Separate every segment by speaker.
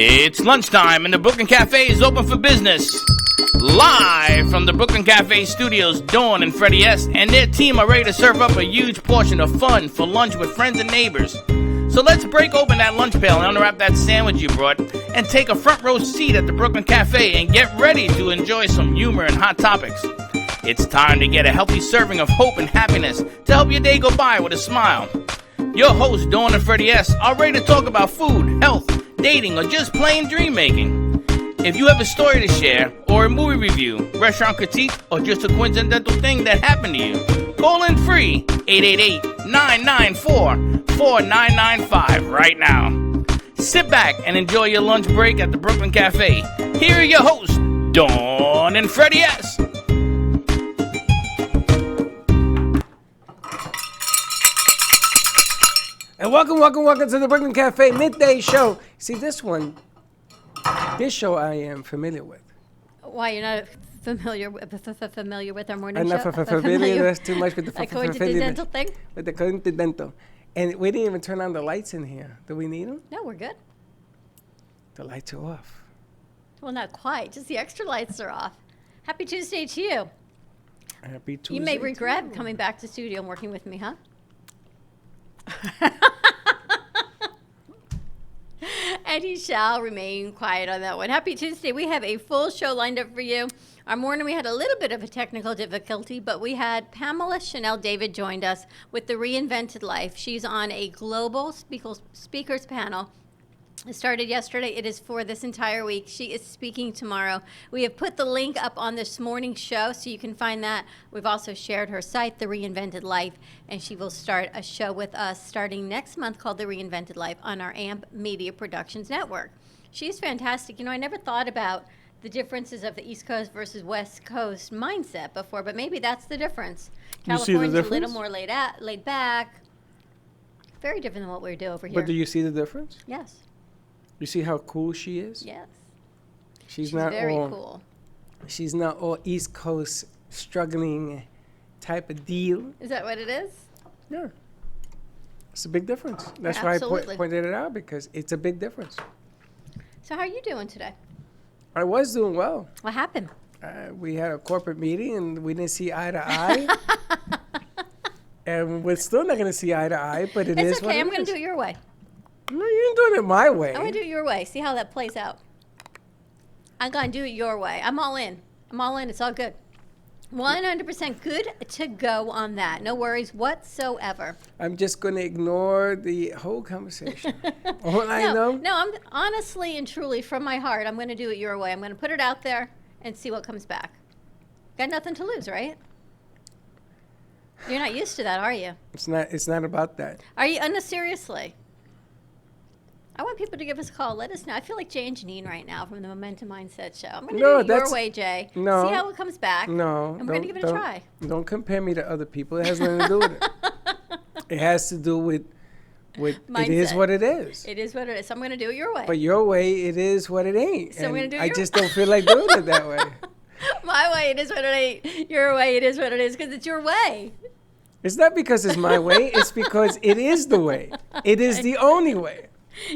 Speaker 1: It's lunchtime and the Brooklyn Cafe is open for business. Live from the Brooklyn Cafe studios, Dawn and Freddie S. and their team are ready to serve up a huge portion of fun for lunch with friends and neighbors. So let's break open that lunch pail and unwrap that sandwich you brought and take a front row seat at the Brooklyn Cafe and get ready to enjoy some humor and hot topics. It's time to get a healthy serving of hope and happiness to help your day go by with a smile. Your hosts, Dawn and Freddie S., are ready to talk about food, health, dating, or just plain dream making. If you have a story to share, or a movie review, restaurant critique, or just a coincidental thing that happened to you, call in free 888-994-4995 right now. Sit back and enjoy your lunch break at the Brooklyn Cafe. Here are your hosts, Dawn and Freddie S.
Speaker 2: And welcome to the Brooklyn Cafe Midday Show. See, this show I am familiar with.
Speaker 3: Why, you're not familiar with our morning
Speaker 2: I'm
Speaker 3: show?
Speaker 2: not familiar. That's too much with the
Speaker 3: a coincidental thing?
Speaker 2: With the coincidental. And we didn't even turn on the lights in here. Do we need them?
Speaker 3: No, we're good.
Speaker 2: The lights are off.
Speaker 3: Well, not quite. Just the extra lights are off. Happy Tuesday to you.
Speaker 2: Happy Tuesday.
Speaker 3: You may regret coming back to studio and working with me, huh? And he shall remain quiet on that one. Happy Tuesday. We have a full show lined up for you. Our morning we had a little bit of a technical difficulty, but we had Pamela Chanel David joined us with the Reinvented Life. She's on a global speakers panel. It started yesterday. It is for this entire week. She is speaking tomorrow. We have put the link up on this morning's show, so you can find that. We've also shared her site, The Reinvented Life, and she will start a show with us starting next month called The Reinvented Life on our AMP Media Productions Network. She's fantastic. You know, I never thought about the differences of the East Coast versus West Coast mindset before, but maybe that's the difference. California's a little more laid back. Very different than what we do over here.
Speaker 2: But do you see the difference?
Speaker 3: Yes.
Speaker 2: You see how cool she is?
Speaker 3: Yes.
Speaker 2: She's not
Speaker 3: very
Speaker 2: all,
Speaker 3: cool.
Speaker 2: She's not all East Coast struggling type of deal.
Speaker 3: Is that what it is?
Speaker 2: Yeah. It's a big difference. That's why I pointed it out, because it's a big difference.
Speaker 3: So how are you doing today?
Speaker 2: I was doing well.
Speaker 3: What happened?
Speaker 2: We had a corporate meeting and we didn't see eye to eye. And we're still not going to see eye to eye, but it is
Speaker 3: it's okay.
Speaker 2: what it
Speaker 3: I'm going
Speaker 2: is.
Speaker 3: to do it your way.
Speaker 2: No, you ain't doing it my way.
Speaker 3: I'm going to do it your way. See how that plays out. I'm going to do it your way. I'm all in. It's all good. 100% good to go on that. No worries whatsoever.
Speaker 2: I'm just going to ignore the whole conversation. I know.
Speaker 3: No, I'm honestly and truly from my heart, I'm going to do it your way. I'm going to put it out there and see what comes back. Got nothing to lose, right? You're not used to that, are you?
Speaker 2: It's not about that.
Speaker 3: Are you? No, seriously. I want people to give us a call. Let us know. I feel like Jay and Janine right now from the Momentum Mindset Show. I'm going to do it your way, Jay.
Speaker 2: No.
Speaker 3: See how it comes back.
Speaker 2: No.
Speaker 3: And we're going to give it a try.
Speaker 2: Don't compare me to other people. It has nothing to do with it. It has to do with
Speaker 3: Mindset.
Speaker 2: It is what it is.
Speaker 3: It is what it is. So I'm going to do it your way.
Speaker 2: But your way, it is what it ain't.
Speaker 3: So I'm going to do it
Speaker 2: I just don't feel like doing it that way.
Speaker 3: My way, it is what it ain't. Your way, it is what it is, because it's your way.
Speaker 2: It's not because it's my way. It's because it is the way. It is the only way.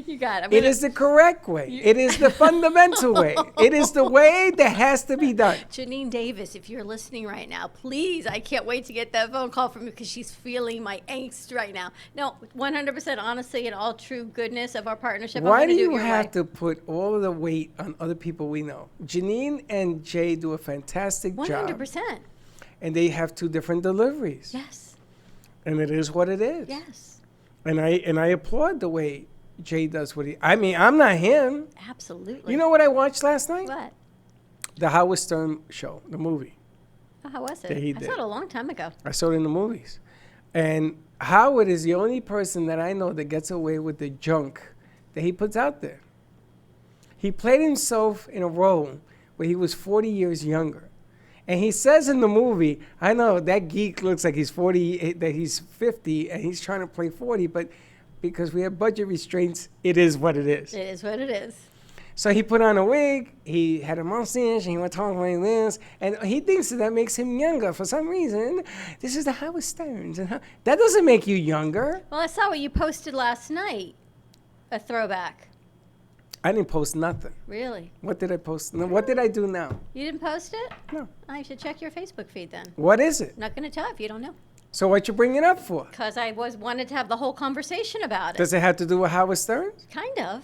Speaker 3: You got it.
Speaker 2: It is the correct way. It is the fundamental way. It is the way that has to be done.
Speaker 3: Janine Davis, if you're listening right now, please, I can't wait to get that phone call from you because she's feeling my angst right now. No, 100% honestly and all true goodness of our partnership.
Speaker 2: Why do you have to put all of the weight on other people we know? Janine and Jay do a fantastic
Speaker 3: 100%.
Speaker 2: job. 100%. And they have two different deliveries.
Speaker 3: Yes.
Speaker 2: And it is what it is.
Speaker 3: Yes.
Speaker 2: And I applaud the way Jay does what I'm not him.
Speaker 3: Absolutely.
Speaker 2: You know what I watched last night?
Speaker 3: What?
Speaker 2: The Howard Stern show, the movie.
Speaker 3: Oh, how was it?
Speaker 2: I
Speaker 3: saw it a long time ago.
Speaker 2: I saw it in the movies. And Howard is the only person that I know that gets away with the junk that he puts out there. He played himself in a role where he was 40 years younger. And he says in the movie, I know that geek looks like he's 40, that he's 50, and he's trying to play 40, but because we have budget restraints, it is what it is.
Speaker 3: It is what it is.
Speaker 2: So he put on a wig, he had a mustache, and he went talking like this, and he thinks that makes him younger for some reason. This is the Howard Sterns. And that doesn't make you younger.
Speaker 3: Well, I saw what you posted last night, a throwback.
Speaker 2: I didn't post nothing.
Speaker 3: Really?
Speaker 2: What did I post? No, what did I do now?
Speaker 3: You didn't post it?
Speaker 2: No.
Speaker 3: Oh, you should check your Facebook feed then.
Speaker 2: What is it?
Speaker 3: I'm not going to tell if you don't know.
Speaker 2: So what you bringing up for?
Speaker 3: Because I wanted to have the whole conversation about it.
Speaker 2: Does it have to do with Howard Stern?
Speaker 3: Kind of.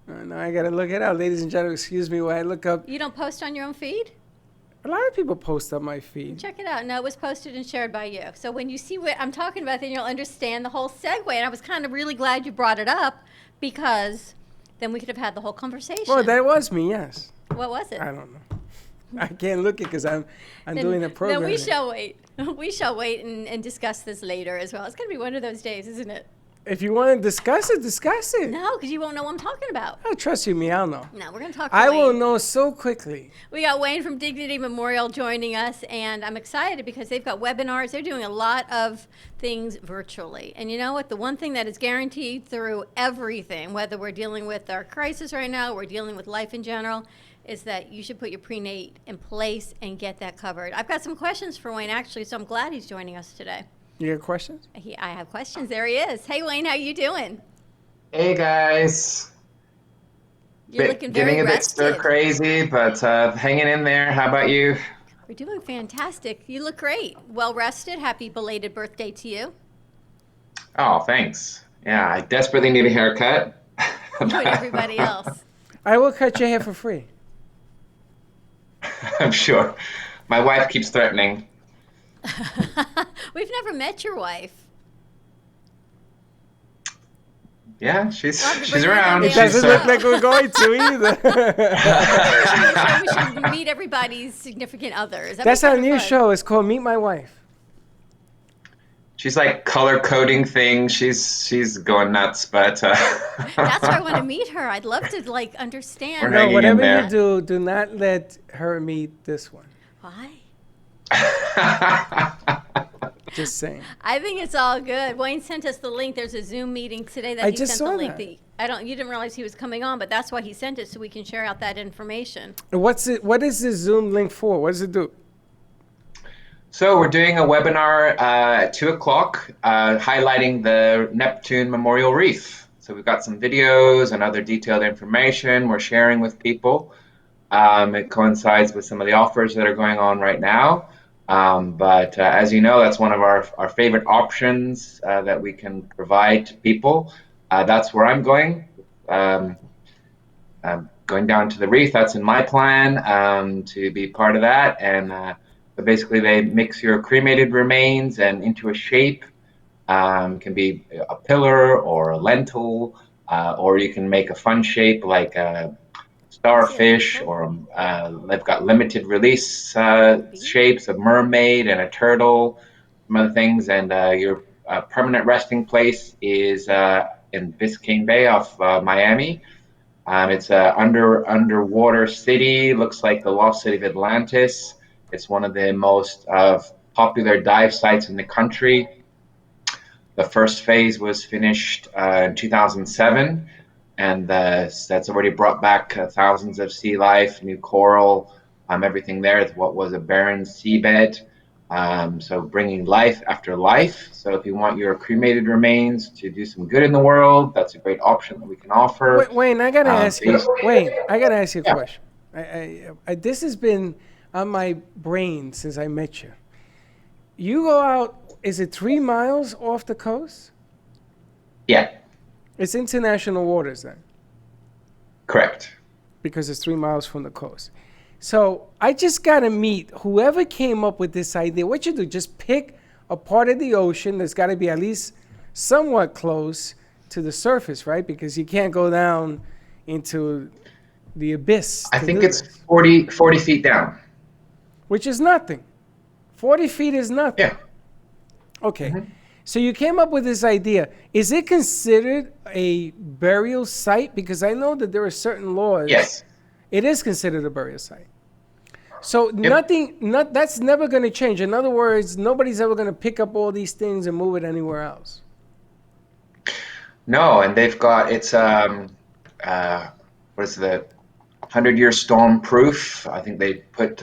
Speaker 2: No, I gotta look it up, ladies and gentlemen. Excuse me while I look up.
Speaker 3: You don't post on your own feed?
Speaker 2: A lot of people post on my feed.
Speaker 3: Check it out. No, it was posted and shared by you. So when you see what I'm talking about, then you'll understand the whole segue. And I was kind of really glad you brought it up because then we could have had the whole conversation.
Speaker 2: Well, that was me. Yes.
Speaker 3: What was it?
Speaker 2: I don't know. I can't look it because I'm doing a program.
Speaker 3: Then we shall wait. We shall wait and discuss this later as well. It's going to be one of those days, isn't it?
Speaker 2: If you want to discuss it, discuss it.
Speaker 3: No, because you won't know what I'm talking about.
Speaker 2: Oh, trust you me, I'll know.
Speaker 3: No, we're going to talk to
Speaker 2: I
Speaker 3: Wayne.
Speaker 2: will know so quickly.
Speaker 3: We got Wayne from Dignity Memorial joining us, and I'm excited because they've got webinars. They're doing a lot of things virtually. And you know what? The one thing that is guaranteed through everything, whether we're dealing with our crisis right now, we're dealing with life in general, is that you should put your prenate in place and get that covered. I've got some questions for Wayne, actually, so I'm glad he's joining us today.
Speaker 2: You got questions?
Speaker 3: I have questions. There he is. Hey, Wayne, how you doing?
Speaker 4: Hey guys.
Speaker 3: You're looking very
Speaker 4: Getting a bit
Speaker 3: rested.
Speaker 4: stir crazy, but hanging in there. How about you?
Speaker 3: We're doing fantastic. You look great. Well rested. Happy belated birthday to you.
Speaker 4: Oh, thanks. Yeah, I desperately need a haircut.
Speaker 3: You and everybody else.
Speaker 2: I will cut your hair for free.
Speaker 4: I'm sure. My wife keeps threatening.
Speaker 3: We've never met your wife.
Speaker 4: Yeah,
Speaker 3: Well,
Speaker 4: she's
Speaker 3: bring
Speaker 4: she's
Speaker 3: her in
Speaker 4: around.
Speaker 3: there.
Speaker 2: It doesn't
Speaker 4: She's,
Speaker 2: look like we're going to either.
Speaker 3: So we should meet everybody's significant others. That'd be
Speaker 2: That's our
Speaker 3: kinda
Speaker 2: new
Speaker 3: fun.
Speaker 2: show. It's called Meet My Wife.
Speaker 4: she's like color coding things. She's going nuts, but
Speaker 3: That's why I want to meet her. I'd love to like understand.
Speaker 4: We're
Speaker 2: No,
Speaker 4: hanging in
Speaker 2: whatever
Speaker 4: there.
Speaker 2: you do not let her meet this one.
Speaker 3: Why?
Speaker 2: Just saying.
Speaker 3: I think it's all good. Wayne sent us the link. There's a Zoom meeting today that
Speaker 2: I
Speaker 3: he
Speaker 2: just
Speaker 3: sent the
Speaker 2: saw
Speaker 3: link.
Speaker 2: that.
Speaker 3: You didn't realize he was coming on, but that's why he sent it so we can share out that information.
Speaker 2: What is this Zoom link for? What does it do?
Speaker 4: So we're doing a webinar at 2 o'clock highlighting the Neptune Memorial Reef. So we've got some videos and other detailed information we're sharing with people. It coincides with some of the offers that are going on right now. But as you know, that's one of our favorite options that we can provide to people. That's where I'm going. Going down to the reef, that's in my plan to be part of that. And but basically, they mix your cremated remains and into a shape. Can be a pillar or a lentil, or you can make a fun shape like a starfish, or they've got limited release shapes, a mermaid and a turtle, some other things. And your permanent resting place is in Biscayne Bay off Miami. It's a underwater city, looks like the lost city of Atlantis. It's one of the most popular dive sites in the country. The first phase was finished in 2007, and that's already brought back thousands of sea life, new coral, everything there. It's what was a barren seabed. So bringing life after life. So if you want your cremated remains to do some good in the world, that's a great option that we can offer.
Speaker 2: Wayne, I gotta ask you. Wayne, I gotta ask you a
Speaker 4: Yeah.
Speaker 2: question. This has been on my brain since I met you. You go out. Is it 3 miles off the coast?
Speaker 4: Yeah,
Speaker 2: It's international waters then,
Speaker 4: correct.
Speaker 2: because it's 3 miles from the coast. So I just gotta meet whoever came up with this idea. What you do? Just pick a part of the ocean that's got to be at least somewhat close to the surface, right? Because you can't go down into the abyss.
Speaker 4: I
Speaker 2: to
Speaker 4: think
Speaker 2: do
Speaker 4: it's
Speaker 2: this,
Speaker 4: 40 feet down.
Speaker 2: which is nothing. 40 feet is nothing.
Speaker 4: Yeah.
Speaker 2: Okay. So you came up with this idea. Is it considered a burial site? Because I know that there are certain laws.
Speaker 4: Yes.
Speaker 2: It is considered a burial site. So that's never going to change. In other words, nobody's ever going to pick up all these things and move it anywhere else.
Speaker 4: No, and they've got it's what is the 100-year storm proof. I think they put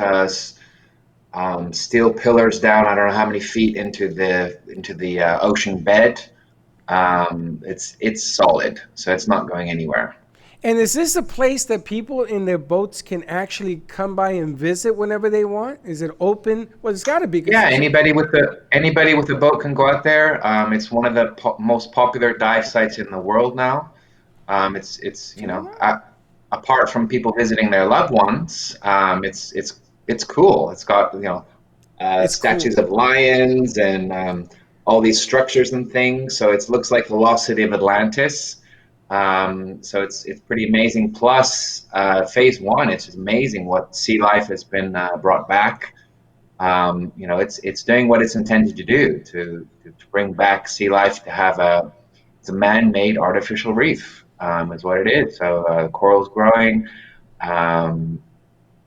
Speaker 4: steel pillars down. I don't know how many feet into the ocean bed. It's solid, so it's not going anywhere.
Speaker 2: And is this a place that people in their boats can actually come by and visit whenever they want? Is it open? Well, it's got to be. 'Cause
Speaker 4: Yeah,
Speaker 2: it's
Speaker 4: anybody with a boat can go out there. It's one of the most popular dive sites in the world now. It's you know, apart from people visiting their loved ones, it's cool. It's got, you know,
Speaker 2: it's
Speaker 4: statues
Speaker 2: cool.
Speaker 4: of lions and all these structures and things. So it looks like the lost city of Atlantis. So it's pretty amazing. Plus, phase one, it's amazing what sea life has been brought back. You know, it's doing what it's intended to do, to bring back sea life, to have it's a man-made artificial reef, is what it is. So coral's growing. Um,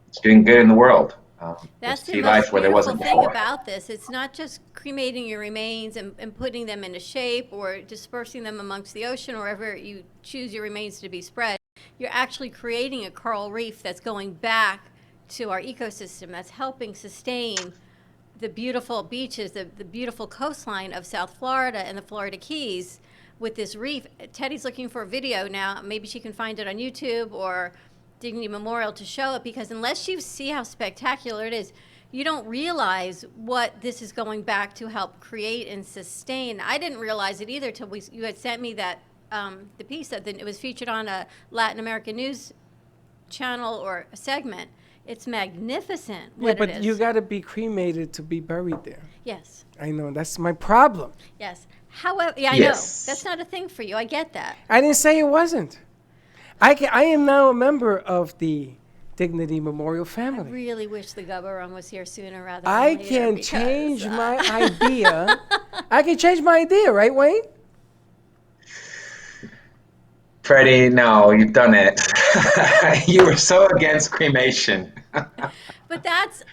Speaker 4: it's doing good in the world. There's
Speaker 3: That's the
Speaker 4: sea life
Speaker 3: most
Speaker 4: where there
Speaker 3: beautiful
Speaker 4: wasn't
Speaker 3: thing
Speaker 4: before.
Speaker 3: about this. It's not just cremating your remains and putting them into shape or dispersing them amongst the ocean or wherever you choose your remains to be spread. You're actually creating a coral reef that's going back to our ecosystem, that's helping sustain the beautiful beaches, the beautiful coastline of South Florida and the Florida Keys with this reef. Teddy's looking for a video now. Maybe she can find it on YouTube or Dignity Memorial to show it, because unless you see how spectacular it is, you don't realize what this is going back to help create and sustain. I didn't realize it either till you had sent me that the piece that it was featured on a Latin American news channel or a segment. It's magnificent.
Speaker 2: Yeah,
Speaker 3: What
Speaker 2: but
Speaker 3: it is.
Speaker 2: you got to be cremated to be buried there.
Speaker 3: Yes.
Speaker 2: I know, that's my problem.
Speaker 3: Yes. However, yeah, I
Speaker 4: Yes.
Speaker 3: know that's not a thing for you. I get that.
Speaker 2: I didn't say it wasn't. I am now a member of the Dignity Memorial
Speaker 3: I
Speaker 2: family.
Speaker 3: really wish the Gubberung was here sooner rather than
Speaker 2: I
Speaker 3: later.
Speaker 2: can
Speaker 3: because,
Speaker 2: change my idea. I can change my idea, right, Wayne?
Speaker 4: Freddie, no, you've done it. You were so against cremation.
Speaker 3: But that's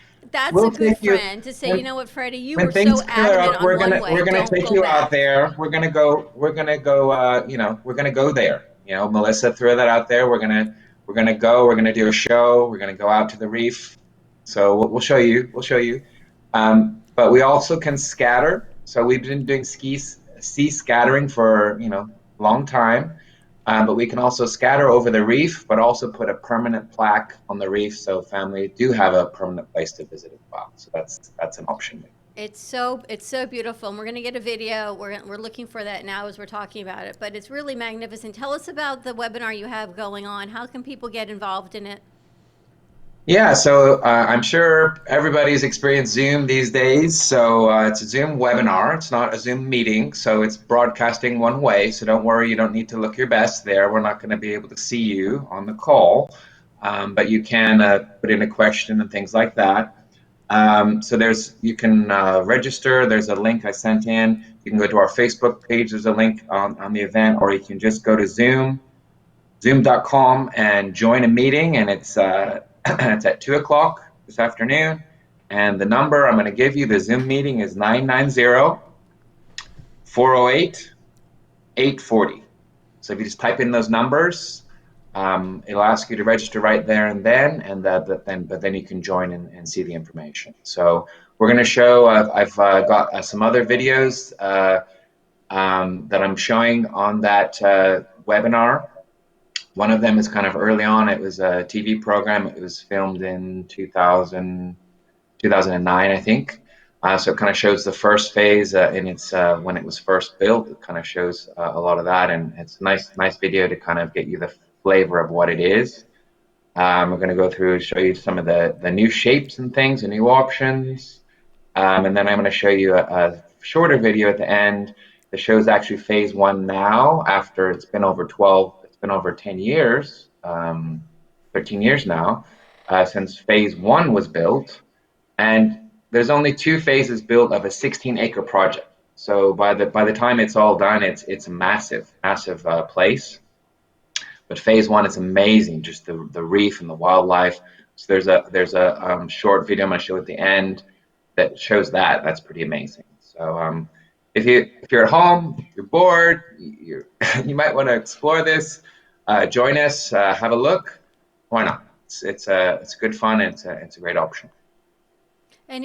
Speaker 4: We'll
Speaker 3: a good
Speaker 4: take you
Speaker 3: friend to say,
Speaker 4: when,
Speaker 3: you know what, Freddie, you
Speaker 4: when
Speaker 3: were
Speaker 4: things
Speaker 3: so
Speaker 4: clear
Speaker 3: adamant
Speaker 4: up.
Speaker 3: on one way.
Speaker 4: We're gonna
Speaker 3: Don't
Speaker 4: take
Speaker 3: go
Speaker 4: you out
Speaker 3: back.
Speaker 4: there. We're gonna go. You know, we're gonna go there. You know, Melissa threw that out there. We're gonna go. We're gonna do a show. We're gonna go out to the reef. So we'll show you. We'll show you. But we also can scatter. So we've been doing sea scattering for, you know, a long time. But we can also scatter over the reef, but also put a permanent plaque on the reef, so families do have a permanent place to visit as well. So that's an option.
Speaker 3: It's so beautiful, and we're gonna get a video. We're looking for that now as we're talking about it. But it's really magnificent. Tell us about the webinar you have going on. How can people get involved in it?
Speaker 4: Yeah, so I'm sure everybody's experienced Zoom these days. So it's a Zoom webinar. It's not a Zoom meeting. So it's broadcasting one way. So don't worry, you don't need to look your best there. We're not going to be able to see you on the call, but you can put in a question and things like that. So you can register. There's a link I sent in. You can go to our Facebook page. There's a link on the event, or you can just go to zoom.com and join a meeting, and it's it's at 2 o'clock this afternoon. And the number I'm going to give you, the Zoom meeting, is 990-408-840. So if you just type in those numbers, it'll ask you to register right there and then, but then you can join and see the information. So we're going to show, I've got some other videos that I'm showing on that webinar. One of them is kind of early on. It was a TV program. It was filmed in 2009, I think. So it kind of shows the first phase in its when it was first built. It kind of shows a lot of that, and it's a nice video to kind of get you the flavor of what it is. We're going to go through and show you some of the new shapes and things, the new options, and then I'm going to show you a shorter video at the end that shows actually phase one now, after it's been over 10 years, 13 years now, since phase one was built. And there's only 2 phases built of a 16-acre project. So by the time it's all done, it's a massive place. But phase one is amazing, just the reef and the wildlife. So there's a short video I'm going to show at the end that shows that. That's pretty amazing. So if you're at home, you're bored, you might want to explore this. Join us, have a look. Why not? It's good fun. And it's a great option.
Speaker 3: And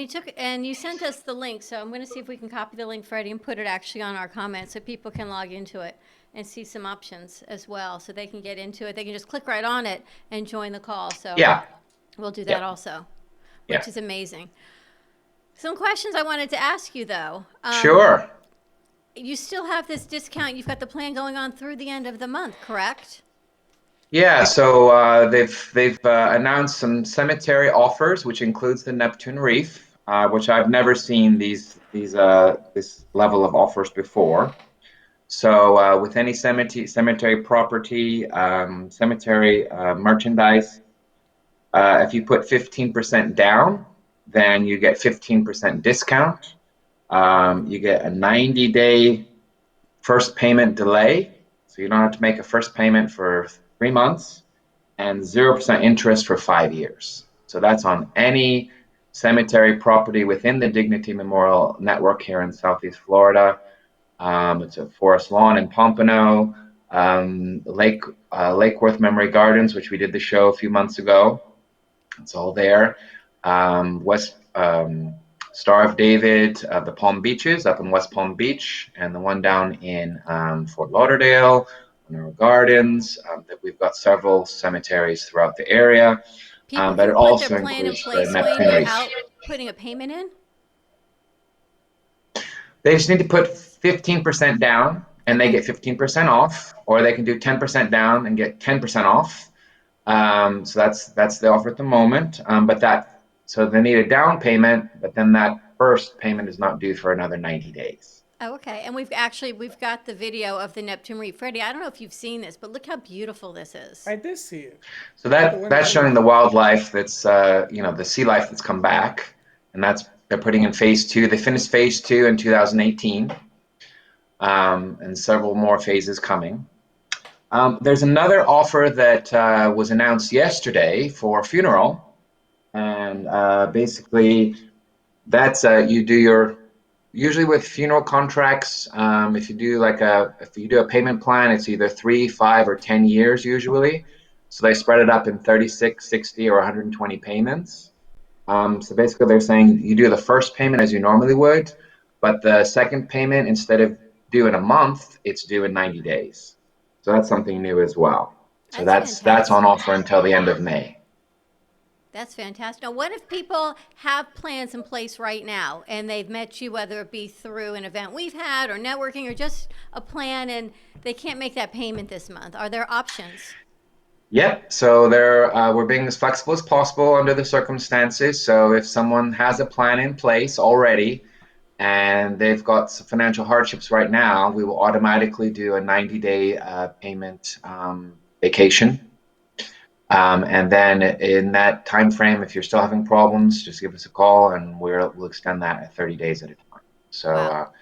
Speaker 3: you sent us the link, so I'm going to see if we can copy the link, Freddie, and put it actually on our comments so people can log into it and see some options as well, so they can get into it. They can just click right on it and join the call. So
Speaker 4: Yeah.
Speaker 3: we'll do that
Speaker 4: Yeah.
Speaker 3: also,
Speaker 4: Yeah.
Speaker 3: which is amazing. Some questions I wanted to ask you though.
Speaker 4: Sure.
Speaker 3: You still have this discount. You've got the plan going on through the end of the month, correct?
Speaker 4: Yeah, so they've announced some cemetery offers, which includes the Neptune Reef, which I've never seen this level of offers before. So with any cemetery property, cemetery merchandise, if you put 15% down, then you get 15% discount. You get a 90-day first payment delay, so you don't have to make a first payment for 3 months, and 0% interest for 5 years. So that's on any cemetery property within the Dignity Memorial Network here in Southeast Florida. It's at Forest Lawn in Pompano, Lake Worth Memory Gardens, which we did the show a few months ago. It's all there. West Star of David, the Palm Beaches up in West Palm Beach, and the one down in Fort Lauderdale, Monroe Gardens. That we've got several cemeteries throughout the area,
Speaker 3: People
Speaker 4: but
Speaker 3: can
Speaker 4: it
Speaker 3: put their
Speaker 4: also
Speaker 3: plan in
Speaker 4: includes the
Speaker 3: place, Wayne,
Speaker 4: Neptune Reef.
Speaker 3: without putting a payment in?
Speaker 4: They just need to put 15% down, and they
Speaker 3: Okay.
Speaker 4: get 15% off, or they can do 10% down and get 10% off. So that's the offer at the moment. So they need a down payment, but then that first payment is not due for another 90 days.
Speaker 3: Oh, okay. And we've got the video of the Neptune Reef. Freddie, I don't know if you've seen this, but look how beautiful this is.
Speaker 2: I did see it.
Speaker 4: So that's showing the wildlife that's the sea life that's come back, and they're putting in phase 2. They finished phase 2 in 2018, and several more phases coming. There's another offer that was announced yesterday for funeral, and basically that's you do usually with funeral contracts. If you do a payment plan, it's either 3, 5, or 10 years usually. So they spread it up in 36, 60, or 120 payments. So basically, they're saying you do the first payment as you normally would, but the second payment, instead of due in a month, it's due in 90 days. So that's something new as well. So that's on
Speaker 3: fantastic.
Speaker 4: offer until the end of May.
Speaker 3: That's fantastic. Now, what if people have plans in place right now and they've met you, whether it be through an event we've had or networking or just a plan, and they can't make that payment this month? Are there options?
Speaker 4: Yep. So we're being as flexible as possible under the circumstances. So if someone has a plan in place already and they've got some financial hardships right now, we will automatically do a 90-day payment vacation. And then in that time frame, if you're still having problems, just give us a call, and we'll extend that at 30 days at a time. So
Speaker 3: Wow.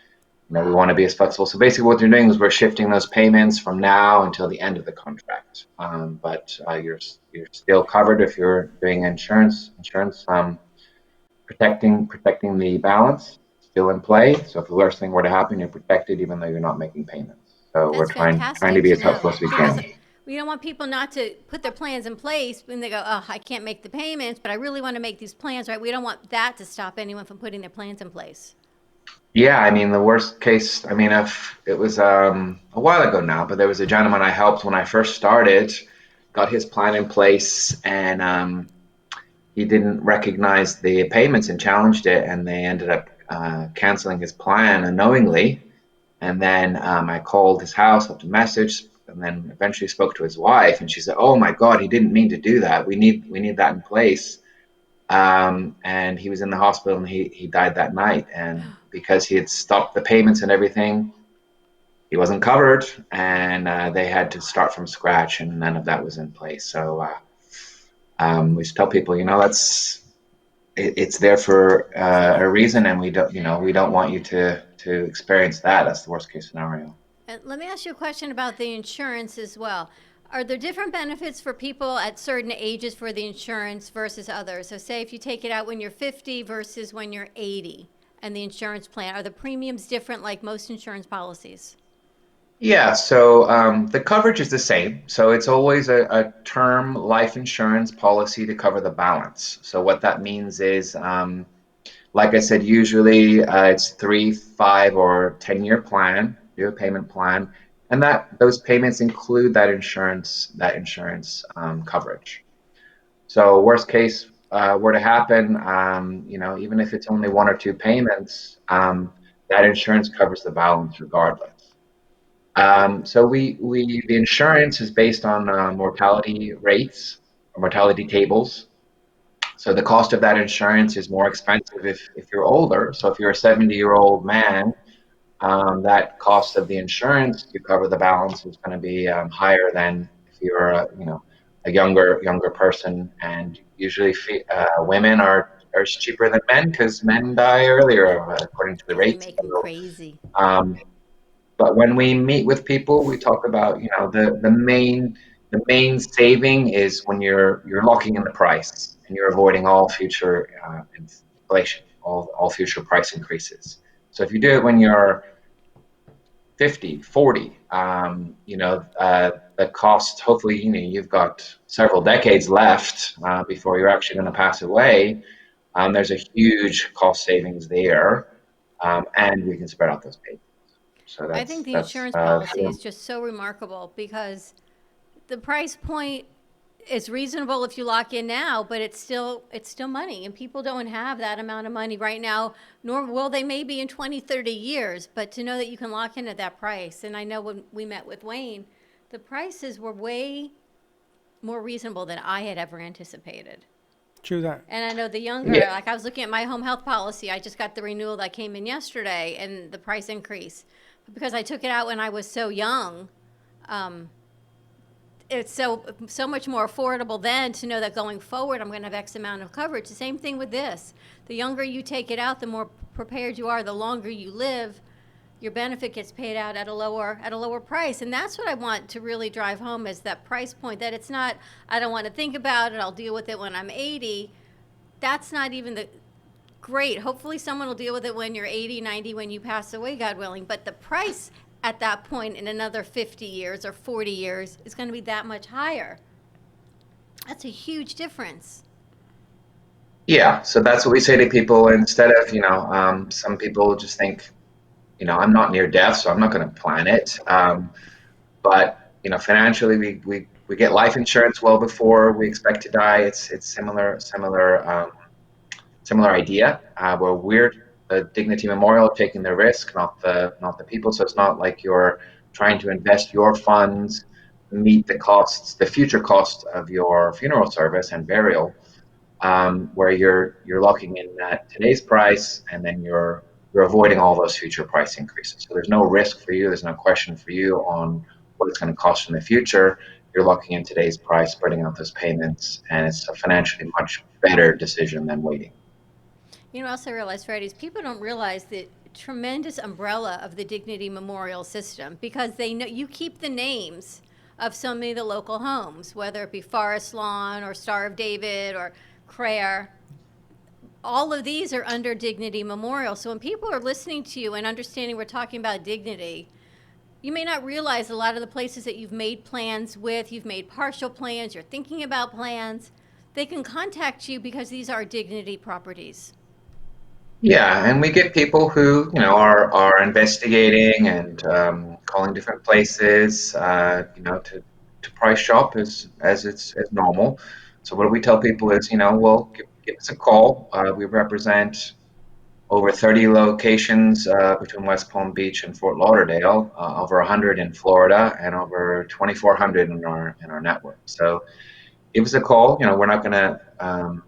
Speaker 4: we want to be as flexible. So basically, what you're doing is we're shifting those payments from now until the end of the contract. But you're still covered if you're doing insurance. Protecting the balance still in play. So if the worst thing were to happen, you're protected even though you're not making payments. So we're
Speaker 3: That's
Speaker 4: trying to
Speaker 3: fantastic
Speaker 4: be
Speaker 3: to
Speaker 4: as helpful
Speaker 3: know,
Speaker 4: as we
Speaker 3: because
Speaker 4: can.
Speaker 3: we don't want people not to put their plans in place when they go, oh, I can't make the payments, but I really want to make these plans, right? We don't want that to stop anyone from putting their plans in place.
Speaker 4: Yeah, I mean, the worst case, I mean, if it was a while ago now, but there was a gentleman I helped when I first started, got his plan in place, and he didn't recognize the payments and challenged it, and they ended up canceling his plan unknowingly. And then I called his house, left a message, and then eventually spoke to his wife, and she said, "Oh my God, he didn't mean to do that. We need that in place." And he was in the hospital, and he died that night. And because he had stopped the payments and everything, he wasn't covered, and they had to start from scratch, and none of that was in place. So we just tell people, it's there for a reason, and we don't want you to experience that. That's the worst case scenario.
Speaker 3: And let me ask you a question about the insurance as well. Are there different benefits for people at certain ages for the insurance versus others? So say if you take it out when you're 50 versus when you're 80 and the insurance plan, are the premiums different like most insurance policies?
Speaker 4: Yeah, so the coverage is the same. So it's always a term life insurance policy to cover the balance. So what that means is, like I said, usually it's 3, 5, or 10-year plan, do a payment plan, and that those payments include that insurance coverage. So worst case were to happen, even if it's only one or two payments, that insurance covers the balance regardless. So the insurance is based on mortality rates, or mortality tables. So the cost of that insurance is more expensive if you're older. So if you're a 70-year-old man, that cost of the insurance to cover the balance is going to be higher than if you're a younger person. And usually women are cheaper than men because men die earlier according to the
Speaker 3: Because they
Speaker 4: rates.
Speaker 3: make them
Speaker 4: So,
Speaker 3: crazy.
Speaker 4: but when we meet with people, we talk about the main saving is when you're locking in the price and you're avoiding all future inflation, all future price increases. So if you do it when you're 50, 40, the cost, hopefully, you've got several decades left before you're actually going to pass away. There's a huge cost savings there, and we can spread out those payments. So
Speaker 3: I think the
Speaker 4: that's
Speaker 3: insurance policy is just so remarkable because the price point is reasonable if you lock in now, but it's still money, and people don't have that amount of money right now, nor will they maybe in 20, 30 years. But to know that you can lock in at that price, and I know when we met with Wayne, the prices were way more reasonable than I had ever anticipated.
Speaker 2: True that.
Speaker 3: And I know the younger,
Speaker 4: Yeah.
Speaker 3: like I was looking at my home health policy, I just got the renewal that came in yesterday and the price increase. But because I took it out when I was so young, it's so much more affordable then to know that going forward I'm going to have X amount of coverage. The same thing with this. The younger you take it out, the more prepared you are. The longer you live, your benefit gets paid out at a lower price. And that's what I want to really drive home is that price point, that it's not, I don't want to think about it, I'll deal with it when I'm 80. That's not even the great. Hopefully someone will deal with it when you're 80, 90, when you pass away, God willing. But the price at that point in another 50 years or 40 years is going to be that much higher. That's a huge difference.
Speaker 4: Yeah, so that's what we say to people instead of, some people just think, I'm not near death, so I'm not going to plan it. But financially, we get life insurance well before we expect to die. It's similar idea. Where we're the Dignity Memorial taking the risk, not the people. So it's not like you're trying to invest your funds to meet the future costs of your funeral service and burial, where you're locking in at today's price, and then you're avoiding all those future price increases. So there's no risk for you. There's no question for you on what it's going to cost in the future. You're locking in today's price, spreading out those payments, and it's a financially much better decision than waiting.
Speaker 3: You know, also realize, Freddie, is people don't realize the tremendous umbrella of the Dignity Memorial System because they know you keep the names of so many of the local homes, whether it be Forest Lawn or Star of David or Crayer. All of these are under Dignity Memorial. So when people are listening to you and understanding we're talking about dignity, you may not realize a lot of the places that you've made plans with, you've made partial plans, you're thinking about plans, they can contact you because these are dignity properties.
Speaker 4: Yeah, and we get people who are investigating and calling different places, to price shop as it's normal. So what we tell people is, well, give us a call. We represent over 30 locations between West Palm Beach and Fort Lauderdale, over 100 in Florida, and over 2,400 in our network. So give us a call. We're not going to.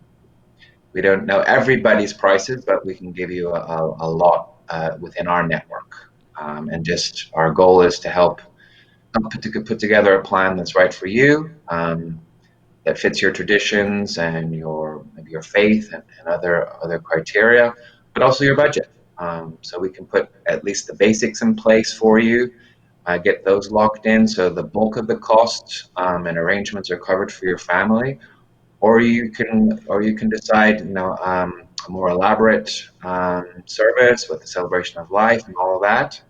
Speaker 4: We don't know everybody's prices, but we can give you a lot within our network. And just our goal is to help put together a plan that's right for you, that fits your traditions and maybe your faith and other criteria, but also your budget. So we can put at least the basics in place for you, get those locked in, so the bulk of the costs and arrangements are covered for your family. Or you can decide, a more elaborate service with the celebration of life and all of that,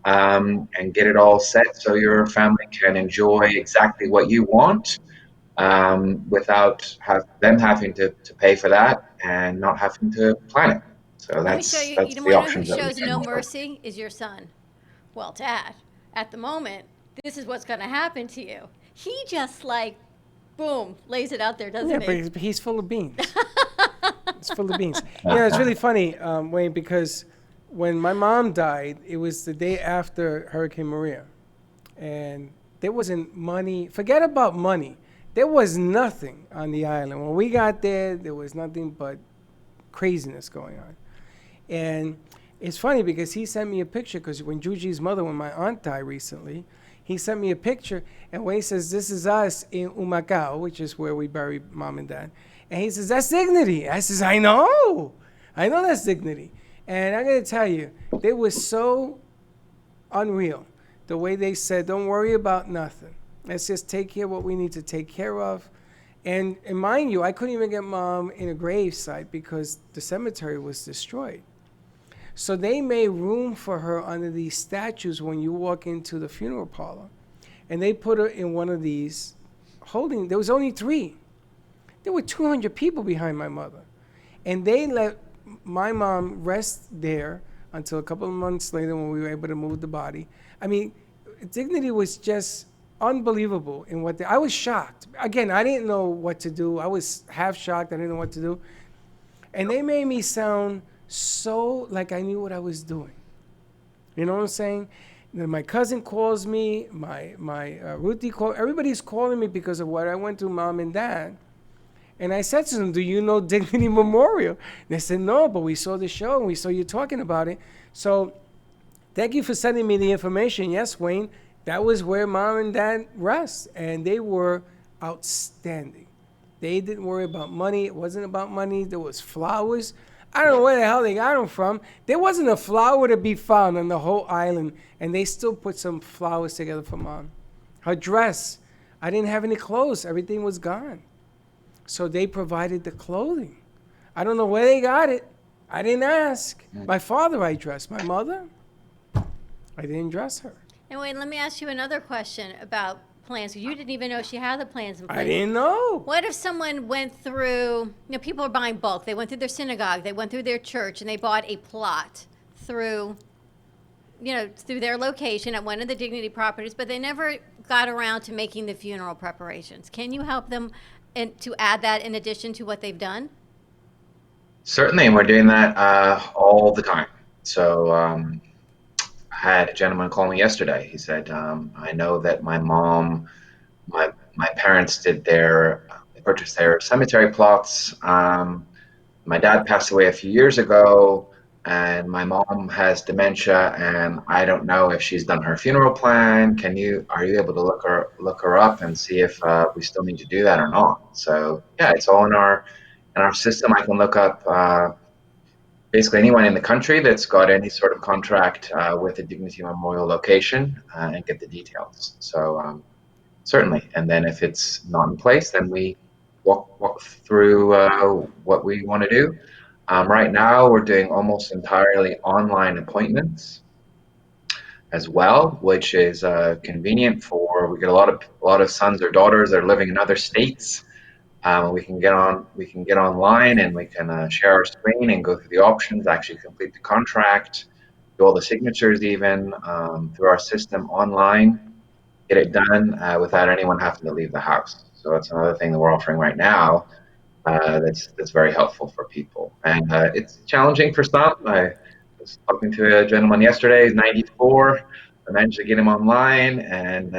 Speaker 4: and get it all set so your family can enjoy exactly what you want, without them having to pay for that and not having to plan it. So
Speaker 3: Let me show
Speaker 4: that's
Speaker 3: you. You
Speaker 4: that's
Speaker 3: don't
Speaker 4: the
Speaker 3: want to know who
Speaker 4: options that we
Speaker 3: shows
Speaker 4: can
Speaker 3: no
Speaker 4: offer.
Speaker 3: mercy is your son. Well, Dad. at the moment, this is what's going to happen to you. He just like, boom, lays it out there, doesn't
Speaker 2: Yeah,
Speaker 3: he?
Speaker 2: but he's full of beans. It's full of beans. It's really funny, Wayne, because when my mom died, it was the day after Hurricane Maria. And there wasn't money. Forget about money. There was nothing on the island. When we got there was nothing but craziness going on. And it's funny because he sent me a picture, because when Juji's mother, when my aunt died recently, he sent me a picture, and Wayne says, this is us in Humacao, which is where we buried mom and dad. And he says, that's Dignity. I says, I know that's Dignity. And I'm going to tell you, they were so unreal. The way they said, don't worry about nothing. Let's just take care of what we need to take care of. And mind you, I couldn't even get mom in a gravesite because the cemetery was destroyed. So they made room for her under these statues when you walk into the funeral parlor. And they put her in one of these there was only 3. There were 200 people behind my mother. And they let my mom rest there until a couple of months later when we were able to move the body. I mean, Dignity was just unbelievable in what I was shocked. Again, I didn't know what to do. I was half shocked. I didn't know what to do. And they made me sound so like I knew what I was doing. You know what I'm saying? Then my cousin calls me, my Ruthie calls, everybody's calling me because of what I went through, mom and dad. And I said to them, do you know Dignity Memorial? And they said, no, but we saw the show and we saw you talking about it. So thank you for sending me the information. Yes, Wayne, that was where mom and dad rest. And they were outstanding. They didn't worry about money. It wasn't about money. There was flowers. I don't know where the hell they got them from. There wasn't a flower to be found on the whole island, and they still put some flowers together for mom. Her dress, I didn't have any clothes. Everything was gone. So they provided the clothing. I don't know where they got it. I didn't ask. My father I dressed. My mother, I didn't dress her.
Speaker 3: And Wayne, let me ask you another question about plans. You didn't even know she had the plans in place.
Speaker 2: I didn't know.
Speaker 3: What if someone went through, people are buying bulk. They went through their synagogue, they went through their church, and they bought a plot through their location at one of the Dignity properties, but they never got around to making the funeral preparations. Can you help them to add that in addition to what they've done?
Speaker 4: Certainly, and we're doing that all the time. So I had a gentleman call me yesterday. He said, I know that my mom, my parents they purchased their cemetery plots. My dad passed away a few years ago, and my mom has dementia, and I don't know if she's done her funeral plan. Are you able to look her up and see if we still need to do that or not? So yeah, it's all in our system. I can look up basically anyone in the country that's got any sort of contract with a Dignity Memorial location and get the details. So certainly, and then if it's not in place, then we walk through what we want to do. Right now, we're doing almost entirely online appointments as well, which is convenient we get a lot of sons or daughters that are living in other states. We can get online and we can share our screen and go through the options, actually complete the contract, do all the signatures even through our system online, get it done without anyone having to leave the house. So that's another thing that we're offering right now that's very helpful for people. And it's challenging for some. I was talking to a gentleman yesterday, he's 94. I managed to get him online and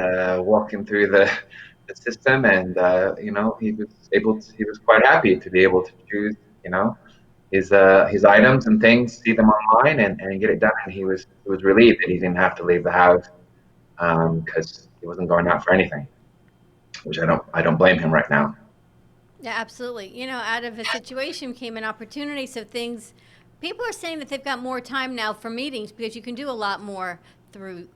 Speaker 4: walk him through the system, and he was quite happy to be able to choose his items and things, see them online and get it done. And he was relieved that he didn't have to leave the house because he wasn't going out for anything, which I don't blame him right now.
Speaker 3: Yeah, absolutely. Out of a situation came an opportunity. So people are saying that they've got more time now for meetings because you can do a lot more through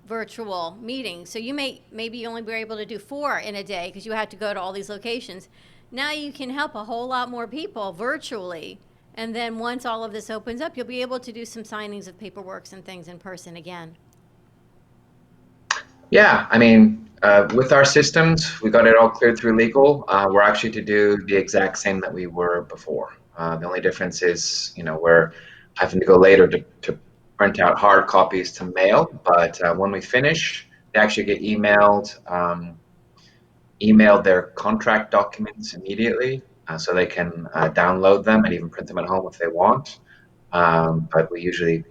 Speaker 3: virtual meetings. So maybe you only were able to do 4 in a day because you had to go to all these locations. Now you can help a whole lot more people virtually. And then once all of this opens up, you'll be able to do some signings of paperwork and things in person again.
Speaker 4: Yeah, I mean, with our systems, we got it all cleared through legal. We're actually to do the exact same that we were before. The only difference is, we're having to go later to print out hard copies to mail, but when we finish, they actually get emailed their contract documents immediately, so they can download them and even print them at home if they want. But we usually,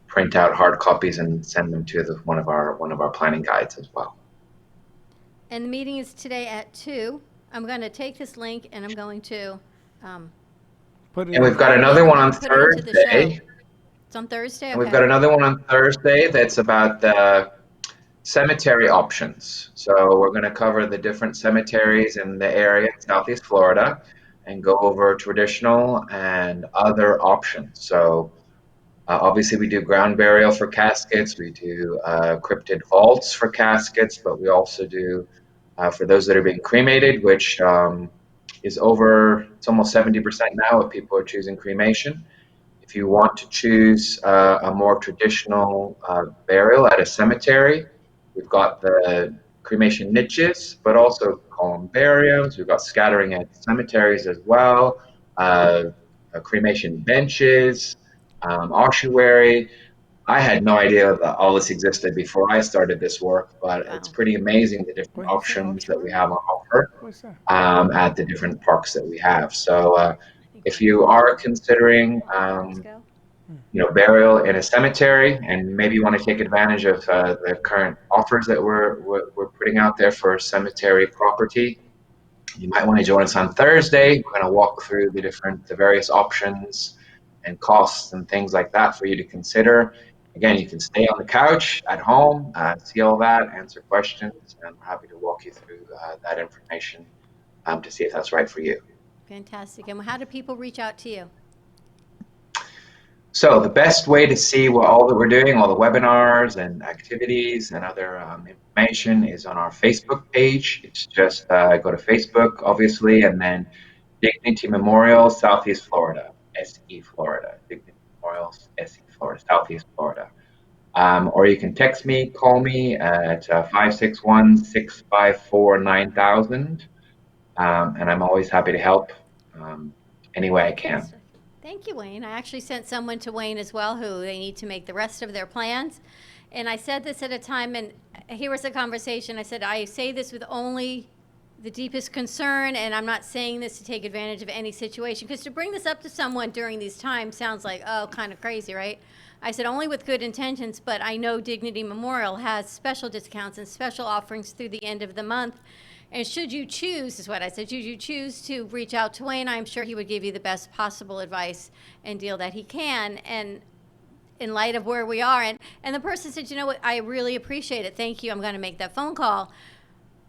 Speaker 4: print out hard copies and send them to one of our planning guides as well.
Speaker 3: And the meeting is today at 2. I'm going to take this link and I'm going to
Speaker 2: Put it
Speaker 4: And we've
Speaker 2: in.
Speaker 4: got another one on
Speaker 3: put it into the
Speaker 4: Thursday.
Speaker 3: show. It's on Thursday?
Speaker 4: And we've
Speaker 3: Okay.
Speaker 4: got another one on Thursday that's about the cemetery options. So we're going to cover the different cemeteries in the area in Southeast Florida and go over traditional and other options. So obviously we do ground burial for caskets, we do cryptid vaults for caskets, but we also do for those that are being cremated, which is it's almost 70% now of people are choosing cremation. If you want to choose a more traditional burial at a cemetery, we've got the cremation niches, but also columbariums. We've got scattering at cemeteries as well, cremation benches, ossuary. I had no idea that all this existed before I started this work, but it's
Speaker 3: Wow.
Speaker 4: pretty amazing the different
Speaker 2: What'd you say,
Speaker 4: options that we
Speaker 2: ossuary?
Speaker 4: have on offer
Speaker 2: What's that?
Speaker 4: at the different parks that we have. So if you are considering
Speaker 3: Let's go.
Speaker 4: burial in a cemetery, and maybe you want to take advantage of the current offers that we're putting out there for cemetery property, you might want to join us on Thursday. We're going to walk through the various options and costs and things like that for you to consider. Again, you can stay on the couch at home, see all that, answer questions, and we're happy to walk you through that information to see if that's right for you.
Speaker 3: Fantastic. And how do people reach out to you?
Speaker 4: So the best way to see all that we're doing, all the webinars and activities and other information is on our Facebook page. It's just go to Facebook, obviously, and then Dignity Memorial, Southeast Florida, SE Florida. Dignity Memorial, SE Florida, Southeast Florida. Or you can text me, call me at 561-654-9000. And I'm always happy to help any way I can.
Speaker 3: Fantastic. Thank you, Wayne. I actually sent someone to Wayne as well who they need to make the rest of their plans. And I said this at a time, and here was the conversation. I said, I say this with only the deepest concern, and I'm not saying this to take advantage of any situation, because to bring this up to someone during these times sounds like, oh, kind of crazy, right? I said only with good intentions, but I know Dignity Memorial has special discounts and special offerings through the end of the month. And should you choose, is what I said, should you choose to reach out to Wayne, I'm sure he would give you the best possible advice and deal that he can. And in light of where we are, and the person said, you know what, I really appreciate it. Thank you. I'm going to make that phone call.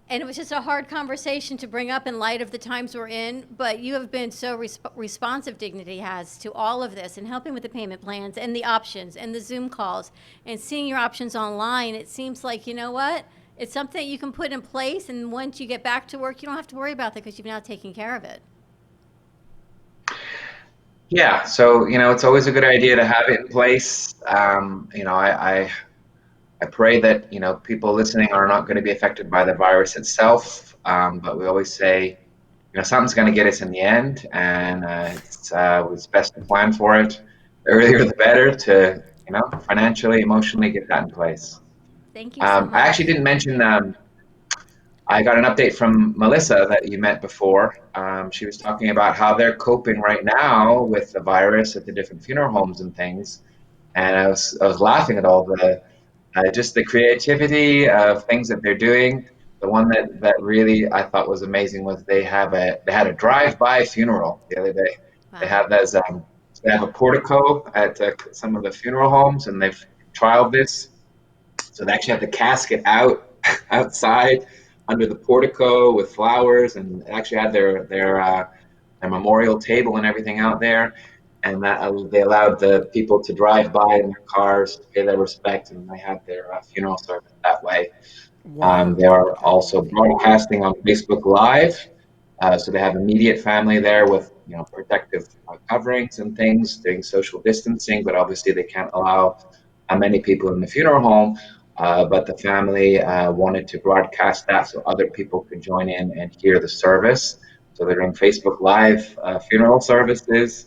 Speaker 3: And it was just a hard conversation to bring up in light of the times we're in. But you have been so responsive, Dignity has, to all of this and helping with the payment plans and the options and the Zoom calls and seeing your options online. It seems like, you know what? It's something that you can put in place, and once you get back to work, you don't have to worry about that because you've now taken care of it.
Speaker 4: Yeah, so it's always a good idea to have it in place. I pray that people listening are not going to be affected by the virus itself, but we always say something's going to get us in the end, and it's best to plan for it. The earlier the better to financially, emotionally get that in place.
Speaker 3: Thank you so much.
Speaker 4: I actually didn't mention. I got an update from Melissa that you met before. She was talking about how they're coping right now with the virus at the different funeral homes and things, and I was laughing at all the just the creativity of things that they're doing. The one that really I thought was amazing was they had a drive-by funeral the other day.
Speaker 3: Wow.
Speaker 4: They have a portico at some of the funeral homes, and they've trialed this. So they actually have the casket outside under the portico with flowers, and actually had their memorial table and everything out there. And that they allowed the people to drive by in their cars to pay their respect, and they had their funeral service that way.
Speaker 2: Wow.
Speaker 4: They are also broadcasting on Facebook Live, so they have immediate family there with protective coverings and things, doing social distancing, but obviously they can't allow many people in the funeral home. But the family wanted to broadcast that so other people could join in and hear the service. So they're doing Facebook Live funeral services.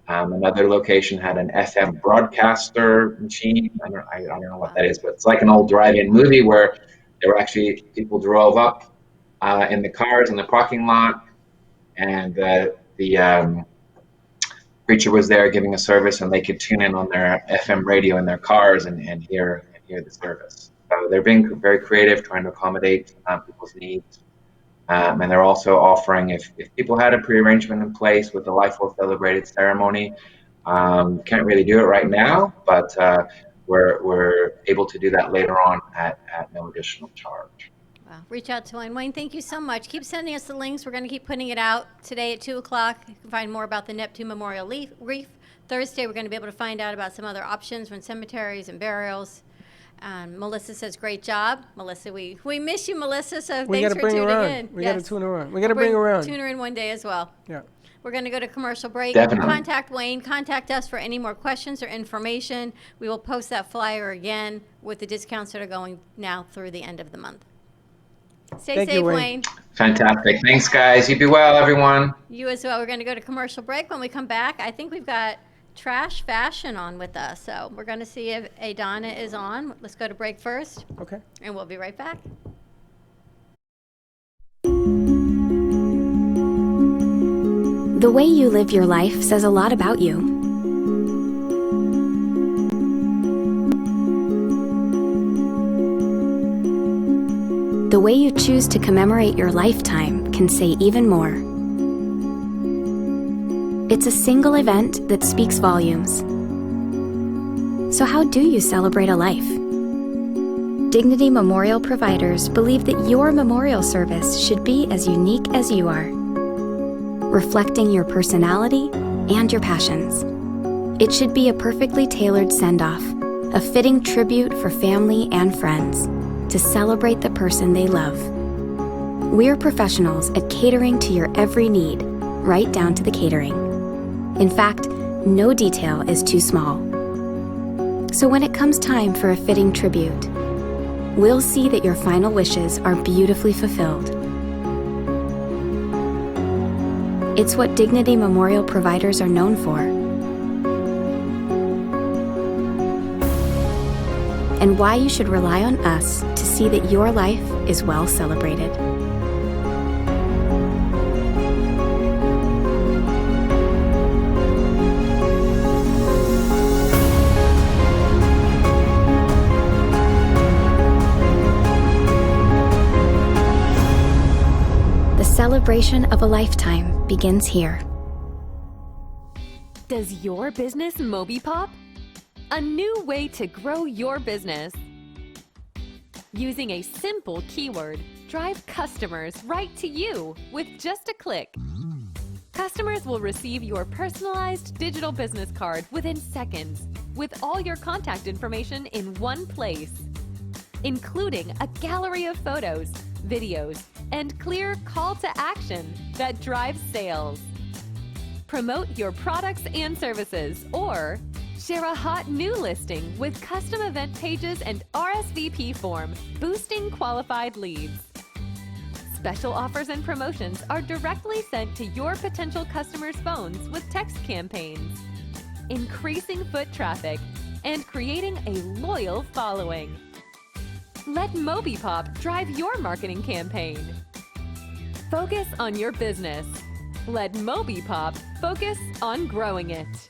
Speaker 4: Another location had an FM broadcaster machine. I don't know what that is, but it's like an old drive-in movie where there were actually people drove up in the cars in the parking lot, and the preacher was there giving a service, and they could tune in on their FM radio in their cars and hear the service. So they're being very creative, trying to accommodate people's needs. And they're also offering, if people had a pre-arrangement in place with the Life Well Celebrated ceremony, can't really do it right now, but we're able to do that later on at no additional charge.
Speaker 3: Wow. Reach out to Wayne. Wayne, thank you so much. Keep sending us the links. We're going to keep putting it out today at 2 o'clock. You can find more about the Neptune Memorial Reef. Thursday, we're going to be able to find out about some other options from cemeteries and burials. Melissa says, great job. Melissa, we miss you, Melissa, so thanks for tuning in.
Speaker 2: We got to tune her on. We got to bring her around.
Speaker 3: Tune her in one day as well.
Speaker 2: Yeah.
Speaker 3: We're going to go to commercial break.
Speaker 4: Definitely.
Speaker 3: Contact Wayne. Contact us for any more questions or information. We will post that flyer again with the discounts that are going now through the end of the month. Stay
Speaker 2: Thank
Speaker 3: safe,
Speaker 2: you, Wayne.
Speaker 3: Wayne.
Speaker 4: Fantastic. Thanks, guys. You be well, everyone.
Speaker 3: You as well. We're going to go to commercial break. When we come back, I think we've got Trash Fashion on with us. So we're going to see if Adana is on. Let's go to break first,
Speaker 2: Okay.
Speaker 3: and we'll be right back.
Speaker 5: The way you live your life says a lot about you. The way you choose to commemorate your lifetime can say even more. It's a single event that speaks volumes. So how do you celebrate a life? Dignity Memorial providers believe that your memorial service should be as unique as you are, reflecting your personality and your passions. It should be a perfectly tailored send-off, a fitting tribute for family and friends to celebrate the person they love. We're professionals at catering to your every need, right down to the catering. In fact, no detail is too small. So when it comes time for a fitting tribute, we'll see that your final wishes are beautifully fulfilled. It's what Dignity Memorial providers are known for. And why you should rely on us to see that your life is well celebrated. The celebration of a lifetime begins here.
Speaker 6: Does your business MobiPop? A new way to grow your business. Using a simple keyword, drive customers right to you with just a click. Customers will receive your personalized digital business card within seconds, with all your contact information in one place, including a gallery of photos, videos, and clear call to action that drives sales. Promote your products and services, or share a hot new listing with custom event pages and RSVP form, boosting qualified leads. Special offers and promotions are directly sent to your potential customers' phones with text campaigns, increasing foot traffic and creating a loyal following. Let MobiPop drive your marketing campaign. Focus on your business. Let MobiPop focus on growing it.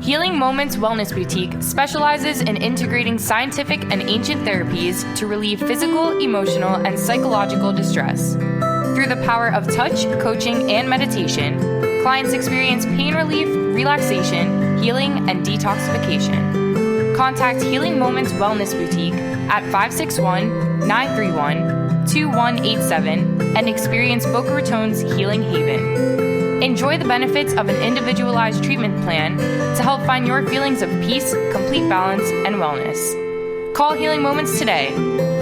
Speaker 7: Healing Moments Wellness Boutique specializes in integrating scientific and ancient therapies to relieve physical, emotional, and psychological distress. Through the power of touch, coaching, and meditation, clients experience pain relief, relaxation, healing, and detoxification. Contact Healing Moments Wellness Boutique at 561-931-2187 and experience Boca Raton's Healing Haven. Enjoy the benefits of an individualized treatment plan to help find your feelings of peace, complete balance, and wellness. Call Healing Moments today,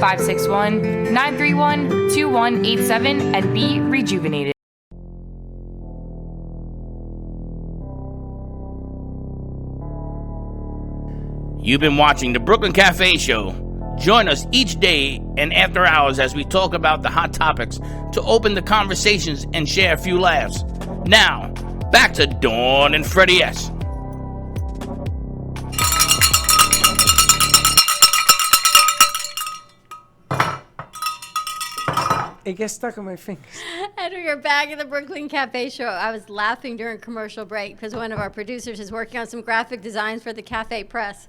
Speaker 7: 561-931-2187, and be rejuvenated.
Speaker 1: You've been watching the Brooklyn Cafe Show. Join us each day and after hours as we talk about the hot topics to open the conversations and share a few laughs. Now, back to Dawn and Freddie S.
Speaker 2: It gets stuck on my fingers.
Speaker 3: And we are back at the Brooklyn Cafe Show. I was laughing during commercial break because one of our producers is working on some graphic designs for the Cafe Press.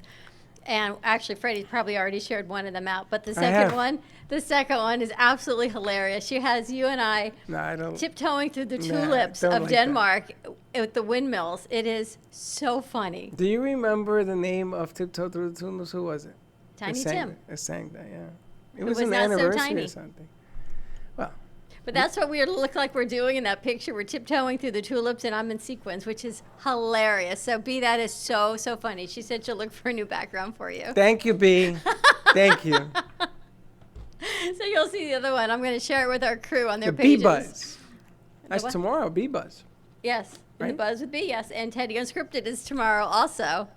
Speaker 3: And actually, Freddie's probably already shared one of them out. But the second one is absolutely hilarious. She has you and I tiptoeing through the tulips of Denmark with the windmills. It is so funny.
Speaker 2: Do you remember the name of Tiptoe Through the Tulips? Who was it?
Speaker 3: Tiny Tim.
Speaker 2: It sang that, yeah. It
Speaker 3: was
Speaker 2: an
Speaker 3: not so
Speaker 2: anniversary
Speaker 3: tiny.
Speaker 2: or something. Well,
Speaker 3: But that's what we look like we're doing in that picture. We're tiptoeing through the tulips, and I'm in sequins, which is hilarious. So, B, that is so, so funny. She said she'll look for a new background for you.
Speaker 2: thank you, B. Thank you.
Speaker 3: So you'll see the other one. I'm going to share it with our crew on their
Speaker 2: The
Speaker 3: pages.
Speaker 2: B-Buzz. That's
Speaker 3: what?
Speaker 2: tomorrow, B-Buzz.
Speaker 3: Yes, and the
Speaker 2: Right?
Speaker 3: Buzz with B, yes. And Teddy Unscripted is tomorrow also.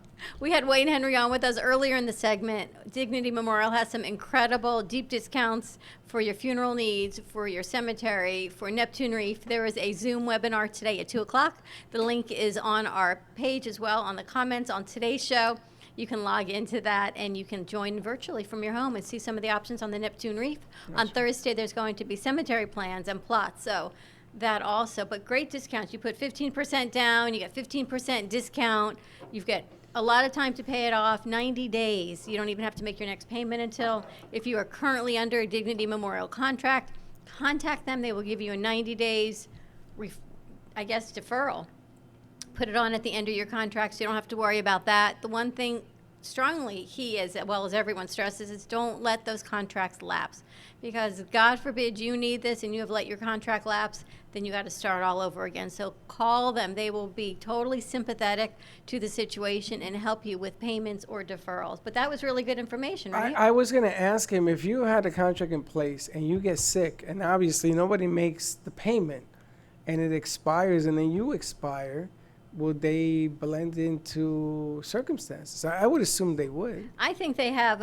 Speaker 3: We had Wayne Henry on with us earlier in the segment. Dignity Memorial has some incredible deep discounts for your funeral needs, for your cemetery, for Neptune Reef. There is a Zoom webinar today at 2 o'clock. The link is on our page as well, on the comments on today's show. You can log into that and you can join virtually from your home and see some of the options on the Neptune Reef. On Thursday, there's going to be cemetery plans and plots. So that also, but great discounts. You put 15% down, you get 15% discount. You've got a lot of time to pay it off, 90 days. You don't even have to make your next payment until, if you are currently under a Dignity Memorial contract, contact them. They will give you a 90 days, deferral. Put it on at the end of your contract so you don't have to worry about that. The one thing strongly he, as well as everyone, stresses is don't let those contracts lapse. Because God forbid you need this and you have let your contract lapse, then you got to start all over again. So call them. They will be totally sympathetic to the situation and help you with payments or deferrals. But that was really good information, right?
Speaker 2: I was going to ask him, if you had a contract in place and you get sick and obviously nobody makes the payment and it expires and then you expire, would they blend into circumstances? I would assume they would.
Speaker 3: I think they have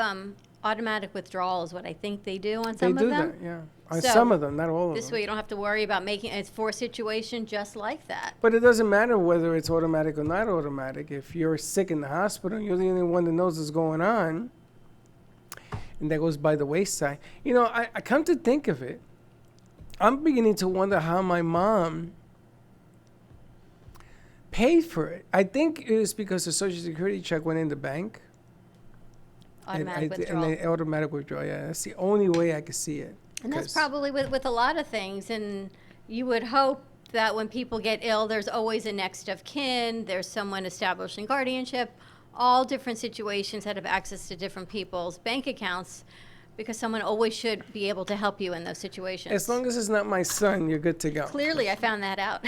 Speaker 3: automatic withdrawal is what I think they do on some
Speaker 2: They do
Speaker 3: of them.
Speaker 2: that, yeah. On
Speaker 3: So,
Speaker 2: some of them, not all of
Speaker 3: This
Speaker 2: them.
Speaker 3: way you don't have to worry about making it's for a situation just like that.
Speaker 2: But it doesn't matter whether it's automatic or not automatic. If you're sick in the hospital, you're the only one that knows what's going on, and that goes by the wayside. You know, I come to think of it, I'm beginning to wonder how my mom paid for it. I think it was because the Social Security check went in the bank.
Speaker 3: Automatic
Speaker 2: and
Speaker 3: withdrawal.
Speaker 2: And the automatic withdrawal, yeah. That's the only way I could see it.
Speaker 3: And that's
Speaker 2: 'Cause-
Speaker 3: probably with a lot of things. And you would hope that when people get ill, there's always a next of kin, there's someone establishing guardianship, all different situations that have access to different people's bank accounts, because someone always should be able to help you in those situations.
Speaker 2: As long as it's not my son, you're good to go.
Speaker 3: Clearly, I found that out.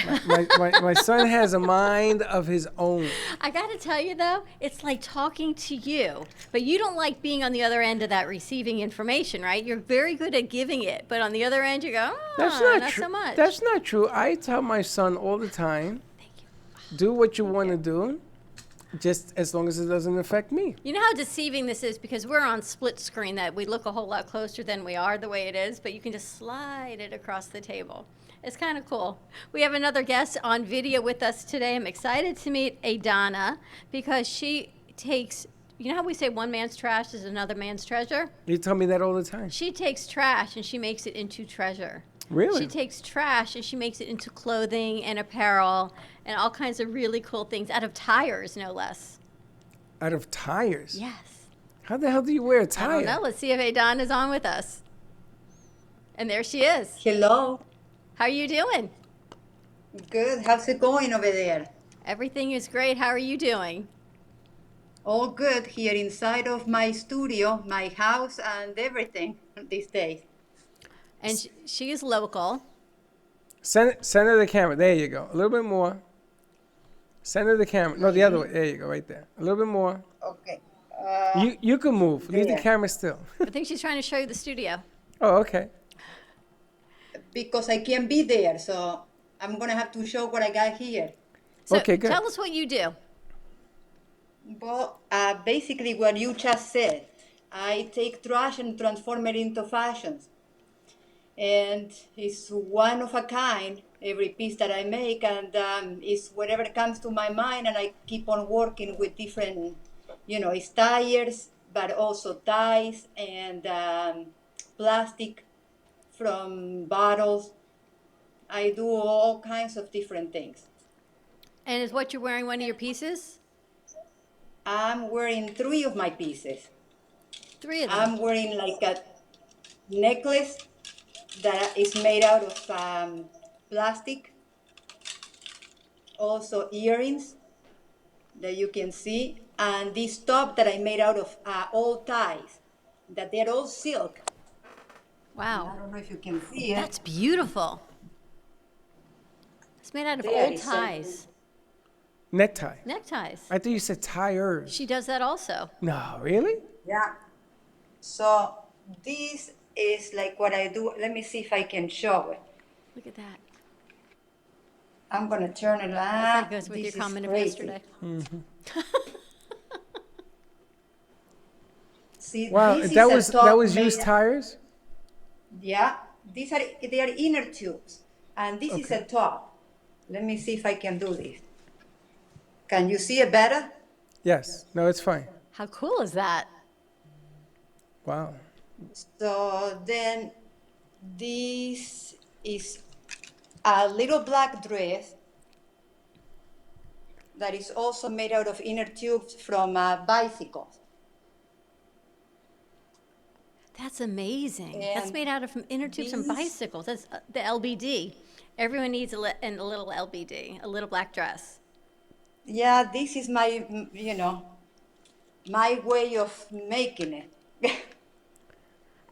Speaker 2: My son has a mind of his own.
Speaker 3: I got to tell you, though, it's like talking to you, but you don't like being on the other end of that receiving information, right? You're very good at giving it, but on the other end, you go,
Speaker 2: That's
Speaker 3: not
Speaker 2: not true.
Speaker 3: so much.
Speaker 2: That's not true. I tell my son all the time, do what you want to do, just as long as it doesn't affect me.
Speaker 3: You know how deceiving this is because we're on split screen that we look a whole lot closer than we are the way it is, but you can just slide it across the table. It's kind of cool. We have another guest on video with us today. I'm excited to meet Adana because she takes, you know how we say one man's trash is another man's treasure?
Speaker 2: You tell me that all the time.
Speaker 3: She takes trash and she makes it into treasure.
Speaker 2: Really?
Speaker 3: She takes trash and she makes it into clothing and apparel and all kinds of really cool things out of tires, no less.
Speaker 2: Out of tires?
Speaker 3: Yes.
Speaker 2: How the hell do you wear a
Speaker 3: I
Speaker 2: tire?
Speaker 3: don't know. Let's see if Adana is on with us. And there she is.
Speaker 8: Hello.
Speaker 3: How are you doing?
Speaker 8: Good. How's it going over there?
Speaker 3: Everything is great. How are you doing?
Speaker 8: All good here inside of my studio, my house, and everything these days.
Speaker 3: And she is local.
Speaker 2: Center the camera. There you go. A little bit more. Center the camera. No, the other way. There you go, right there. A little bit more.
Speaker 8: Okay.
Speaker 2: You can move. Leave the
Speaker 8: there.
Speaker 2: camera still.
Speaker 3: I think she's trying to show you the studio.
Speaker 2: Oh, okay.
Speaker 8: Because I can't be there, so I'm going to have to show what I got here.
Speaker 3: So
Speaker 2: Okay, good.
Speaker 3: tell us what you do.
Speaker 8: Well, basically what you just said. I take trash and transform it into fashions. And it's one of a kind, every piece that I make, and it's whatever comes to my mind, and I keep on working with different, it's tires, but also ties and plastic from bottles. I do all kinds of different things.
Speaker 3: And is what you're wearing one of your pieces?
Speaker 8: I'm wearing 3 of my pieces.
Speaker 3: 3 of them.
Speaker 8: I'm wearing like a necklace that is made out of plastic. Also earrings that you can see. And this top that I made out of old ties, that they're all silk.
Speaker 3: Wow.
Speaker 8: I don't know if you can see it.
Speaker 3: That's beautiful. It's made out of
Speaker 8: There
Speaker 3: old
Speaker 8: is
Speaker 3: ties.
Speaker 2: Necktie.
Speaker 3: Neckties.
Speaker 2: I thought you said tires.
Speaker 3: She does that also.
Speaker 2: No, really?
Speaker 8: Yeah. So this is like what I do. Let me see if I can show it.
Speaker 3: Look at that.
Speaker 8: I'm gonna turn it on.
Speaker 3: That goes with
Speaker 8: This
Speaker 3: your
Speaker 8: is
Speaker 3: comment of
Speaker 8: crazy.
Speaker 3: yesterday.
Speaker 8: See,
Speaker 2: Wow,
Speaker 8: this is
Speaker 2: that
Speaker 8: a
Speaker 2: was
Speaker 8: top
Speaker 2: that was
Speaker 8: made-
Speaker 2: used tires?
Speaker 8: Yeah, they are inner tubes, and this is a top. Let me see if I can do this. Can you see it better?
Speaker 2: Yes. No, it's fine.
Speaker 3: How cool is that?
Speaker 2: Wow.
Speaker 8: So then this is a little black dress that is also made out of inner tubes from bicycles.
Speaker 3: That's amazing. That's
Speaker 8: And
Speaker 3: made out of from inner tubes and
Speaker 8: these-
Speaker 3: bicycles. That's the LBD. Everyone needs a little LBD, a little black dress.
Speaker 8: Yeah, this is my, my way of making it.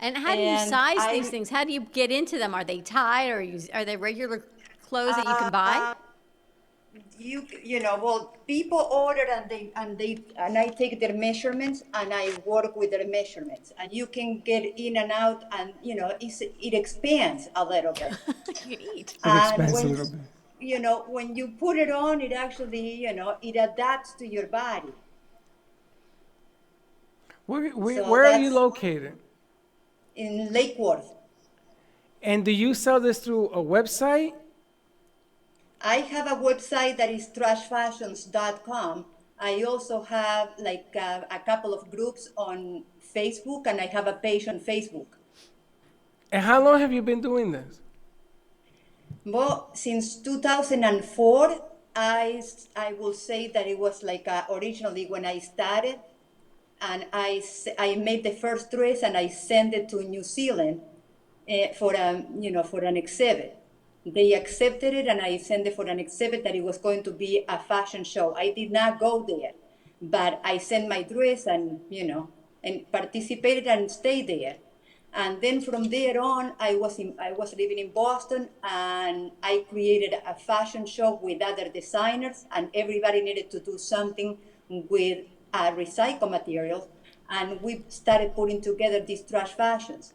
Speaker 3: And how do you
Speaker 8: And
Speaker 3: size
Speaker 8: I-
Speaker 3: these things? How do you get into them? Are they tied, or are they regular clothes that you can buy?
Speaker 8: Well, people order and I take their measurements and I work with their measurements, and you can get in and out, and it expands a little bit.
Speaker 3: You can eat.
Speaker 2: It expands a little bit.
Speaker 8: When you put it on, it actually, it adapts to your body.
Speaker 2: Where
Speaker 8: So
Speaker 2: are you
Speaker 8: that's-
Speaker 2: located?
Speaker 8: In Lake Worth,
Speaker 2: And do you sell this through a website?
Speaker 8: I have a website that is trashfashions.com. I also have like a couple of groups on Facebook, and I have a page on Facebook.
Speaker 2: And how long have you been doing this?
Speaker 8: Well, since 2004, I will say that it was like originally when I started, and I made the first dress and I sent it to New Zealand for an exhibit. They accepted it, and I sent it for an exhibit that it was going to be a fashion show. I did not go there, but I sent my dress and participated and stayed there. And then from there on, I was living in Boston, and I created a fashion show with other designers, and everybody needed to do something with recycled materials, and we started putting together these trash fashions.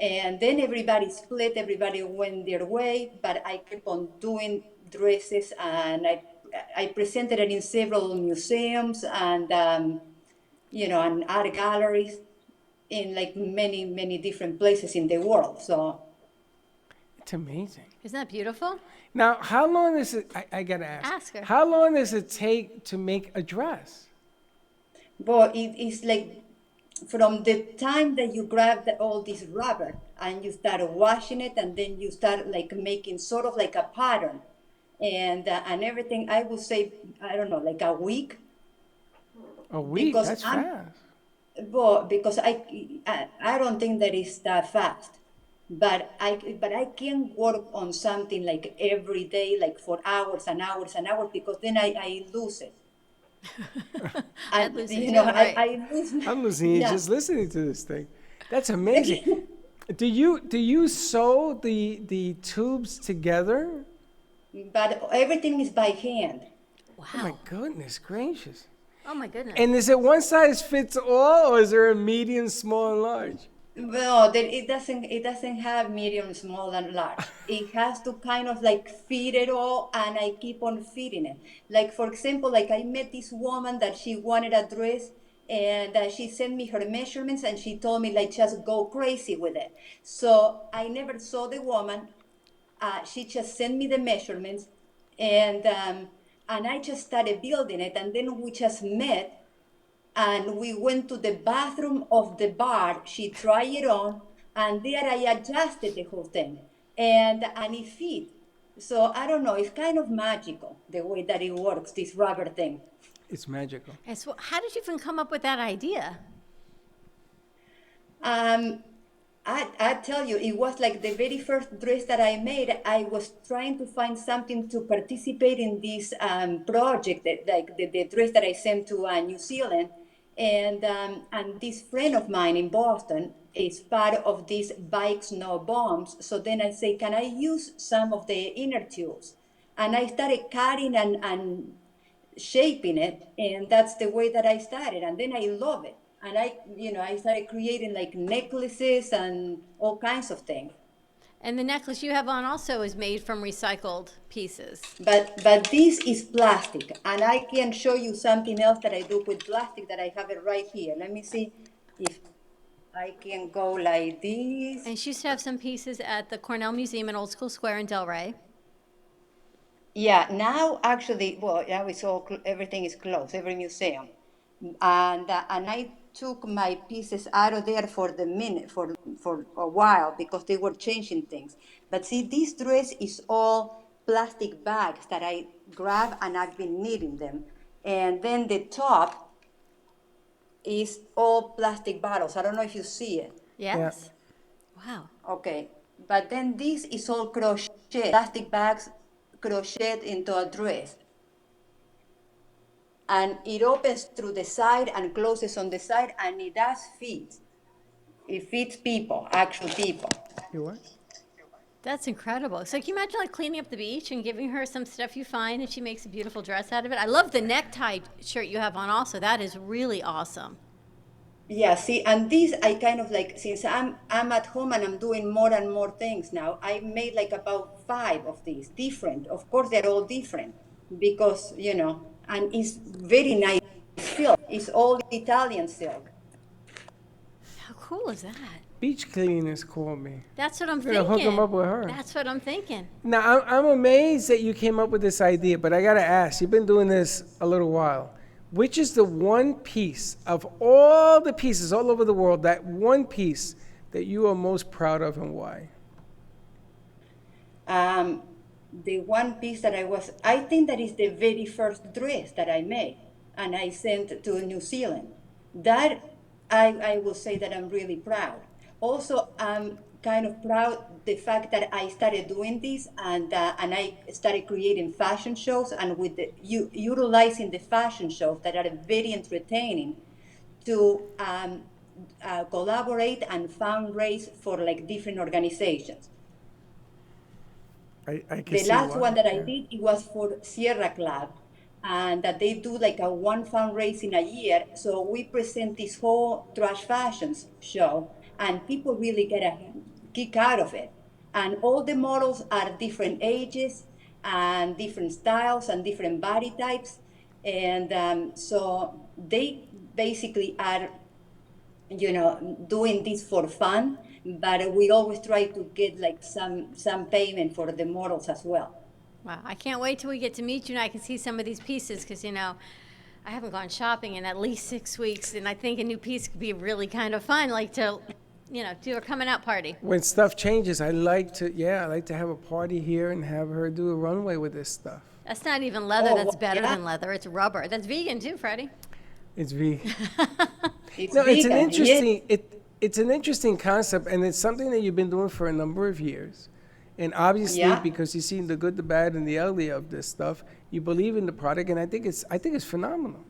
Speaker 8: And then everybody split, everybody went their way, but I kept on doing dresses, and I presented it in several museums and and art galleries in like many, many different places in the world. So
Speaker 2: It's amazing.
Speaker 3: Isn't that beautiful?
Speaker 2: Now, how long does it, I gotta ask.
Speaker 3: Ask her.
Speaker 2: How long does it take to make a dress?
Speaker 8: but it is like from the time that you grab all this rubber and you start washing it, and then you start like making sort of like a pattern and everything, I would say, I don't know, like a week.
Speaker 2: A week?
Speaker 8: Because
Speaker 2: That's
Speaker 8: I'm-
Speaker 2: fast.
Speaker 8: Well, because I don't think that is that fast, but I can work on something like every day, like for hours and hours and hours, because then I lose it.
Speaker 3: I'd lose it
Speaker 8: you
Speaker 3: too,
Speaker 8: know,
Speaker 3: right.
Speaker 8: I lose.
Speaker 2: I'm losing you
Speaker 8: Yeah.
Speaker 2: just listening to this thing. That's amazing. Do you sew the tubes together?
Speaker 8: But everything is by hand.
Speaker 2: Oh my
Speaker 3: Wow.
Speaker 2: goodness gracious.
Speaker 3: Oh my goodness.
Speaker 2: And is it one size fits all, or is there a medium, small, and large?
Speaker 8: Well, then it doesn't have medium, small, and large. It has to kind of like feed it all, and I keep on feeding it. Like for example, like I met this woman that she wanted a dress And she sent me her measurements, and she told me like just go crazy with it. So I never saw the woman. She just sent me the measurements, and I just started building it. And then we just met, and we went to the bathroom of the bar. She tried it on, and there I adjusted the whole thing, and it fit. So I don't know. It's kind of magical the way that it works. This rubber thing.
Speaker 2: It's magical.
Speaker 3: And so how did you even come up with that idea?
Speaker 8: I tell you, it was like the very first dress that I made. I was trying to find something to participate in this project, like the dress that I sent to New Zealand, and this friend of mine in Boston is part of these Bikes No Bombs. So then I say, can I use some of the inner tubes? And I started cutting and shaping it, and that's the way that I started. And then I love it, and I started creating like necklaces and all kinds of things.
Speaker 3: And the necklace you have on also is made from recycled pieces.
Speaker 8: But this is plastic, and I can show you something else that I do with plastic that I have it right here. Let me see if I can go like this.
Speaker 3: And she used to have some pieces at the Cornell Museum in Old School Square in Delray.
Speaker 8: Yeah, now actually, well, now it's all everything is closed, every museum, and I took my pieces out of there for a while because they were changing things. But see, this dress is all plastic bags that I grab, and I've been knitting them, and then the top is all plastic bottles. I don't know if you see it.
Speaker 3: Yes. Wow.
Speaker 8: Okay, but then this is all crochet, plastic bags crocheted into a dress. And it opens through the side and closes on the side, and it does fit. It fits people, actual people.
Speaker 2: You what?
Speaker 3: That's incredible. So can you imagine like cleaning up the beach and giving her some stuff you find and she makes a beautiful dress out of it? I love the necktie shirt you have on also. That is really awesome.
Speaker 8: Yeah, see, and this I kind of like, since I'm at home and I'm doing more and more things now, I made like about 5 of these, different. Of course, they're all different because, and it's very nice silk. It's all Italian silk.
Speaker 3: How cool is that?
Speaker 2: Beach cleaners called me.
Speaker 3: That's what I'm
Speaker 2: We're
Speaker 3: thinking.
Speaker 2: gonna hook 'em up with her.
Speaker 3: That's what I'm thinking.
Speaker 2: Now, I'm amazed that you came up with this idea, but I gotta ask, you've been doing this a little while. Which is the one piece of all the pieces all over the world, that one piece that you are most proud of, and why?
Speaker 8: The one piece that I think that is the very first dress that I made and I sent to New Zealand. That I will say that I'm really proud. Also, I'm kind of proud the fact that I started doing this and I started creating fashion shows, and with utilizing the fashion shows that are very entertaining to collaborate and fundraise for like different organizations.
Speaker 2: I can
Speaker 8: The
Speaker 2: see
Speaker 8: last
Speaker 2: why.
Speaker 8: one that I
Speaker 2: Yeah.
Speaker 8: did, it was for Sierra Club, and that they do like a one fundraising a year. So we present this whole trash fashions show, and people really get a kick out of it. And all the models are different ages and different styles and different body types, and so they basically are, doing this for fun. But we always try to get like some payment for the models as well.
Speaker 3: Wow, I can't wait till we get to meet you and I can see some of these pieces because, I haven't gone shopping in at least 6 weeks, and I think a new piece could be really kind of fun, like to, do a coming out party.
Speaker 2: When stuff changes, I like to have a party here and have her do a runway with this stuff.
Speaker 3: That's not even leather.
Speaker 8: Oh,
Speaker 3: That's better
Speaker 8: yeah.
Speaker 3: than leather. It's rubber. That's vegan too, Freddie.
Speaker 2: It's vegan.
Speaker 8: It's
Speaker 2: No, it's an
Speaker 8: vegan,
Speaker 2: interesting it's an interesting concept, and it's something that you've been doing for a number of years. And obviously,
Speaker 8: Yeah.
Speaker 2: because you've seen the good, the bad, and the ugly of this stuff, you believe in the product, and I think it's phenomenal.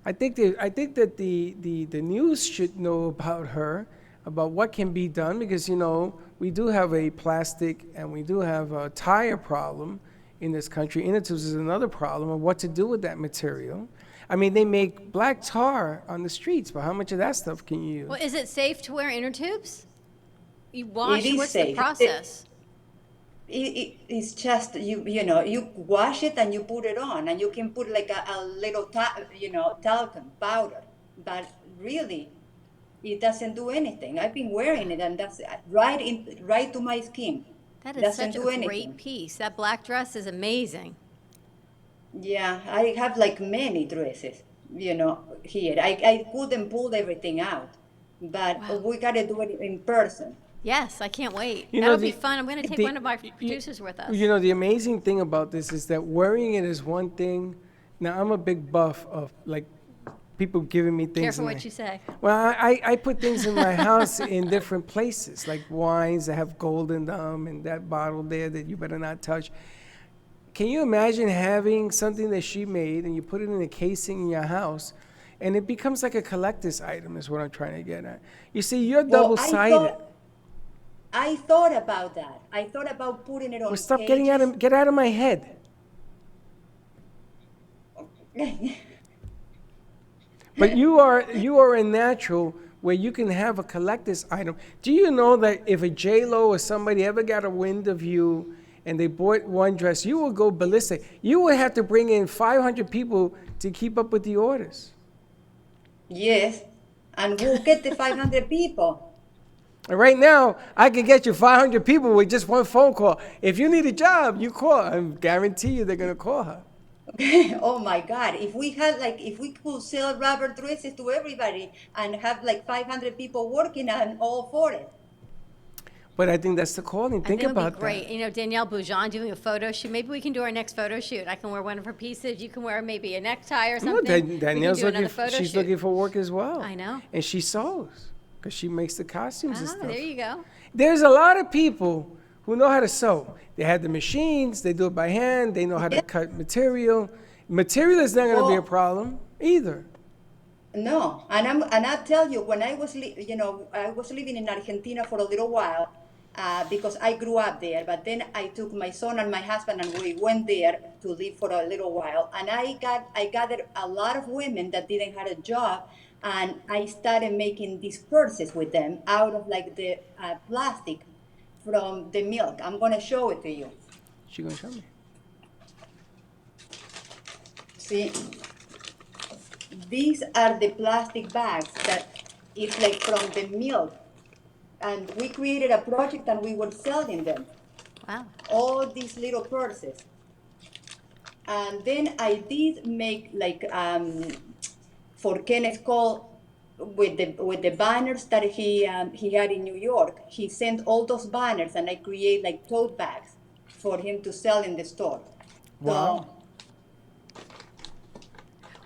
Speaker 2: I think that the news should know about her, about what can be done, because we do have a plastic and we do have a tire problem in this country. Inner tubes is another problem of what to do with that material. I mean, they make black tar on the streets, but how much of that stuff can you use?
Speaker 3: Well, is it safe to wear inner tubes? You wash.
Speaker 8: is
Speaker 3: What's
Speaker 8: safe.
Speaker 3: the process?
Speaker 8: It's just you wash it and you put it on, and you can put like a little talcum powder, but really, it doesn't do anything. I've been wearing it, and that's right to my skin.
Speaker 3: That is
Speaker 8: Doesn't
Speaker 3: such a
Speaker 8: do anything.
Speaker 3: great piece. That black dress is amazing.
Speaker 8: Yeah, I have like many dresses, here. I couldn't pull everything out, but we gotta do it in person.
Speaker 3: Yes, I can't wait.
Speaker 2: You know,
Speaker 3: That'll be
Speaker 2: the-
Speaker 3: fun. I'm going to take
Speaker 2: the-
Speaker 3: one of our producers with us.
Speaker 2: You know, the amazing thing about this is that wearing it is one thing. Now, I'm a big buff of, like, people giving me things.
Speaker 3: Careful
Speaker 2: in
Speaker 3: what
Speaker 2: my-
Speaker 3: you say.
Speaker 2: Well, I put things in my house in different places, like wines that have gold in them and that bottle there that you better not touch. Can you imagine having something that she made and you put it in a casing in your house and it becomes like a collector's item is what I'm trying to get at. You see, you're
Speaker 8: Well,
Speaker 2: double-sided.
Speaker 8: I thought about that. I thought about putting it on
Speaker 2: Well, stop
Speaker 8: cages.
Speaker 2: get out of my head. But you are a natural where you can have a collector's item. Do you know that if a J-Lo or somebody ever got a wind of you and they bought one dress, you will go ballistic. You would have to bring in 500 people to keep up with the orders.
Speaker 8: Yes, and we'll get the 500 people.
Speaker 2: And right now, I can get you 500 people with just one phone call. If you need a job, you call. I guarantee you they're going to call her.
Speaker 8: Oh my God! If we could sell rubber dresses to everybody and have like 500 people working, I'm all for it.
Speaker 2: But I think that's the calling. Think
Speaker 3: I think
Speaker 2: about
Speaker 3: it would be great.
Speaker 2: that.
Speaker 3: You know, Danielle Boujon doing a photo shoot. Maybe we can do our next photo shoot. I can wear one of her pieces. You can wear maybe a necktie or
Speaker 2: No,
Speaker 3: something.
Speaker 2: Danielle's
Speaker 3: we can do
Speaker 2: looking.
Speaker 3: another photo
Speaker 2: She's
Speaker 3: shoot.
Speaker 2: looking for work as well.
Speaker 3: I know.
Speaker 2: And she sews because she makes the costumes and
Speaker 3: Ah,
Speaker 2: stuff.
Speaker 3: there you go.
Speaker 2: There's a lot of people who know how to sew. They have the machines. They do it by hand. They know how to cut material. Material is not going to be a
Speaker 8: Well-
Speaker 2: problem either.
Speaker 8: No, and I tell you, when I was I was living in Argentina for a little while because I grew up there. But then I took my son and my husband and we went there to live for a little while. And I gathered a lot of women that didn't have a job, and I started making these purses with them out of like the plastic from the milk. I'm gonna show it to you.
Speaker 2: She gonna show me.
Speaker 8: See, these are the plastic bags that is like from the milk. And we created a project and we were selling them,
Speaker 3: Wow.
Speaker 8: all these little purses. And then I did make like for Kenneth Cole with the banners that he had in New York. He sent all those banners and I create like tote bags for him to sell in the store.
Speaker 2: Wow.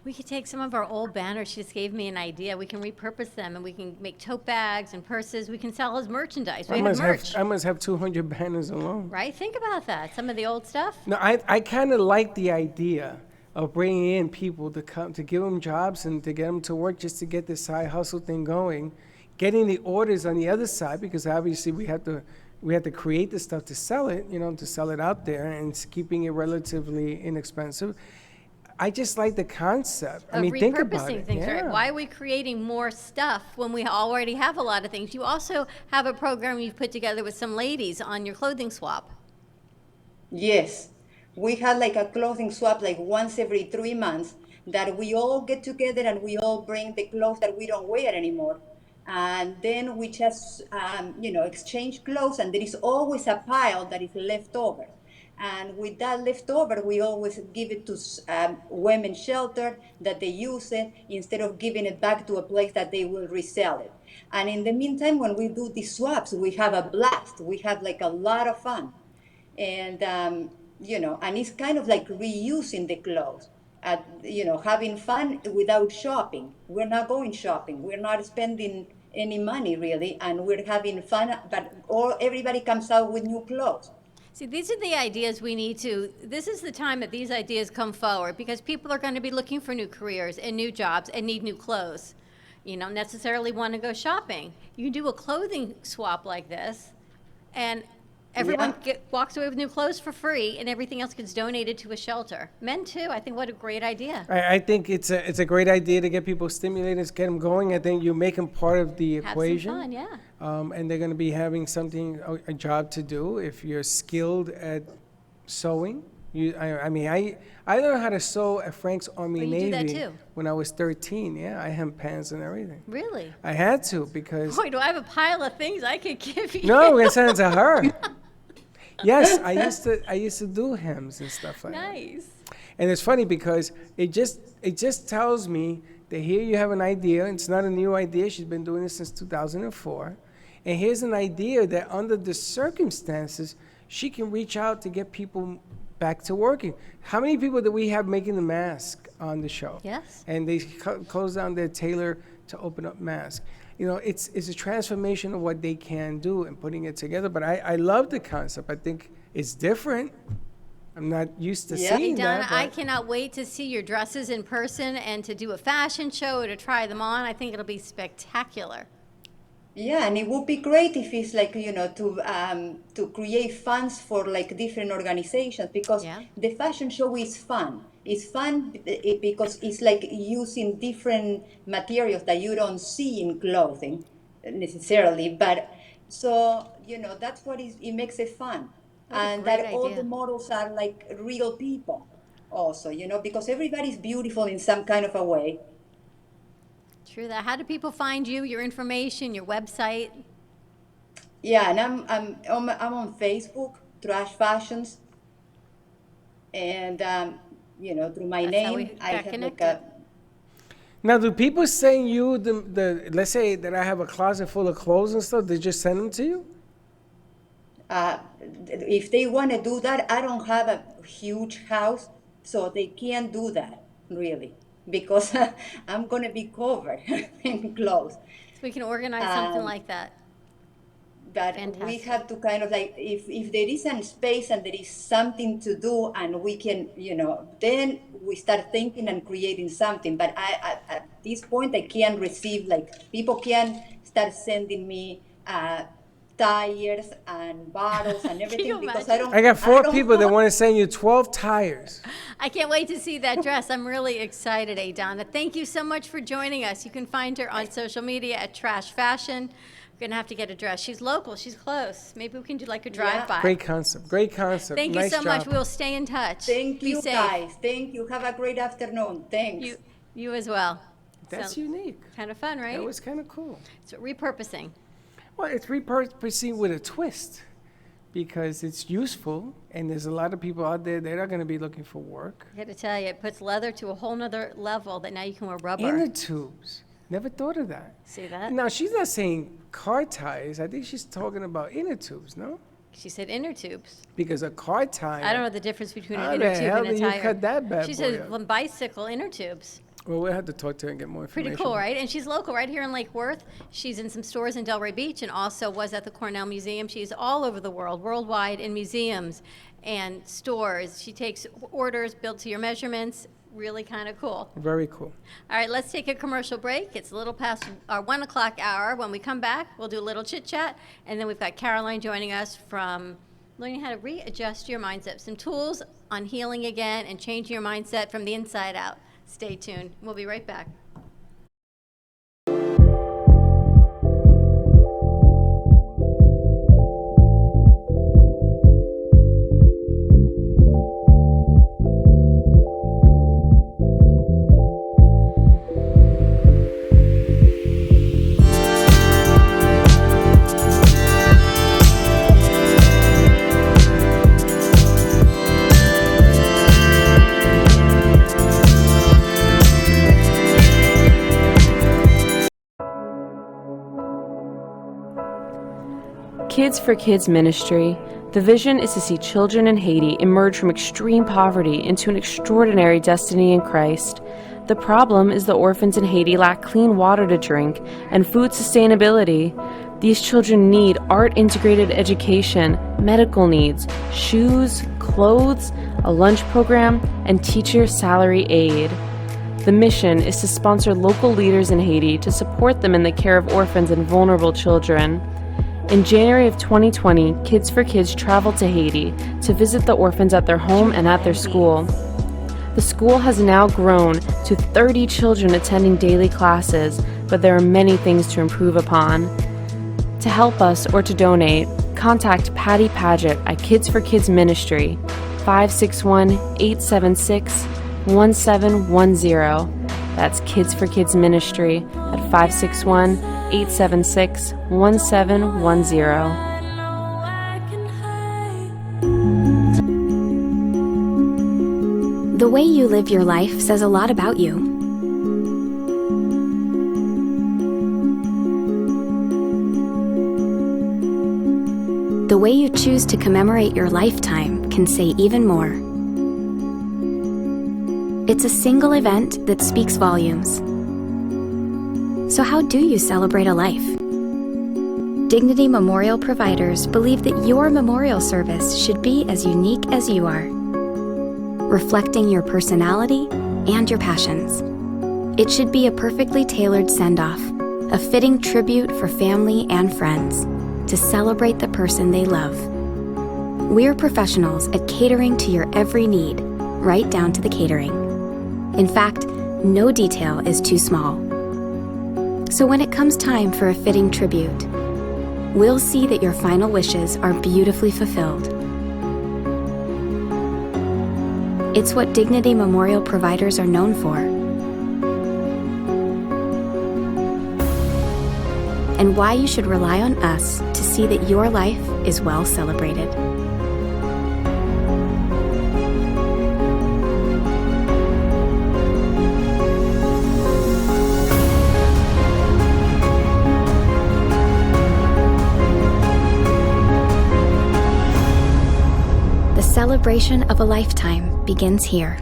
Speaker 3: We could take some of our old banners. She just gave me an idea. We can repurpose them and we can make tote bags and purses. We can sell as merchandise. We have merch.
Speaker 2: I must have 200 banners alone.
Speaker 3: Right? Think about that. Some of the old stuff.
Speaker 2: No, I kind of like the idea of bringing in people to come to give them jobs and to get them to work just to get this side hustle thing going, getting the orders on the other side because obviously we have to create the stuff to sell it, to sell it out there, and it's keeping it relatively inexpensive. I just like the concept. I
Speaker 3: Of
Speaker 2: mean, think about
Speaker 3: repurposing
Speaker 2: it.
Speaker 3: things, right?
Speaker 2: Yeah.
Speaker 3: Why are we creating more stuff when we already have a lot of things? You also have a program you've put together with some ladies on your clothing swap.
Speaker 8: Yes, we had like a clothing swap like once every 3 months that we all get together and we all bring the clothes that we don't wear anymore. And then we just, exchange clothes, and there is always a pile that is left over. And with that leftover, we always give it to women's shelter that they use it instead of giving it back to a place that they will resell it. And in the meantime, when we do these swaps, we have a blast. We have like a lot of fun. And, and it's kind of like reusing the clothes, having fun without shopping. We're not going shopping. We're not spending any money really, and we're having fun, but everybody comes out with new clothes.
Speaker 3: See, these are the ideas we need to, this is the time that these ideas come forward because people are going to be looking for new careers and new jobs and need new clothes. You don't necessarily want to go shopping. You do a clothing swap like this and everyone walks away with new clothes for free and everything else gets donated to a shelter. Men too, I think what a great idea.
Speaker 2: I think it's a great idea to get people stimulated, get them going. I think you make them part of the
Speaker 3: Have
Speaker 2: equation.
Speaker 3: some fun, yeah.
Speaker 2: And they're going to be having something, a job to do. If you're skilled at sewing, I mean, I learned how to sew at Frank's Army
Speaker 3: Oh, you
Speaker 2: Navy
Speaker 3: do that too?
Speaker 2: when I was 13. Yeah, I hem pants and everything.
Speaker 3: Really?
Speaker 2: I had to because
Speaker 3: Boy, do I have a pile of things I could give you.
Speaker 2: no, we're gonna send it to her. Yes, I used to do hems and stuff like that.
Speaker 3: Nice.
Speaker 2: And it's funny because it just tells me that here you have an idea. It's not a new idea. She's been doing this since 2004. And here's an idea that under the circumstances, she can reach out to get people back to working. How many people do we have making the mask on the show?
Speaker 3: Yes.
Speaker 2: And they close down their tailor to open up masks. You know, it's a transformation of what they can do and putting it together. But I love the concept. I think it's different. I'm not used to
Speaker 8: Yeah.
Speaker 2: seeing
Speaker 3: Hey, Donna,
Speaker 2: that.
Speaker 3: I
Speaker 2: but-
Speaker 3: cannot wait to see your dresses in person and to do a fashion show, to try them on. I think it'll be spectacular.
Speaker 8: Yeah, and it would be great if it's like, to create funds for like different organizations, because
Speaker 3: Yeah.
Speaker 8: the fashion show is fun. It's fun because it's like using different materials that you don't see in clothing necessarily, but so that's what it makes it fun,
Speaker 3: That's a
Speaker 8: and
Speaker 3: great
Speaker 8: that all
Speaker 3: idea.
Speaker 8: the models are like real people also, because everybody's beautiful in some kind of a way.
Speaker 3: True that. How do people find you, your information, your website?
Speaker 8: Yeah, and I'm on Facebook, Trash Fashions, and through my
Speaker 3: That's how we
Speaker 8: name, I
Speaker 3: got
Speaker 8: have
Speaker 3: connected.
Speaker 2: Now, do people send you let's say that I have a closet full of clothes and stuff, they just send them to you?
Speaker 8: if they want to do that, I don't have a huge house, so they can't do that really, because I'm gonna be covered in clothes.
Speaker 3: So we can organize something
Speaker 8: Um,
Speaker 3: like that.
Speaker 8: But we
Speaker 3: Fantastic.
Speaker 8: have to kind of like, if there is a space and there is something to do, and we can, then we start thinking and creating something. But at this point, I can't receive, like, people can start sending me tires and bottles and everything,
Speaker 3: you
Speaker 8: because
Speaker 3: imagine?
Speaker 2: I got 4
Speaker 8: don't
Speaker 2: people that
Speaker 8: want-
Speaker 2: want to send you 12 tires.
Speaker 3: I can't wait to see that dress. I'm really excited, Donna. Thank you so much for joining us. You can find her on social media at Trash Fashion. We're gonna have to get a dress. She's local. She's close. Maybe we can do like a drive-by.
Speaker 2: Great concept. Great concept.
Speaker 3: Thank you
Speaker 2: nice
Speaker 3: so much.
Speaker 2: job.
Speaker 3: We'll stay in touch.
Speaker 8: Thank
Speaker 3: Be
Speaker 8: you,
Speaker 3: safe.
Speaker 8: guys. Thank you. Have a great afternoon. Thanks.
Speaker 3: You as well.
Speaker 2: That's unique.
Speaker 3: Kind of fun, right?
Speaker 2: That was kind of cool.
Speaker 3: So repurposing.
Speaker 2: Well, it's repurposing with a twist because it's useful, and there's a lot of people out there that are going to be looking for work.
Speaker 3: I got to tell you, it puts leather to a whole nother level that now you can wear rubber.
Speaker 2: Inner tubes. Never thought of that.
Speaker 3: See that?
Speaker 2: Now, she's not saying car tires. I think she's talking about inner tubes, no?
Speaker 3: She said inner tubes.
Speaker 2: Because a car tire.
Speaker 3: I don't know the difference between
Speaker 2: How
Speaker 3: an
Speaker 2: the
Speaker 3: inner tube
Speaker 2: hell
Speaker 3: and a
Speaker 2: do you
Speaker 3: tire.
Speaker 2: cut that bad
Speaker 3: She
Speaker 2: boy
Speaker 3: said
Speaker 2: up?
Speaker 3: well, bicycle inner tubes.
Speaker 2: Well, we'll have to talk to her and get more information.
Speaker 3: Pretty cool, right? And she's local, right here in Lake Worth. She's in some stores in Delray Beach and also was at the Cornell Museum. She's all over the world, worldwide, in museums and stores. She takes orders built to your measurements. Really kind of cool.
Speaker 2: Very cool.
Speaker 3: All right, let's take a commercial break. It's a little past our 1 o'clock hour. When we come back, we'll do a little chit chat. And then we've got Caroline joining us from learning how to readjust your mindset. Some tools on healing again and changing your mindset from the inside out. Stay tuned. We'll be right back.
Speaker 9: Kids for Kids Ministry. The vision is to see children in Haiti emerge from extreme poverty into an extraordinary destiny in Christ. The problem is the orphans in Haiti lack clean water to drink and food sustainability. These children need art-integrated education, medical needs, shoes, clothes, a lunch program, and teacher salary aid. The mission is to sponsor local leaders in Haiti to support them in the care of orphans and vulnerable children. In January of 2020, Kids for Kids traveled to Haiti to visit the orphans at their home and at their school. The school has now grown to 30 children attending daily classes, but there are many things to improve upon. To help us or to donate, contact Patty Paget at Kids for Kids Ministry. 561-876-1710. That's Kids for Kids Ministry at 561-876-1710.
Speaker 5: The way you live your life says a lot about you. The way you choose to commemorate your lifetime can say even more. It's a single event that speaks volumes. So how do you celebrate a life? Dignity Memorial providers believe that your memorial service should be as unique as you are, reflecting your personality and your passions. It should be a perfectly tailored send-off, a fitting tribute for family and friends to celebrate the person they love. We're professionals at catering to your every need, right down to the catering. In fact, no detail is too small. So when it comes time for a fitting tribute, we'll see that your final wishes are beautifully fulfilled. It's what Dignity Memorial providers are known for. And why you should rely on us to see that your life is well celebrated. The celebration of a lifetime begins here.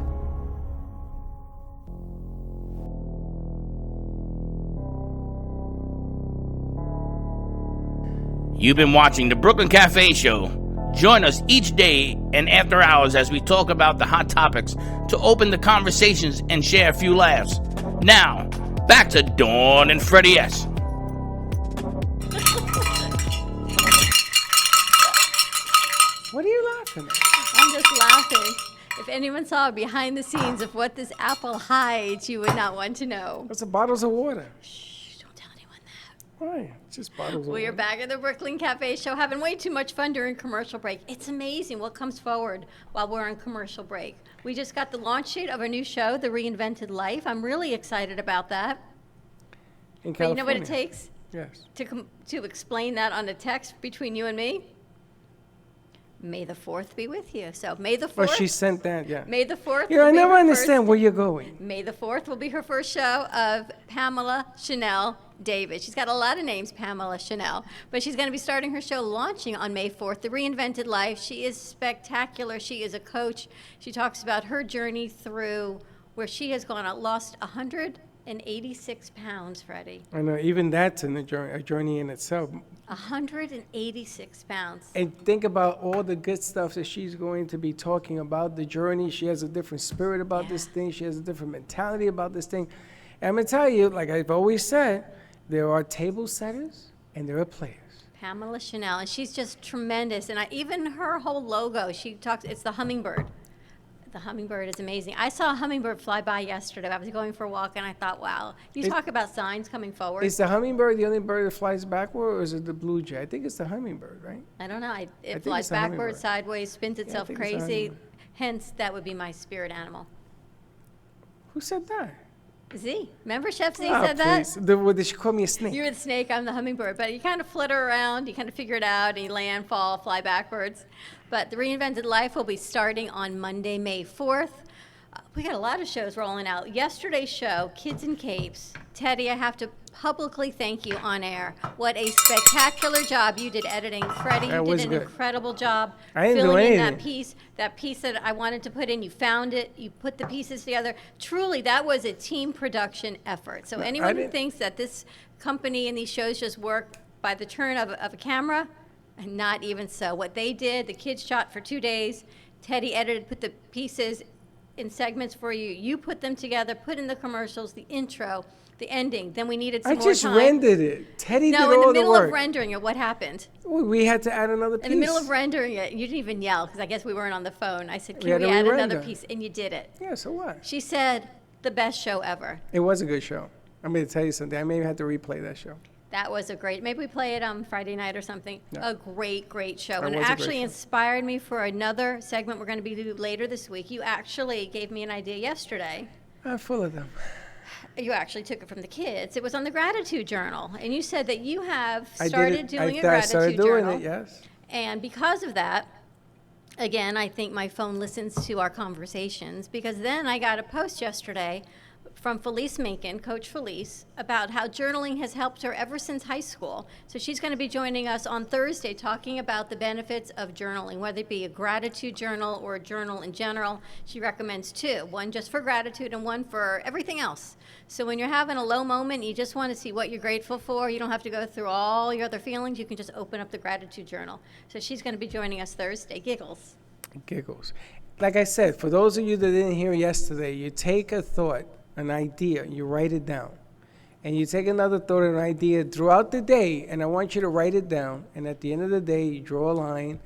Speaker 1: You've been watching the Brooklyn Cafe Show. Join us each day and after hours as we talk about the hot topics to open the conversations and share a few laughs. Now, back to Dawn and Freddie S.
Speaker 2: What are you laughing at?
Speaker 3: I'm just laughing. If anyone saw behind the scenes of what this apple hides, you would not want to know.
Speaker 2: It's bottles of water.
Speaker 3: Shh, don't tell anyone that.
Speaker 2: Why? It's just bottles of
Speaker 3: We are
Speaker 2: water.
Speaker 3: back at the Brooklyn Cafe Show, having way too much fun during commercial break. It's amazing what comes forward while we're on commercial break. We just got the launch date of our new show, The Reinvented Life. I'm really excited about that.
Speaker 2: In
Speaker 3: But you know what it
Speaker 2: California.
Speaker 3: takes
Speaker 2: Yes.
Speaker 3: to explain that on a text between you and me? May the 4th be with you. So May the 4th.
Speaker 2: But she sent that, yeah.
Speaker 3: May the 4th.
Speaker 2: You know, I
Speaker 3: will be
Speaker 2: never
Speaker 3: her
Speaker 2: understand
Speaker 3: first-
Speaker 2: where you're going.
Speaker 3: May the 4th will be her first show of Pamela Chanel David. She's got a lot of names, Pamela Chanel, but she's going to be starting her show launching on May 4th, The Reinvented Life. She is spectacular. She is a coach. She talks about her journey through where she has gone out, lost 186 pounds, Freddie.
Speaker 2: I know, even that's a journey in itself.
Speaker 3: 186 pounds.
Speaker 2: And think about all the good stuff that she's going to be talking about, the journey. She has a different spirit about this thing. She has a different mentality about this thing. And I'm going to tell you, like I've always said, there are table setters and there are players.
Speaker 3: Pamela Chanel, and she's just tremendous. And even her whole logo, she talks, it's the hummingbird. The hummingbird is amazing. I saw a hummingbird fly by yesterday. I was going for a walk, and I thought, wow. You talk about signs coming forward.
Speaker 2: Is the hummingbird the only bird that flies backward, or is it the blue jay? I think it's the hummingbird, right?
Speaker 3: I don't know. It
Speaker 2: think
Speaker 3: flies
Speaker 2: it's a
Speaker 3: backwards,
Speaker 2: hummingbird.
Speaker 3: sideways, spins
Speaker 2: I
Speaker 3: itself
Speaker 2: think it's a
Speaker 3: crazy.
Speaker 2: hummingbird.
Speaker 3: Hence, that would be my spirit animal.
Speaker 2: Who said that?
Speaker 3: Z. Remember Chef Z
Speaker 2: Ah,
Speaker 3: said that?
Speaker 2: please. Did she call me a snake?
Speaker 3: You're the snake, I'm the hummingbird. But you kind of flutter around, you kind of figure it out, and you land, fall, fly backwards. But The Reinvented Life will be starting on Monday, May 4th. We got a lot of shows rolling out. Yesterday's show, Kids in Capes. Teddy, I have to publicly thank you on air. What a spectacular job you did editing. Freddie,
Speaker 2: That
Speaker 3: you
Speaker 2: was
Speaker 3: did an
Speaker 2: good.
Speaker 3: incredible job
Speaker 2: I didn't do
Speaker 3: filling in
Speaker 2: anything.
Speaker 3: that piece that I wanted to put in. You found it, you put the pieces together. Truly, that was a team production effort. So anyone who
Speaker 2: didn't-
Speaker 3: thinks that this company and these shows just work by the turn of a camera, and not even so. What they did, the kids shot for 2 days. Teddy edited, put the pieces in segments for you. You put them together, put in the commercials, the intro, the ending. Then we needed some
Speaker 2: I
Speaker 3: more
Speaker 2: just
Speaker 3: time.
Speaker 2: rendered it. Teddy
Speaker 3: No,
Speaker 2: did
Speaker 3: in
Speaker 2: all
Speaker 3: the
Speaker 2: the
Speaker 3: middle
Speaker 2: work.
Speaker 3: of rendering it, what happened?
Speaker 2: We had to add another piece.
Speaker 3: In the middle of rendering it, you didn't even yell because I guess we weren't on the phone. I said,
Speaker 2: We
Speaker 3: can
Speaker 2: had
Speaker 3: we
Speaker 2: to
Speaker 3: add another
Speaker 2: re-render.
Speaker 3: piece? And you did it.
Speaker 2: Yeah, so what?
Speaker 3: She said, the best show ever.
Speaker 2: It was a good show. I'm going to tell you something. I may have to replay that show.
Speaker 3: That was a great, maybe we play it on Friday night or something.
Speaker 2: Yeah.
Speaker 3: A great show.
Speaker 2: That
Speaker 3: And it
Speaker 2: was a great
Speaker 3: actually
Speaker 2: show.
Speaker 3: inspired me for another segment we're going to be doing later this week. You actually gave me an idea yesterday.
Speaker 2: I'm full of them.
Speaker 3: You actually took it from the kids. It was on the gratitude journal. And you said that you have
Speaker 2: I
Speaker 3: started
Speaker 2: did it.
Speaker 3: doing a
Speaker 2: I
Speaker 3: gratitude
Speaker 2: started doing
Speaker 3: journal.
Speaker 2: it, yes.
Speaker 3: And because of that, again, I think my phone listens to our conversations, because then I got a post yesterday from Felice Minkin, Coach Felice, about how journaling has helped her ever since high school. So she's going to be joining us on Thursday talking about the benefits of journaling, whether it be a gratitude journal or a journal in general. She recommends two, one just for gratitude and one for everything else. So when you're having a low moment, you just want to see what you're grateful for. You don't have to go through all your other feelings. You can just open up the gratitude journal. So she's going to be joining us Thursday. Giggles.
Speaker 2: Giggles. Like I said, for those of you that didn't hear yesterday, you take a thought, an idea, you write it down. And you take another thought, an idea throughout the day, and I want you to write it down. And at the end of the day, you draw a line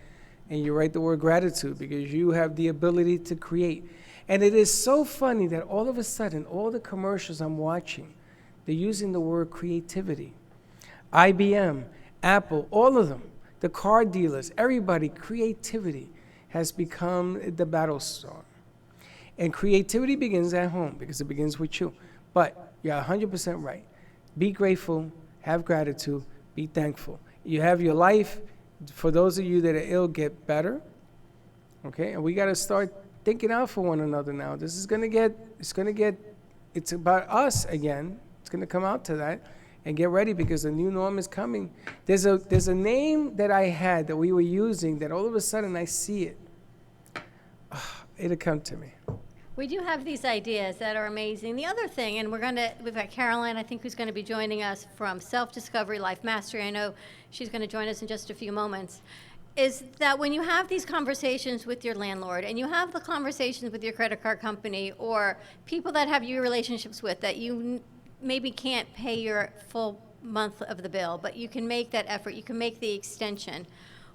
Speaker 2: and you write the word gratitude, because you have the ability to create. And it is so funny that all of a sudden, all the commercials I'm watching, they're using the word creativity. IBM, Apple, all of them, the car dealers, everybody, creativity has become the battle song. And creativity begins at home, because it begins with you. But you're 100% right. Be grateful, have gratitude, be thankful. You have your life. For those of you that are ill, get better. Okay? And we got to start thinking out for one another now. This is going to get, it's about us again. It's going to come out to that. And get ready, because the new norm is coming. There's a name that I had that we were using that all of a sudden I see it. It'll come to me.
Speaker 3: We do have these ideas that are amazing. The other thing, and we've got Caroline, I think, who's going to be joining us from Self-Discovery Life Mastery. I know she's going to join us in just a few moments. Is that when you have these conversations with your landlord, and you have the conversations with your credit card company, or people that have you relationships with that you maybe can't pay your full month of the bill, but you can make that effort, you can make the extension.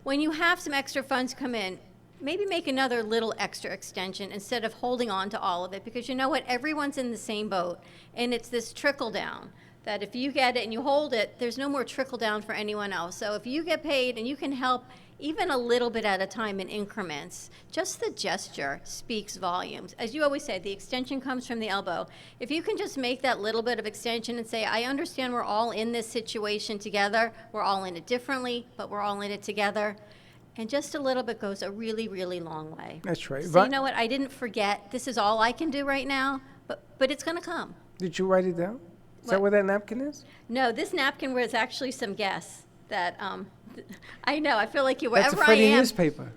Speaker 3: When you have some extra funds come in, maybe make another little extra extension instead of holding on to all of it, because you know what, everyone's in the same boat, and it's this trickle down that if you get it and you hold it, there's no more trickle down for anyone else. So if you get paid and you can help even a little bit at a time in increments, just the gesture speaks volumes. As you always say, the extension comes from the elbow. If you can just make that little bit of extension and say, I understand we're all in this situation together, we're all in it differently, but we're all in it together. And just a little bit goes a really, really long way.
Speaker 2: That's right.
Speaker 3: So you know what? I didn't forget. This is all I can do right now, but it's going to come.
Speaker 2: Did you write it down? Is that
Speaker 3: What?
Speaker 2: where that napkin is?
Speaker 3: No, this napkin was actually some guests that I know. I feel like
Speaker 2: That's a
Speaker 3: wherever I
Speaker 2: Freddie
Speaker 3: am.
Speaker 2: newspaper.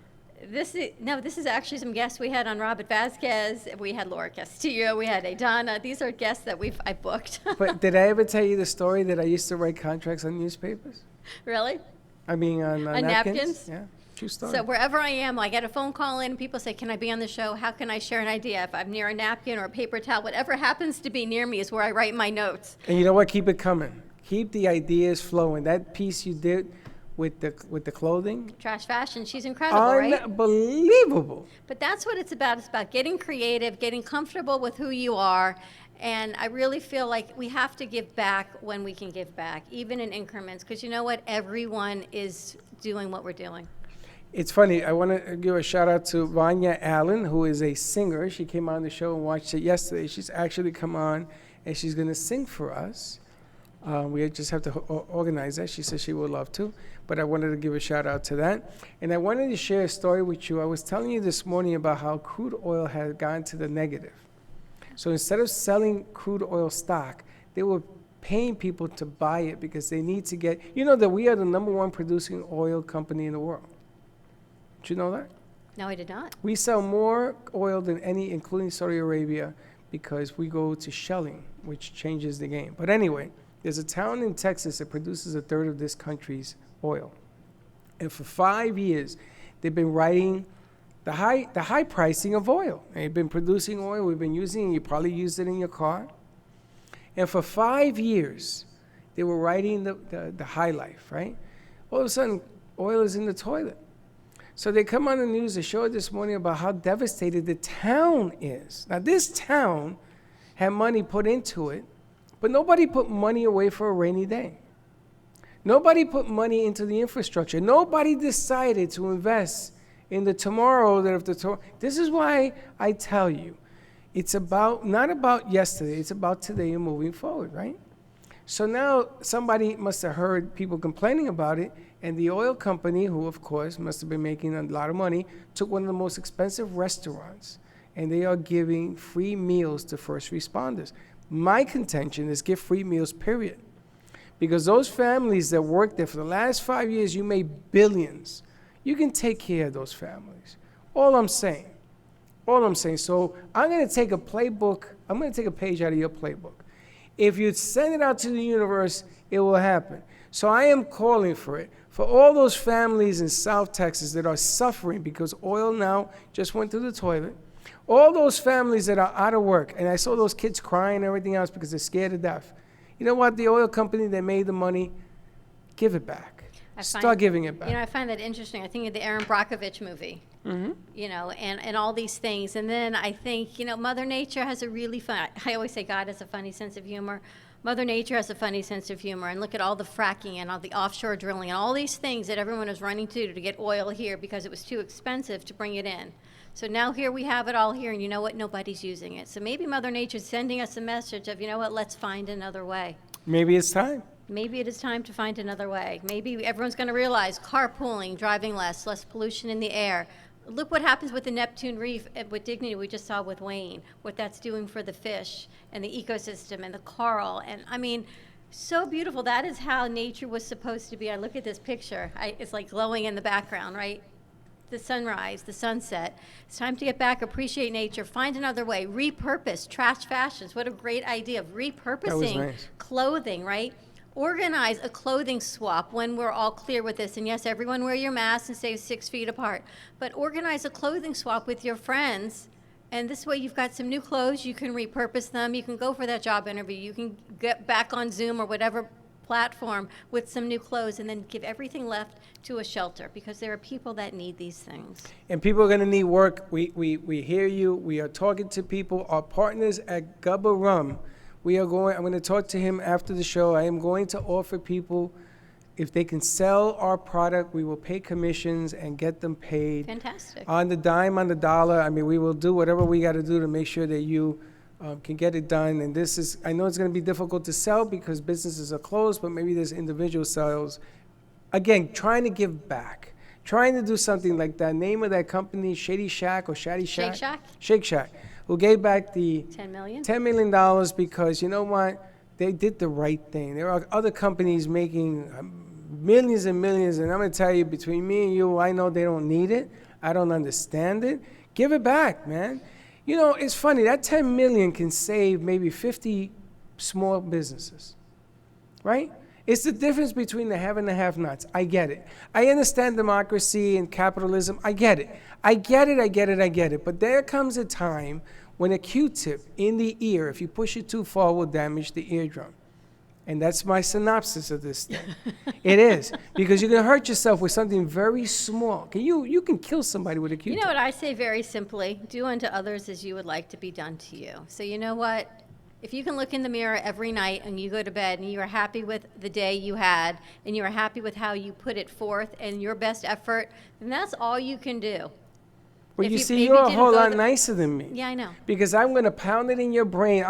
Speaker 3: This is actually some guests we had on Robert Vasquez. We had Laura Castillo. We had Adana. These are guests that I booked.
Speaker 2: But did I ever tell you the story that I used to write contracts on newspapers?
Speaker 3: Really?
Speaker 2: I mean, on napkins?
Speaker 3: napkins?
Speaker 2: Yeah, true story.
Speaker 3: So wherever I am, I get a phone call in, and people say, can I be on the show? How can I share an idea? If I'm near a napkin or a paper towel, whatever happens to be near me is where I write my notes.
Speaker 2: And you know what? Keep it coming. Keep the ideas flowing. That piece you did with the clothing,
Speaker 3: Trash Fashion, she's incredible, right?
Speaker 2: unbelievable.
Speaker 3: But that's what it's about. It's about getting creative, getting comfortable with who you are. And I really feel like we have to give back when we can give back, even in increments, because you know what? Everyone is doing what we're doing.
Speaker 2: It's funny. I want to give a shout out to Vanya Allen, who is a singer. She came on the show and watched it yesterday. She's actually come on and she's going to sing for us. We just have to organize that. She said she would love to, but I wanted to give a shout out to that. And I wanted to share a story with you. I was telling you this morning about how crude oil had gone to the negative. So instead of selling crude oil stock, they were paying people to buy it because they need to get, you know that we are the #1 producing oil company in the world. Did you know that?
Speaker 3: No, I did not.
Speaker 2: We sell more oil than any, including Saudi Arabia, because we go to shelling, which changes the game. But anyway, there's a town in Texas that produces a third of this country's oil. And for 5 years, they've been writing the high pricing of oil. They've been producing oil. We've been using it. You probably used it in your car. And for 5 years, they were writing the high life, right? All of a sudden, oil is in the toilet. So they come on the news, they showed this morning about how devastated the town is. Now, this town had money put into it, but nobody put money away for a rainy day. Nobody put money into the infrastructure. Nobody decided to invest in the tomorrow that if the this is why I tell you, it's about not about yesterday, it's about today and moving forward, right? So now somebody must have heard people complaining about it, and the oil company, who of course must have been making a lot of money, took one of the most expensive restaurants, and they are giving free meals to first responders. My contention is give free meals, period. Because those families that worked there for the last 5 years, you made billions. You can take care of those families. All I'm saying. So I'm going to take a playbook. I'm going to take a page out of your playbook. If you send it out to the universe, it will happen. So I am calling for it. For all those families in South Texas that are suffering because oil now just went through the toilet. All those families that are out of work. And I saw those kids crying and everything else because they're scared to death. You know what? The oil company that made the money, give it back. Start giving it back.
Speaker 3: You know, I find that interesting. I think of the Aaron Brockovich movie, you know, and all these things. And then I think, you know, Mother Nature has a really fun, I always say God has a funny sense of humor. Mother Nature has a funny sense of humor. And look at all the fracking and all the offshore drilling and all these things that everyone was running to get oil here because it was too expensive to bring it in. So now here we have it all here, and you know what? Nobody's using it. So maybe Mother Nature's sending us a message of, you know what? Let's find another way.
Speaker 2: Maybe it's time.
Speaker 3: Maybe it is time to find another way. Maybe everyone's going to realize carpooling, driving less pollution in the air. Look what happens with the Neptune Reef with Dignity we just saw with Wayne, what that's doing for the fish and the ecosystem and the coral. And I mean, so beautiful. That is how nature was supposed to be. I look at this picture. It's like glowing in the background, right? The sunrise, the sunset. It's time to get back, appreciate nature, find another way, repurpose trash fashions. What a great idea of repurposing clothing, right? Organize a clothing swap when we're all clear with this. And yes, everyone wear your mask and stay 6 feet apart. But organize a clothing swap with your friends. And this way you've got some new clothes. You can repurpose them. You can go for that job interview. You can get back on Zoom or whatever platform with some new clothes and then give everything left to a shelter because there are people that need these things.
Speaker 2: And people are going to need work. We hear you. We are talking to people. Our partners at Gubba Rum, I'm going to talk to him after the show. I am going to offer people, if they can sell our product, we will pay commissions and get them paid.
Speaker 3: Fantastic.
Speaker 2: On the dime, on the dollar. I mean, we will do whatever we got to do to make sure that you can get it done. And this is, I know it's going to be difficult to sell because businesses are closed, but maybe there's individual sales. Again, trying to give back, trying to do something like that. Name of that company, Shady Shack or Shady Shack?
Speaker 3: Shake Shack?
Speaker 2: Shake Shack, who gave back the
Speaker 3: $10 million?
Speaker 2: $10 million because, you know what, they did the right thing. There are other companies making millions and millions, and I'm going to tell you, between me and you, I know they don't need it. I don't understand it. Give it back, man. You know, it's funny, that $10 million can save maybe 50 small businesses, right? It's the difference between the have and the have-nots. I get it. I understand democracy and capitalism. I get it. I get it. But there comes a time when a Q-tip in the ear, if you push it too far, will damage the eardrum. And that's my synopsis of this thing. It is. Because you can hurt yourself with something very small. You can kill somebody with a Q-tip.
Speaker 3: You know what I say very simply? Do unto others as you would like to be done to you. So you know what? If you can look in the mirror every night and you go to bed and you are happy with the day you had and you are happy with how you put it forth and your best effort, then that's all you can do.
Speaker 2: Well, you see, you're a whole lot nicer than me.
Speaker 3: Yeah, I know.
Speaker 2: Because I'm going to pound it in your brain.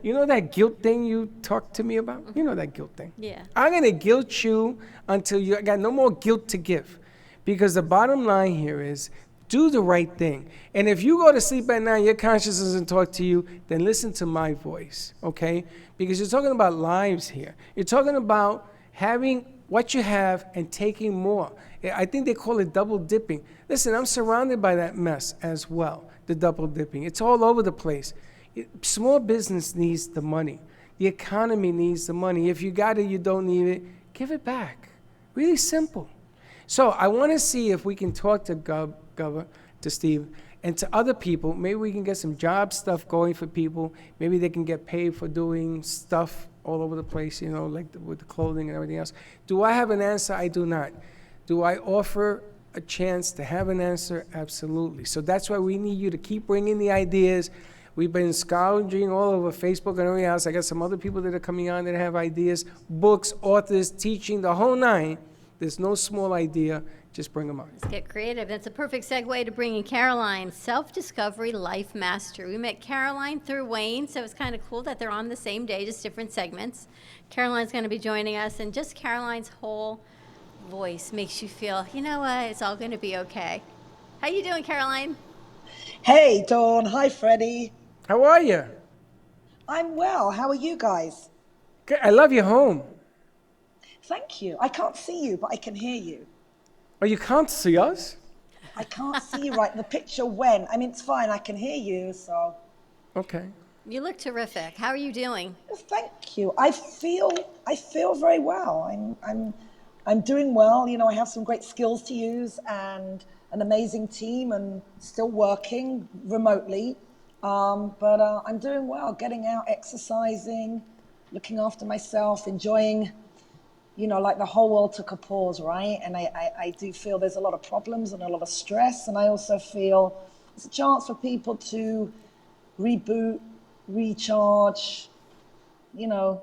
Speaker 2: You know that guilt thing you talked to me about? You know that guilt thing.
Speaker 3: Yeah.
Speaker 2: I'm going to guilt you until you got no more guilt to give. Because the bottom line here is, do the right thing. And if you go to sleep at night, your conscience doesn't talk to you, then listen to my voice, okay? Because you're talking about lives here. You're talking about having what you have and taking more. I think they call it double dipping. Listen, I'm surrounded by that mess as well, the double dipping. It's all over the place. Small business needs the money. The economy needs the money. If you got it, you don't need it, give it back. Really simple. So I want to see if we can talk to Gubba, to Steve, and to other people. Maybe we can get some job stuff going for people. Maybe they can get paid for doing stuff all over the place, you know, like with the clothing and everything else. Do I have an answer? I do not. Do I offer a chance to have an answer? Absolutely. So that's why we need you to keep bringing the ideas. We've been scrounging all over Facebook and everything else. I got some other people that are coming on that have ideas, books, authors, teaching, the whole nine. There's no small idea. Just bring them on.
Speaker 3: Let's get creative. That's a perfect segue to bring in Caroline, Self-Discovery Life Mastery. We met Caroline through Wayne, so it's kind of cool that they're on the same day, just different segments. Caroline's going to be joining us, and just Caroline's whole voice makes you feel, you know what, it's all going to be okay. How you doing, Caroline?
Speaker 10: Hey, Dawn. Hi, Freddie.
Speaker 2: How are you?
Speaker 10: I'm well. How are you guys?
Speaker 2: Good. I love your home.
Speaker 10: Thank you. I can't see you, but I can hear you.
Speaker 2: Oh, you can't see us?
Speaker 10: I can't see you right. The picture went. I mean, it's fine. I can hear you, so.
Speaker 2: Okay.
Speaker 3: You look terrific. How are you doing?
Speaker 10: Well, thank you. I feel very well. I'm doing well. You know, I have some great skills to use and an amazing team, and still working remotely. But I'm doing well. Getting out, exercising, looking after myself, enjoying. You know, like the whole world took a pause, right? And I do feel there's a lot of problems and a lot of stress. And I also feel it's a chance for people to reboot, recharge, you know,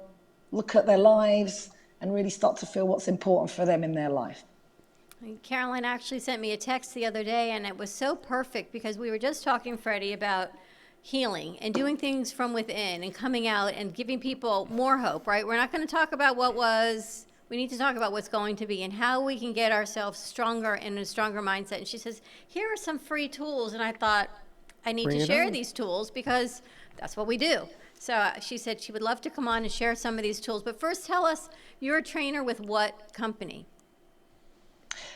Speaker 10: look at their lives and really start to feel what's important for them in their life.
Speaker 3: Caroline actually sent me a text the other day, and it was so perfect because we were just talking, Freddie, about healing and doing things from within and coming out and giving people more hope, right? We're not going to talk about what was. We need to talk about what's going to be and how we can get ourselves stronger and in a stronger mindset. And she says, here are some free tools. And I thought, I need to share these tools because that's what we do. So she said she would love to come on and share some of these tools. But first, tell us, you're a trainer with what company?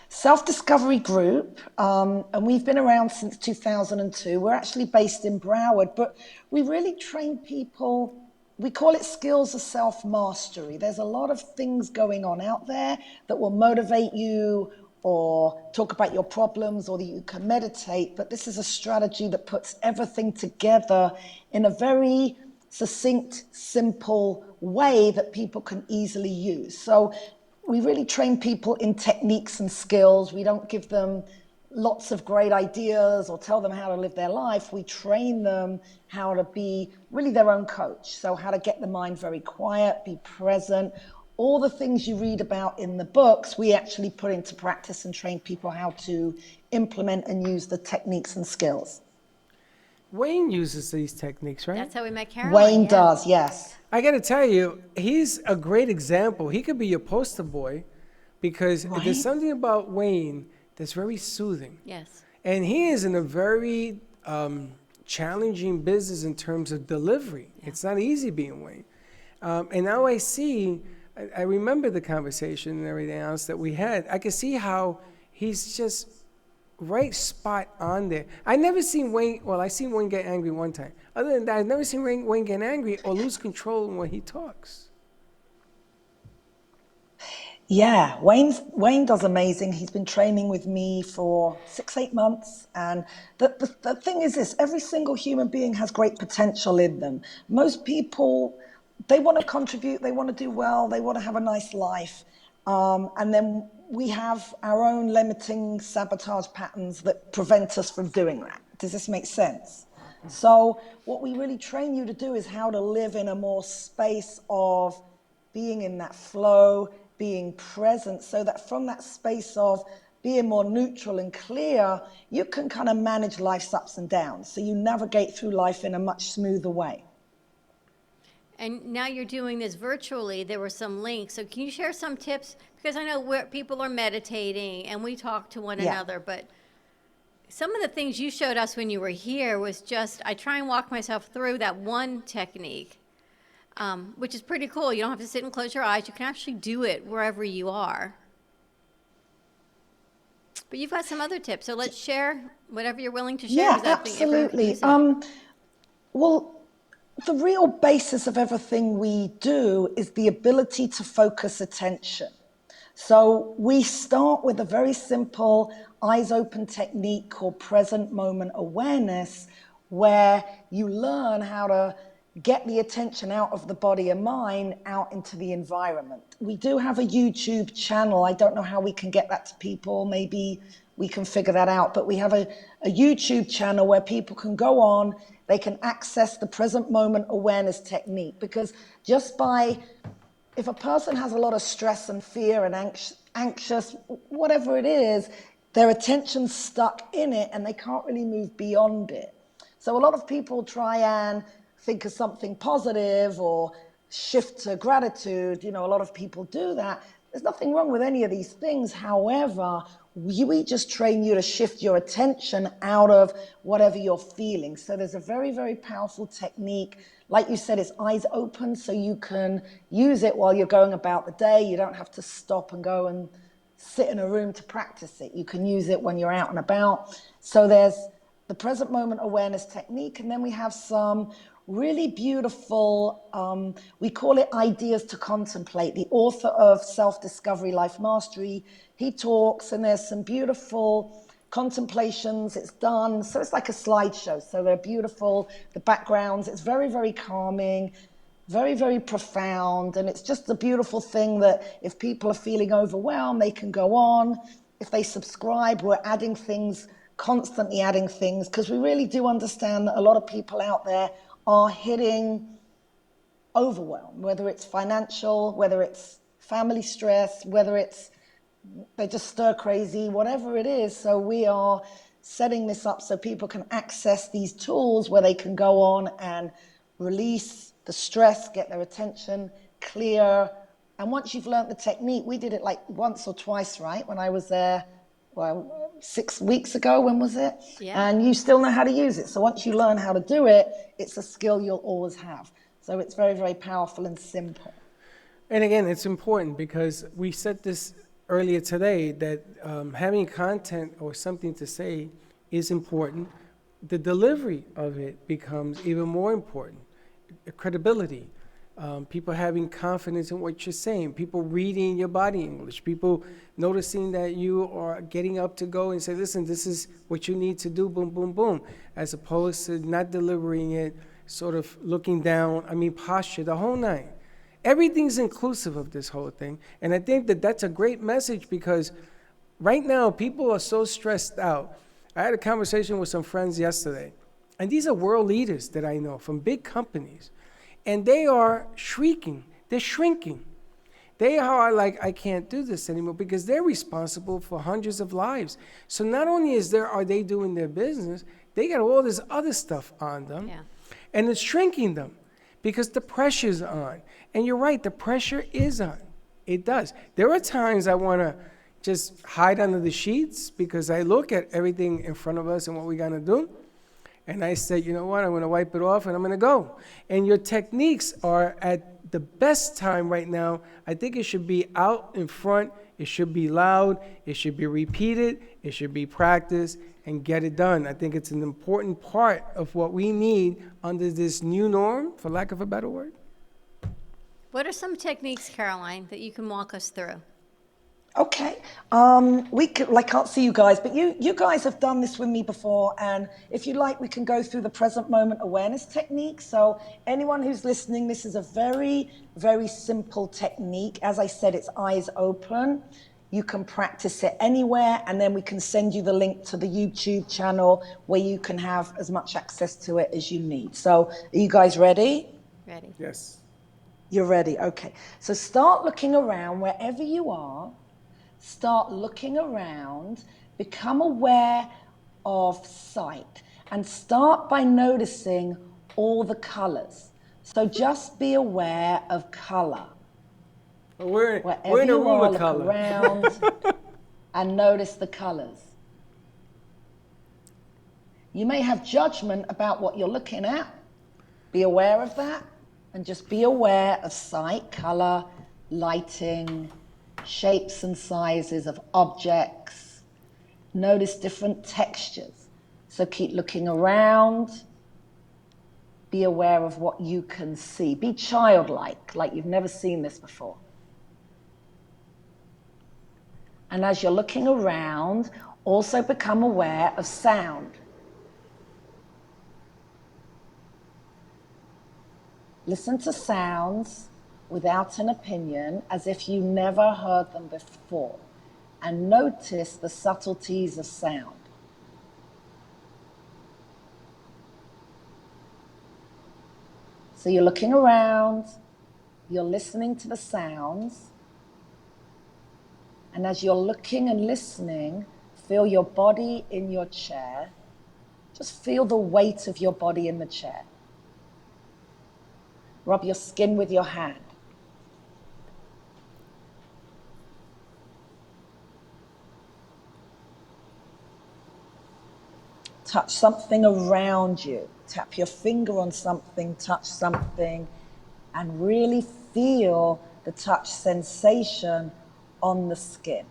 Speaker 10: Self-Discovery Group, and we've been around since 2002. We're actually based in Broward, but we really train people. We call it skills of self-mastery. There's a lot of things going on out there that will motivate you or talk about your problems or that you can meditate, but this is a strategy that puts everything together in a very succinct, simple way that people can easily use. So we really train people in techniques and skills. We don't give them lots of great ideas or tell them how to live their life. We train them how to be really their own coach. So how to get the mind very quiet, be present. All the things you read about in the books, we actually put into practice and train people how to implement and use the techniques and skills.
Speaker 2: Wayne uses these techniques, right?
Speaker 3: That's how we met Caroline.
Speaker 10: Wayne does, yes.
Speaker 2: I got to tell you, he's a great example. He could be your poster boy because there's something about Wayne that's very soothing.
Speaker 3: Yes.
Speaker 2: And he is in a very challenging business in terms of delivery. Yeah. It's not easy being Wayne. And now I see, I remember the conversation and everything else that we had. I can see how he's just right spot on there. I never seen Wayne, well, I seen Wayne get angry one time. Other than that, I've never seen Wayne get angry or lose control when he talks.
Speaker 10: Yeah, Wayne does amazing. He's been training with me for 6-8 months. And the thing is this, every single human being has great potential in them. Most people, they want to contribute, they want to do well, they want to have a nice life. And then we have our own limiting sabotage patterns that prevent us from doing that. Does this make sense? So what we really train you to do is how to live in a more space of being in that flow, being present, so that from that space of being more neutral and clear, you can kind of manage life's ups and downs. So you navigate through life in a much smoother way.
Speaker 3: And now you're doing this virtually. There were some links. So can you share some tips? Because I know where people are meditating and we talk to one another, but some of the things you showed us when you were here was just, I try and walk myself through that one technique, which is pretty cool. You don't have to sit and close your eyes. You can actually do it wherever you are. But you've got some other tips. So let's share whatever you're willing to share.
Speaker 10: Yeah, absolutely. Well, the real basis of everything we do is the ability to focus attention. So we start with a very simple eyes open technique called present moment awareness, where you learn how to get the attention out of the body and mind out into the environment. We do have a YouTube channel. I don't know how we can get that to people. Maybe we can figure that out. But we have a YouTube channel where people can go on, they can access the present moment awareness technique. Because just by, if a person has a lot of stress and fear and anxious, whatever it is, their attention's stuck in it and they can't really move beyond it. So a lot of people try and think of something positive or shift to gratitude. You know, a lot of people do that. There's nothing wrong with any of these things. However, we just train you to shift your attention out of whatever you're feeling. So there's a very, very powerful technique. Like you said, it's eyes open, so you can use it while you're going about the day. You don't have to stop and go and sit in a room to practice it. You can use it when you're out and about. So there's the present moment awareness technique, and then we have some really beautiful, we call it Ideas to Contemplate. The author of Self-Discovery, Life Mastery, he talks, and there's some beautiful contemplations. It's done, so it's like a slideshow. So they're beautiful, the backgrounds, it's very, very calming, very, very profound. And it's just a beautiful thing that if people are feeling overwhelmed, they can go on. If they subscribe, we're adding things, constantly adding things, because we really do understand that a lot of people out there are hitting overwhelm, whether it's financial, whether it's family stress, whether it's they just stir crazy, whatever it is. So we are setting this up so people can access these tools where they can go on and release the stress, get their attention clear. And once you've learned the technique, we did it like once or twice, right? When I was there, well, 6 weeks ago, when was it?
Speaker 3: Yeah.
Speaker 10: And you still know how to use it. So once you learn how to do it, it's a skill you'll always have. So it's very, very powerful and simple.
Speaker 2: And again, it's important because we said this earlier today that having content or something to say is important. The delivery of it becomes even more important. Credibility. People having confidence in what you're saying, people reading your body English, people noticing that you are getting up to go and say, listen, this is what you need to do, boom, boom, boom, as opposed to not delivering it, sort of looking down, posture, the whole nine. Everything's inclusive of this whole thing. And I think that that's a great message because right now people are so stressed out. I had a conversation with some friends yesterday, and these are world leaders that I know from big companies. And they are shrieking. They're shrinking. They are like, I can't do this anymore because they're responsible for hundreds of lives. So not only are they doing their business, they got all this other stuff on them.
Speaker 3: Yeah.
Speaker 2: And it's shrinking them because the pressure's on. And you're right, the pressure is on. It does. There are times I want to just hide under the sheets because I look at everything in front of us and what we're going to do. And I said, you know what, I'm going to wipe it off and I'm going to go. And your techniques are at the best time right now. I think it should be out in front. It should be loud. It should be repeated. It should be practiced and get it done. I think it's an important part of what we need under this new norm, for lack of a better word.
Speaker 3: What are some techniques, Caroline, that you can walk us through?
Speaker 10: Okay, I can't see you guys, but you guys have done this with me before, and if you like, we can go through the present moment awareness technique. So anyone who's listening, this is a very, very simple technique. As I said, it's eyes open. You can practice it anywhere, and then we can send you the link to the YouTube channel where you can have as much access to it as you need. So are you guys ready?
Speaker 3: Ready.
Speaker 2: Yes.
Speaker 10: You're ready, okay. So start looking around wherever you are. Start looking around, become aware of sight, and start by noticing all the colors. So just be aware of color.
Speaker 2: We're
Speaker 10: Wherever
Speaker 2: in a
Speaker 10: you
Speaker 2: room
Speaker 10: are,
Speaker 2: of
Speaker 10: look
Speaker 2: color.
Speaker 10: around and notice the colors. You may have judgment about what you're looking at. Be aware of that, and just be aware of sight, color, lighting, shapes and sizes of objects. Notice different textures. So keep looking around. Be aware of what you can see. Be childlike, like you've never seen this before. And as you're looking around, also become aware of sound. Listen to sounds without an opinion, as if you never heard them before, and notice the subtleties of sound. So you're looking around, you're listening to the sounds, and as you're looking and listening, feel your body in your chair. Just feel the weight of your body in the chair. Rub your skin with your hand. Touch something around you. Tap your finger on something, touch something, and really feel the touch sensation on the skin.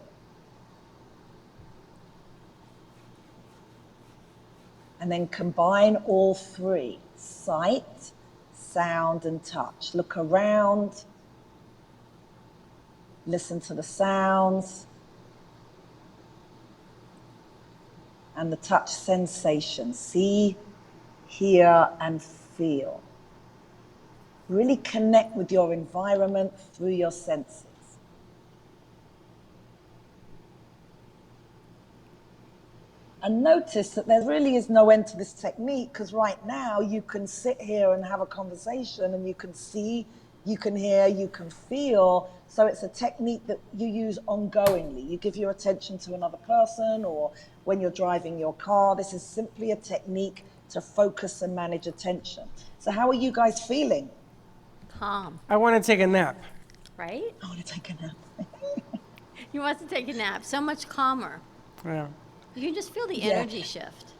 Speaker 10: And then combine all three: sight, sound, and touch. Look around, listen to the sounds, and the touch sensation. See, hear, and feel. Really connect with your environment through your senses. And notice that there really is no end to this technique, because right now you can sit here and have a conversation and you can see, you can hear, you can feel. So it's a technique that you use ongoingly. You give your attention to another person, or when you're driving your car. This is simply a technique to focus and manage attention. So how are you guys feeling?
Speaker 3: Calm,
Speaker 2: I want to take a nap.
Speaker 3: right?
Speaker 10: I want to take a nap.
Speaker 3: He wants to take a nap. So much calmer.
Speaker 2: Yeah.
Speaker 3: You can just feel the
Speaker 10: Yeah.
Speaker 3: energy shift.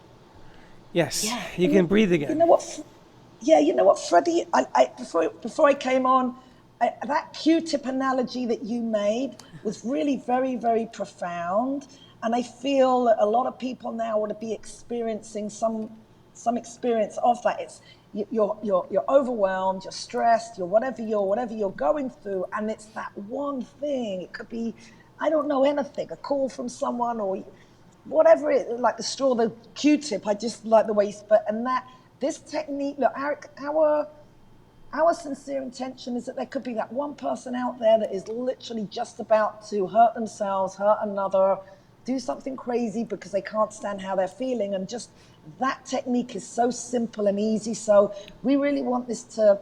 Speaker 2: Yes.
Speaker 10: Yeah.
Speaker 2: You can breathe again.
Speaker 10: You know what? Yeah, you know what, Freddie? Before I came on, that Q-tip analogy that you made was really very, very profound, and I feel that a lot of people now want to be experiencing some experience of that. It's you're overwhelmed, you're stressed, you're whatever you're going through, and it's that one thing. It could be, I don't know, anything, a call from someone or whatever it, like the straw, the Q-tip. I just like the way you spoke, and that this technique. Look, our sincere intention is that there could be that one person out there that is literally just about to hurt themselves, hurt another, do something crazy because they can't stand how they're feeling, and just that technique is so simple and easy. So we really want this to,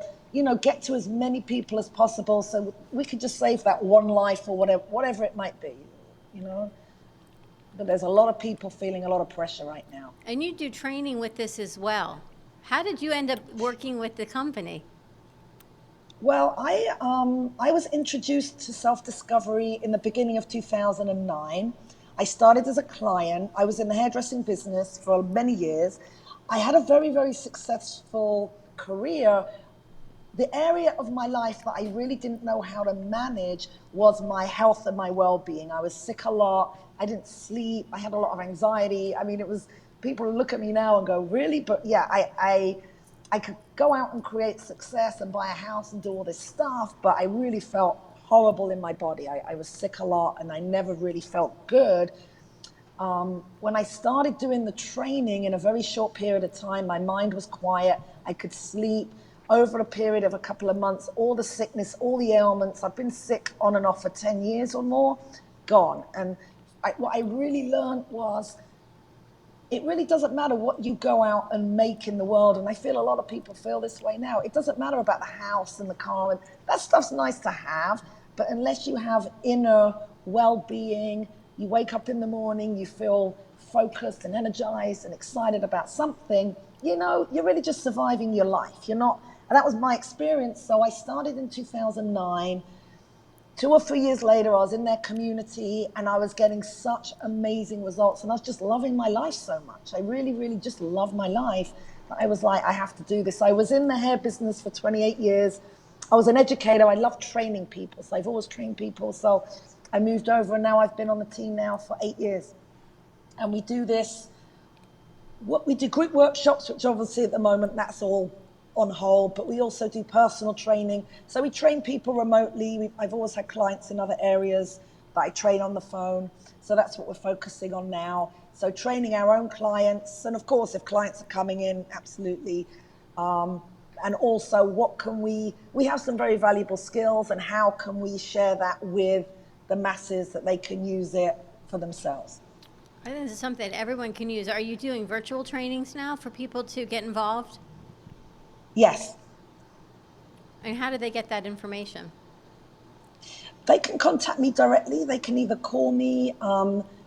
Speaker 10: get to as many people as possible, so we could just save that one life or whatever it might be, But there's a lot of people feeling a lot of pressure right now.
Speaker 3: And you do training with this as well. How did you end up working with the company?
Speaker 10: Well, I was introduced to self-discovery in the beginning of 2009. I started as a client. I was in the hairdressing business for many years. I had a very, very successful career. The area of my life that I really didn't know how to manage was my health and my well-being. I was sick a lot. I didn't sleep. I had a lot of anxiety. I mean, it was, people look at me now and go, really? But yeah, I could go out and create success and buy a house and do all this stuff, but I really felt horrible in my body. I was sick a lot and I never really felt good. When I started doing the training, in a very short period of time, my mind was quiet. I could sleep. Over a period of a couple of months, all the sickness, all the ailments, I've been sick on and off for 10 years or more, gone. And what I really learned was, it really doesn't matter what you go out and make in the world. And I feel a lot of people feel this way now. It doesn't matter about the house and the car, and that stuff's nice to have, but unless you have inner well-being, you wake up in the morning, you feel focused and energized and excited about something, you're really just surviving your life. You're not, and that was my experience. So I started in 2009. 2 or 3 years later, I was in their community and I was getting such amazing results, and I was just loving my life so much. I really, really just loved my life. I was like, I have to do this. I was in the hair business for 28 years. I was an educator. I love training people. So I've always trained people. So I moved over and now I've been on the team now for 8 years. And we do this, we do group workshops, which obviously at the moment, that's all on hold, but we also do personal training. So we train people remotely. I've always had clients in other areas that I train on the phone. So that's what we're focusing on now. So training our own clients. And of course, if clients are coming in, absolutely. And also, what can we have some very valuable skills, and how can we share that with the masses that they can use it for themselves?
Speaker 3: I think this is something everyone can use. Are you doing virtual trainings now for people to get involved?
Speaker 10: Yes.
Speaker 3: And how do they get that information?
Speaker 10: They can contact me directly. They can either call me.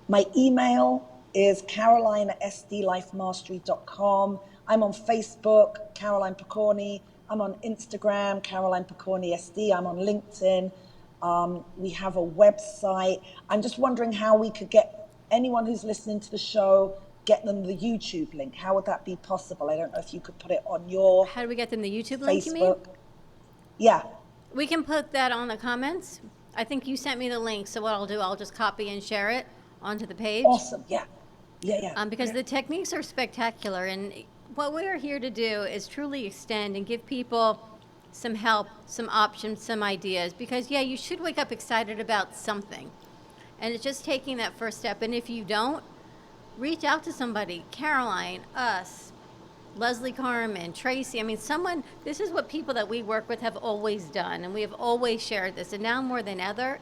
Speaker 10: My email is caroline@sdlifemastery.com. I'm on Facebook, Caroline Picorni. I'm on Instagram, Caroline Picorni SD. I'm on LinkedIn. We have a website. I'm just wondering how we could get anyone who's listening to the show, get them the YouTube link. How would that be possible? I don't know if you could put it on your
Speaker 3: How do we get them the YouTube link, you mean?
Speaker 10: Facebook. Yeah.
Speaker 3: We can put that on the comments. I think you sent me the link, so what I'll do, I'll just copy and share it onto the page.
Speaker 10: Awesome. Yeah. Yeah.
Speaker 3: Because the techniques are spectacular, and what we are here to do is truly extend and give people some help, some options, some ideas. Because you should wake up excited about something, and it's just taking that first step. And if you don't, reach out to somebody. Caroline, us, Leslie Carmen, Tracy. I mean, someone. This is what people that we work with have always done, and we have always shared this. And now more than ever,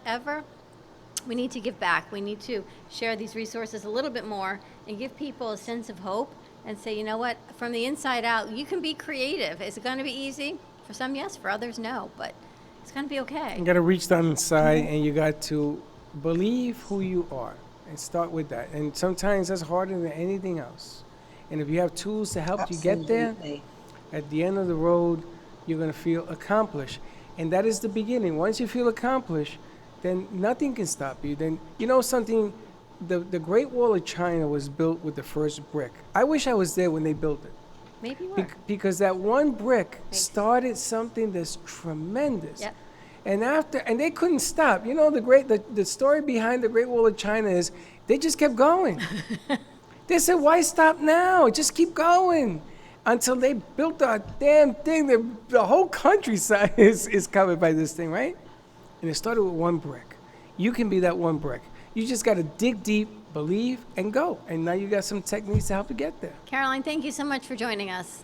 Speaker 3: we need to give back. We need to share these resources a little bit more and give people a sense of hope and say, you know what, from the inside out, you can be creative. Is it going to be easy? For some, yes. For others, no. But it's going to be okay.
Speaker 2: You got to reach down inside, and you got to believe who you are and start with that. And sometimes that's harder than anything else. And if you have tools to help you get there, at the end of the road, you're going to feel accomplished. And that is the beginning. Once you feel accomplished, then nothing can stop you. Then, you know something, the Great Wall of China was built with the first brick. I wish I was there when they built it.
Speaker 3: Maybe you were.
Speaker 2: Because that one brick started something that's tremendous.
Speaker 3: Yep.
Speaker 2: And they couldn't stop. You know, the story behind the Great Wall of China is they just kept going. They said, why stop now? Just keep going. Until they built a damn thing. The whole countryside is covered by this thing, right? And it started with one brick. You can be that one brick. You just got to dig deep, believe, and go. And now you got some techniques to help you get there.
Speaker 3: Caroline, thank you so much for joining us.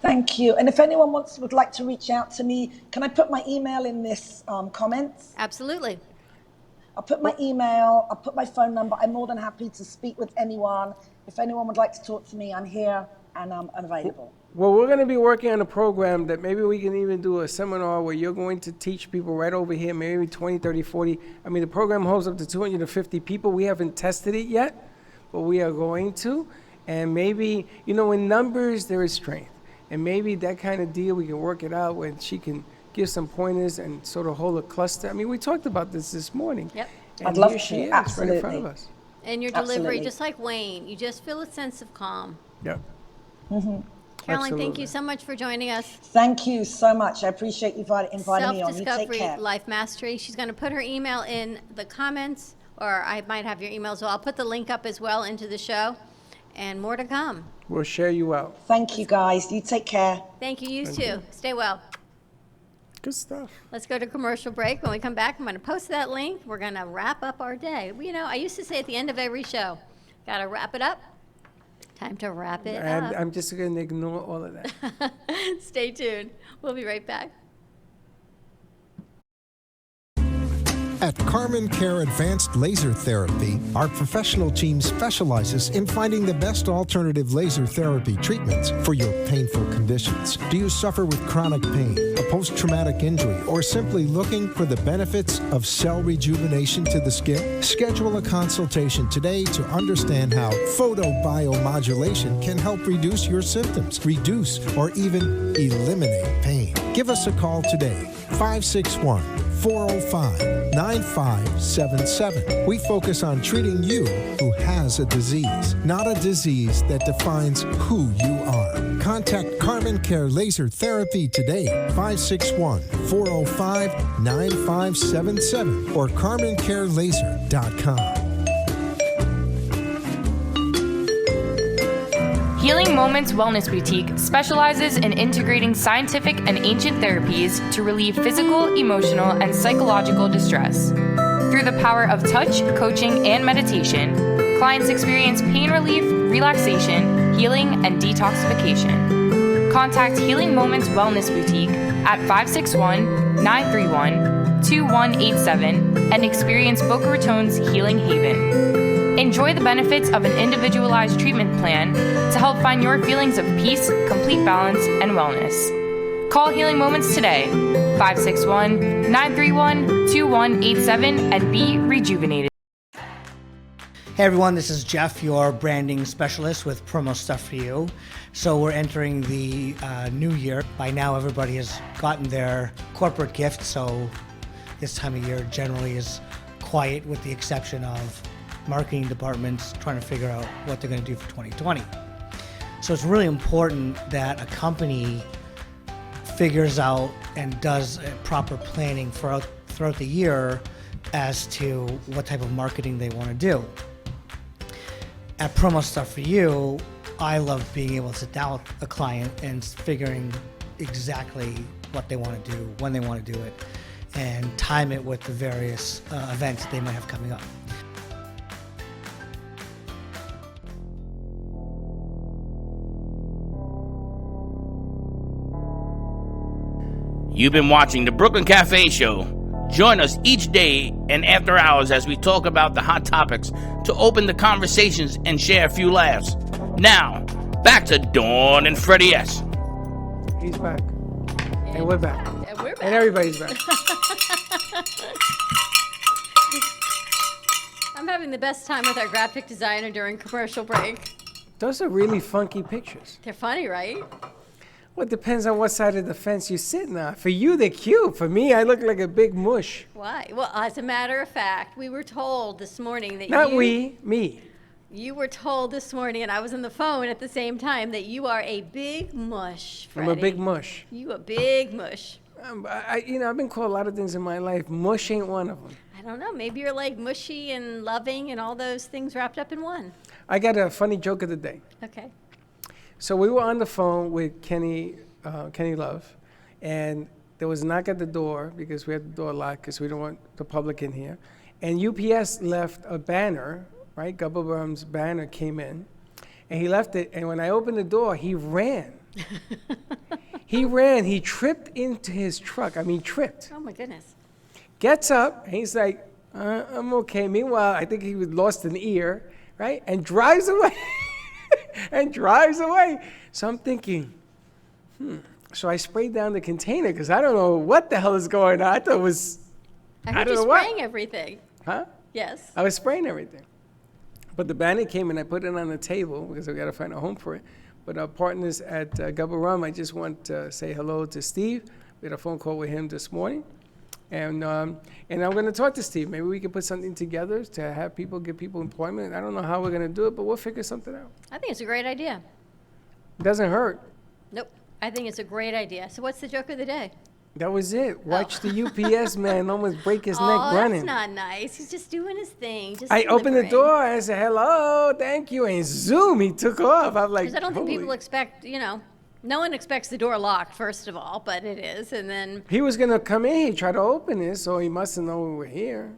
Speaker 10: Thank you. And if anyone would like to reach out to me, can I put my email in this comments?
Speaker 3: Absolutely.
Speaker 10: I'll put my email, I'll put my phone number. I'm more than happy to speak with anyone. If anyone would like to talk to me, I'm here and I'm available.
Speaker 2: Well, we're going to be working on a program that maybe we can even do a seminar where you're going to teach people right over here, maybe 20, 30, 40. I mean, the program holds up to 250 people. We haven't tested it yet, but we are going to. And maybe, you know, in numbers, there is strength. And maybe that kind of deal, we can work it out when she can give some pointers and sort of hold a cluster. I mean, we talked about this morning.
Speaker 3: Yep.
Speaker 2: And
Speaker 10: I'd love
Speaker 2: here she
Speaker 10: to.
Speaker 2: is,
Speaker 10: Absolutely.
Speaker 2: right in front of us.
Speaker 3: And your delivery,
Speaker 10: Absolutely.
Speaker 3: just like Wayne, you just feel a sense of calm.
Speaker 2: Yep.
Speaker 3: Caroline, thank
Speaker 2: Absolutely.
Speaker 3: you so much for joining us.
Speaker 10: Thank you so much. I appreciate you inviting me on. You take
Speaker 3: Self-Discovery
Speaker 10: care.
Speaker 3: Life Mastery. She's going to put her email in the comments, or I might have your email, so I'll put the link up as well into the show. And more to come.
Speaker 2: We'll share you out.
Speaker 10: Thank you, guys. You take care.
Speaker 3: Thank you. You too. Stay well.
Speaker 2: Good stuff.
Speaker 3: Let's go to commercial break. When we come back, I'm going to post that link. We're going to wrap up our day. You know, I used to say at the end of every show, got to wrap it up. Time to wrap it up.
Speaker 2: I'm just going to ignore all of that.
Speaker 3: Stay tuned. We'll be right back.
Speaker 11: At Carmen Care Advanced Laser Therapy, our professional team specializes in finding the best alternative laser therapy treatments for your painful conditions. Do you suffer with chronic pain, a post-traumatic injury, or simply looking for the benefits of cell rejuvenation to the skin? Schedule a consultation today to understand how photobiomodulation can help reduce your symptoms, reduce or even eliminate pain. Give us a call today, 561-405-9577. We focus on treating you who has a disease, not a disease that defines who you are. Contact Carmen Care Laser Therapy today, 561-405-9577 or CarmenCareLaser.com.
Speaker 7: Healing Moments Wellness Boutique specializes in integrating scientific and ancient therapies to relieve physical, emotional, and psychological distress. Through the power of touch, coaching, and meditation, clients experience pain relief, relaxation, healing, and detoxification. contact Healing Moments Wellness Boutique at 561-931-2187 and experience Boca Raton's Healing Haven. Enjoy the benefits of an individualized treatment plan to help find your feelings of peace, complete balance, and wellness. Call Healing Moments today, 561-931-2187, and be rejuvenated.
Speaker 12: Hey everyone, this is Jeff, your branding specialist with Promo Stuff For You. So we're entering the new year. By now everybody has gotten their corporate gift, so this time of year generally is quiet with the exception of marketing departments trying to figure out what they're going to do for 2020. So it's really important that a company figures out and does proper planning throughout the year as to what type of marketing they want to do. At Promo Stuff For You, I love being able to sit down with a client and figuring exactly what they want to do, when they want to do it, and time it with the various events they might have coming up.
Speaker 1: You've been watching the Brooklyn Cafe Show. Join us each day and after hours as we talk about the hot topics to open the conversations and share a few laughs. Now, back to Dawn and Freddie S.
Speaker 2: He's back. And we're back.
Speaker 3: And we're back.
Speaker 2: And everybody's back.
Speaker 3: I'm having the best time with our graphic designer during commercial break.
Speaker 2: Those are really funky pictures.
Speaker 3: They're funny, right?
Speaker 2: Well, it depends on what side of the fence you're sitting on. For you, they're cute. For me, I look like a big mush.
Speaker 3: Why? Well, as a matter of fact, we were told this morning that
Speaker 2: me.
Speaker 3: You were told this morning, and I was on the phone at the same time, that you are a big mush, Freddie.
Speaker 2: I'm a big mush.
Speaker 3: You a big mush.
Speaker 2: I've been called a lot of things in my life. Mush ain't one of them.
Speaker 3: I don't know. Maybe you're like mushy and loving and all those things wrapped up in one.
Speaker 2: I got a funny joke of the day.
Speaker 3: Okay.
Speaker 2: So we were on the phone with Kenny Love, and there was a knock at the door because we had the door locked because we don't want the public in here. And UPS left a banner, right? Gubba Brum's banner came in, and he left it. And when I opened the door, he ran. He ran. He tripped into his truck. Tripped.
Speaker 3: Oh, my goodness.
Speaker 2: Gets up, and he's like, I'm okay. Meanwhile, I think he was lost an ear, right? And drives away. So I'm thinking, So I sprayed down the container because I don't know what the hell is going on. I thought it was,
Speaker 3: I heard you spraying everything.
Speaker 2: Huh?
Speaker 3: Yes.
Speaker 2: I was spraying everything. But the banner came and I put it on the table because we got to find a home for it. But our partners at Gubba Rum, I just want to say hello to Steve. We had a phone call with him this morning. And I'm going to talk to Steve. Maybe we can put something together to have people, give people employment. I don't know how we're going to do it, but we'll figure something out.
Speaker 3: I think it's a great idea.
Speaker 2: It doesn't hurt.
Speaker 3: Nope. I think it's a great idea. So what's the joke of the day?
Speaker 2: That was it. Watch the UPS man almost break his neck running.
Speaker 3: Oh, that's not nice. He's just doing his thing.
Speaker 2: I opened the door and I said, hello, thank you. And zoom, he took off. I'm like,
Speaker 3: because I don't think people expect, no one expects the door locked, first of all, but it is. And then
Speaker 2: he was going to come in. He tried to open it, so he must have known we were here.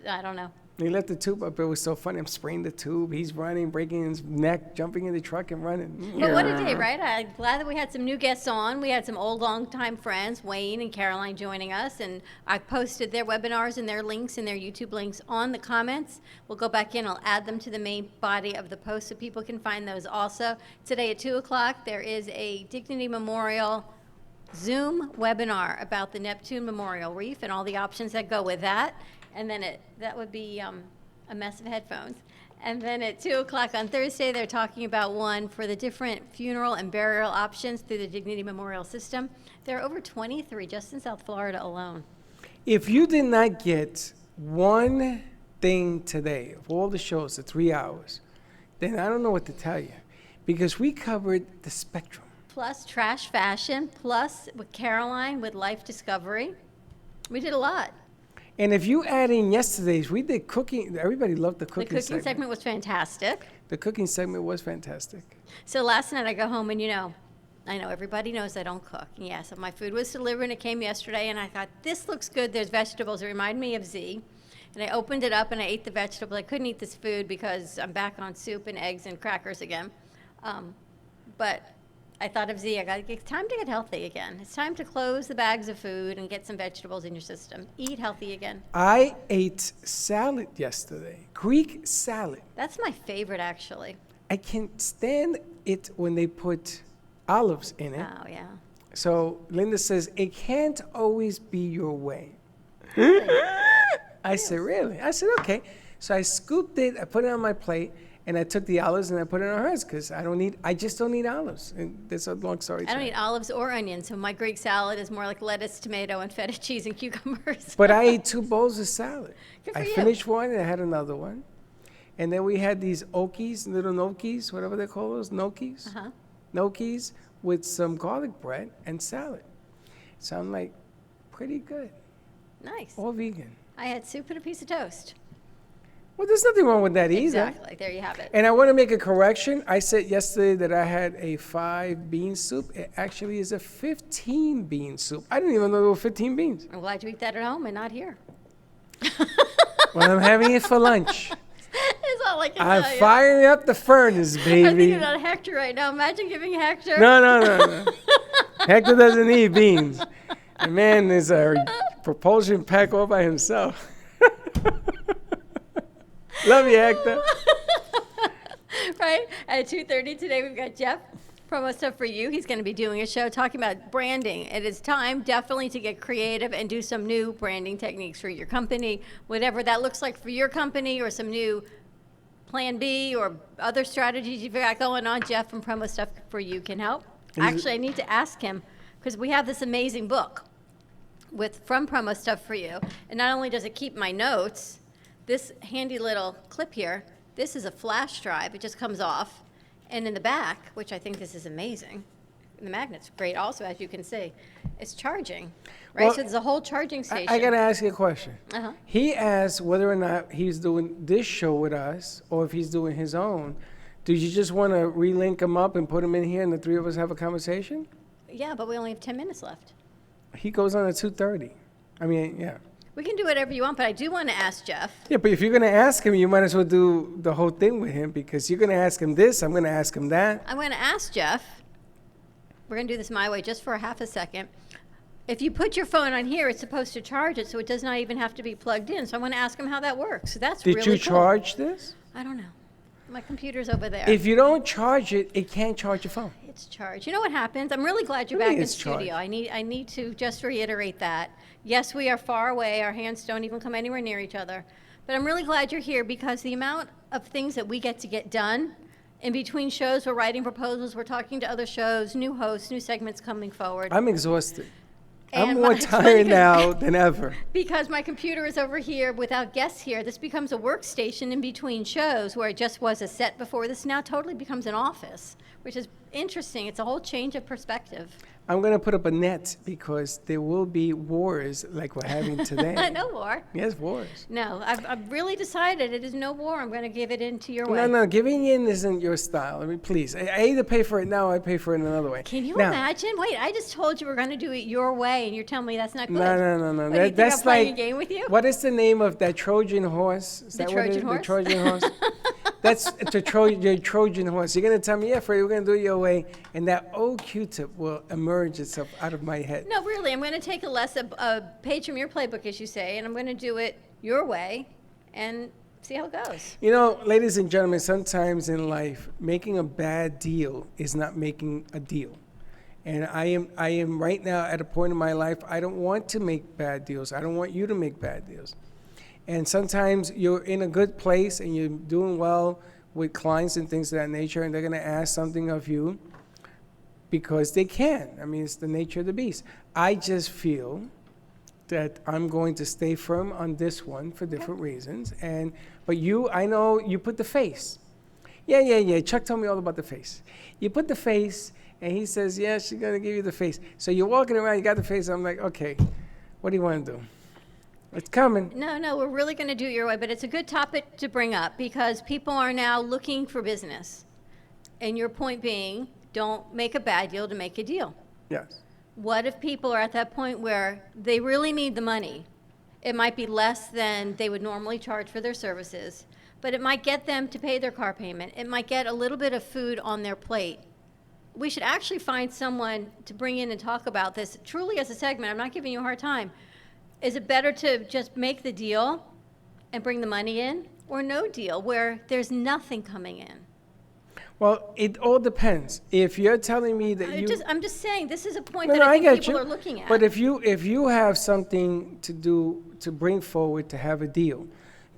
Speaker 3: I don't know.
Speaker 2: He left the tube up. It was so funny. I'm spraying the tube. He's running, breaking his neck, jumping in the truck and running.
Speaker 3: But what a day, right? I'm glad that we had some new guests on. We had some old, long-time friends, Wayne and Caroline, joining us. And I posted their webinars and their links and their YouTube links on the comments. We'll go back in. I'll add them to the main body of the post so people can find those also. Today at 2 o'clock, there is a Dignity Memorial Zoom webinar about the Neptune Memorial Reef and all the options that go with that. And then that would be a mess of headphones. And then at 2 o'clock on Thursday, they're talking about one for the different funeral and burial options through the Dignity Memorial System. There are over 23 just in South Florida alone.
Speaker 2: If you did not get one thing today of all the shows, the 3 hours, then I don't know what to tell you. Because we covered the spectrum.
Speaker 3: Plus trash fashion, plus with Caroline with Life Discovery. We did a lot.
Speaker 2: And if you add in yesterday's, we did cooking. Everybody loved the cooking segment.
Speaker 3: The cooking segment was fantastic.
Speaker 2: The cooking segment was fantastic.
Speaker 3: So last night I go home and, I know everybody knows I don't cook. Yeah, so my food was delivered and it came yesterday and I thought, this looks good. There's vegetables. It reminded me of Z. And I opened it up and I ate the vegetables. I couldn't eat this food because I'm back on soup and eggs and crackers again. But I thought of Z. It's time to get healthy again. It's time to close the bags of food and get some vegetables in your system. Eat healthy again.
Speaker 2: I ate salad yesterday, Greek salad.
Speaker 3: That's my favorite, actually.
Speaker 2: I can't stand it when they put olives in it.
Speaker 3: Oh, yeah.
Speaker 2: So Linda says, it can't always be your way. I said, really? I said, okay. So I scooped it, I put it on my plate, and I took the olives and I put it on hers because I just don't need olives. And that's a long story.
Speaker 3: I don't eat olives or onions, so my Greek salad is more like lettuce, tomato, and feta cheese and cucumbers.
Speaker 2: But I ate 2 bowls of salad.
Speaker 3: Good for
Speaker 2: I
Speaker 3: you.
Speaker 2: finished one and I had another one. And then we had these okis, little gnocchis, whatever they call those, gnocchis.
Speaker 3: Uh-huh.
Speaker 2: Gnocchis with some garlic bread and salad. So I'm like, pretty good.
Speaker 3: Nice.
Speaker 2: All vegan.
Speaker 3: I had soup and a piece of toast.
Speaker 2: Well, there's nothing wrong with that either.
Speaker 3: Exactly. There you have it.
Speaker 2: And I want to make a correction. I said yesterday that I had a 5-bean soup. It actually is a 15-bean soup. I didn't even know there were 15 beans.
Speaker 3: I'm glad you eat that at home and not here.
Speaker 2: Well, I'm having it for lunch.
Speaker 3: That's all I can
Speaker 2: I'm
Speaker 3: tell you.
Speaker 2: firing up the furnace,
Speaker 3: I'm
Speaker 2: baby.
Speaker 3: thinking about Hector right now. Imagine giving Hector.
Speaker 2: No. Hector doesn't need beans. The man is a propulsion pack all by himself. Love you, Hector.
Speaker 3: Right? At 2:30 today, we've got Jeff, Promo Stuff for You. He's going to be doing a show talking about branding. It is time definitely to get creative and do some new branding techniques for your company, whatever that looks like for your company, or some new plan B or other strategies you've got going on. Jeff from Promo Stuff for You can help. Actually, I need to ask him because we have this amazing book from Promo Stuff for You. And not only does it keep my notes, this handy little clip here, this is a flash drive. It just comes off. And in the back, which I think this is amazing, the magnet's great also, as you can see, it's charging, right?
Speaker 2: Well,
Speaker 3: so there's a whole charging station.
Speaker 2: I got to ask you a question.
Speaker 3: Uh-huh.
Speaker 2: He asked whether or not he's doing this show with us or if he's doing his own. Do you just want to relink him up and put him in here and the three of us have a conversation?
Speaker 3: Yeah, but we only have 10 minutes left.
Speaker 2: He goes on at 2:30. I mean, yeah.
Speaker 3: We can do whatever you want, but I do want to ask Jeff.
Speaker 2: Yeah, but if you're going to ask him, you might as well do the whole thing with him because you're going to ask him this, I'm going to ask him that.
Speaker 3: I'm going to ask Jeff. We're going to do this my way just for a half a second. If you put your phone on here, it's supposed to charge it, so it does not even have to be plugged in. So I want to ask him how that works. So that's
Speaker 2: Did
Speaker 3: really
Speaker 2: you
Speaker 3: cool.
Speaker 2: charge this?
Speaker 3: I don't know. My computer's over there.
Speaker 2: If you don't charge it, it can't charge your phone.
Speaker 3: It's charged. You know what happens? I'm really glad you're
Speaker 2: What do you
Speaker 3: back
Speaker 2: mean
Speaker 3: in
Speaker 2: it's charged?
Speaker 3: studio. I need to just reiterate that. Yes, we are far away. Our hands don't even come anywhere near each other. But I'm really glad you're here because the amount of things that we get to get done in between shows, we're writing proposals, we're talking to other shows, new hosts, new segments coming forward.
Speaker 2: I'm exhausted.
Speaker 3: And
Speaker 2: I'm more
Speaker 3: it's funny
Speaker 2: tired
Speaker 3: 'cause-
Speaker 2: now than ever.
Speaker 3: Because my computer is over here without guests here, this becomes a workstation in between shows where it just was a set before. This now totally becomes an office, which is interesting. It's a whole change of perspective.
Speaker 2: I'm going to put up a net because there will be wars like we're having today.
Speaker 3: No war.
Speaker 2: Yes, wars.
Speaker 3: No, I've really decided it is no war. I'm going to give it into your way.
Speaker 2: No, giving in isn't your style. I mean, please. I either pay for it now or I pay for it another way.
Speaker 3: Can you
Speaker 2: now,
Speaker 3: imagine? Wait, I just told you we're going to do it your way, and you're telling me that's not good.
Speaker 2: No.
Speaker 3: What, do you think
Speaker 2: That's
Speaker 3: I'm playing
Speaker 2: like,
Speaker 3: a game with you?
Speaker 2: what is the name of that Trojan horse? Is
Speaker 3: The
Speaker 2: that what it
Speaker 3: Trojan
Speaker 2: is?
Speaker 3: horse?
Speaker 2: The Trojan horse? That's your Trojan horse. You're going to tell me, yeah, Freddie, we're going to do it your way, and that old Q-tip will emerge itself out of my head.
Speaker 3: No, really, I'm going to take a page from your playbook, as you say, and I'm going to do it your way and see how it goes.
Speaker 2: You know, ladies and gentlemen, sometimes in life, making a bad deal is not making a deal. And I am right now at a point in my life, I don't want to make bad deals. I don't want you to make bad deals. And sometimes you're in a good place and you're doing well with clients and things of that nature, and they're going to ask something of you because they can. I mean, it's the nature of the beast. I just feel that I'm going to stay firm on this one for different reasons. But you, I know you put the face. Yeah. Chuck told me all about the face. You put the face, and he says, yeah, she's going to give you the face. So you're walking around, you got the face. I'm like, okay, what do you want to do? It's coming.
Speaker 3: No, we're really going to do it your way, but it's a good topic to bring up because people are now looking for business. And your point being, don't make a bad deal to make a deal.
Speaker 2: Yes.
Speaker 3: What if people are at that point where they really need the money? It might be less than they would normally charge for their services, but it might get them to pay their car payment. It might get a little bit of food on their plate. we should actually find someone to bring in and talk about this truly as a segment. I'm not giving you a hard time. Is it better to just make the deal and bring the money in, or no deal where there's nothing coming in?
Speaker 2: Well, it all depends. If you're telling me that
Speaker 3: I'm just saying, this is a point
Speaker 2: No,
Speaker 3: that
Speaker 2: no,
Speaker 3: I think
Speaker 2: get
Speaker 3: people
Speaker 2: you.
Speaker 3: are looking at.
Speaker 2: But if you have something to bring forward to have a deal,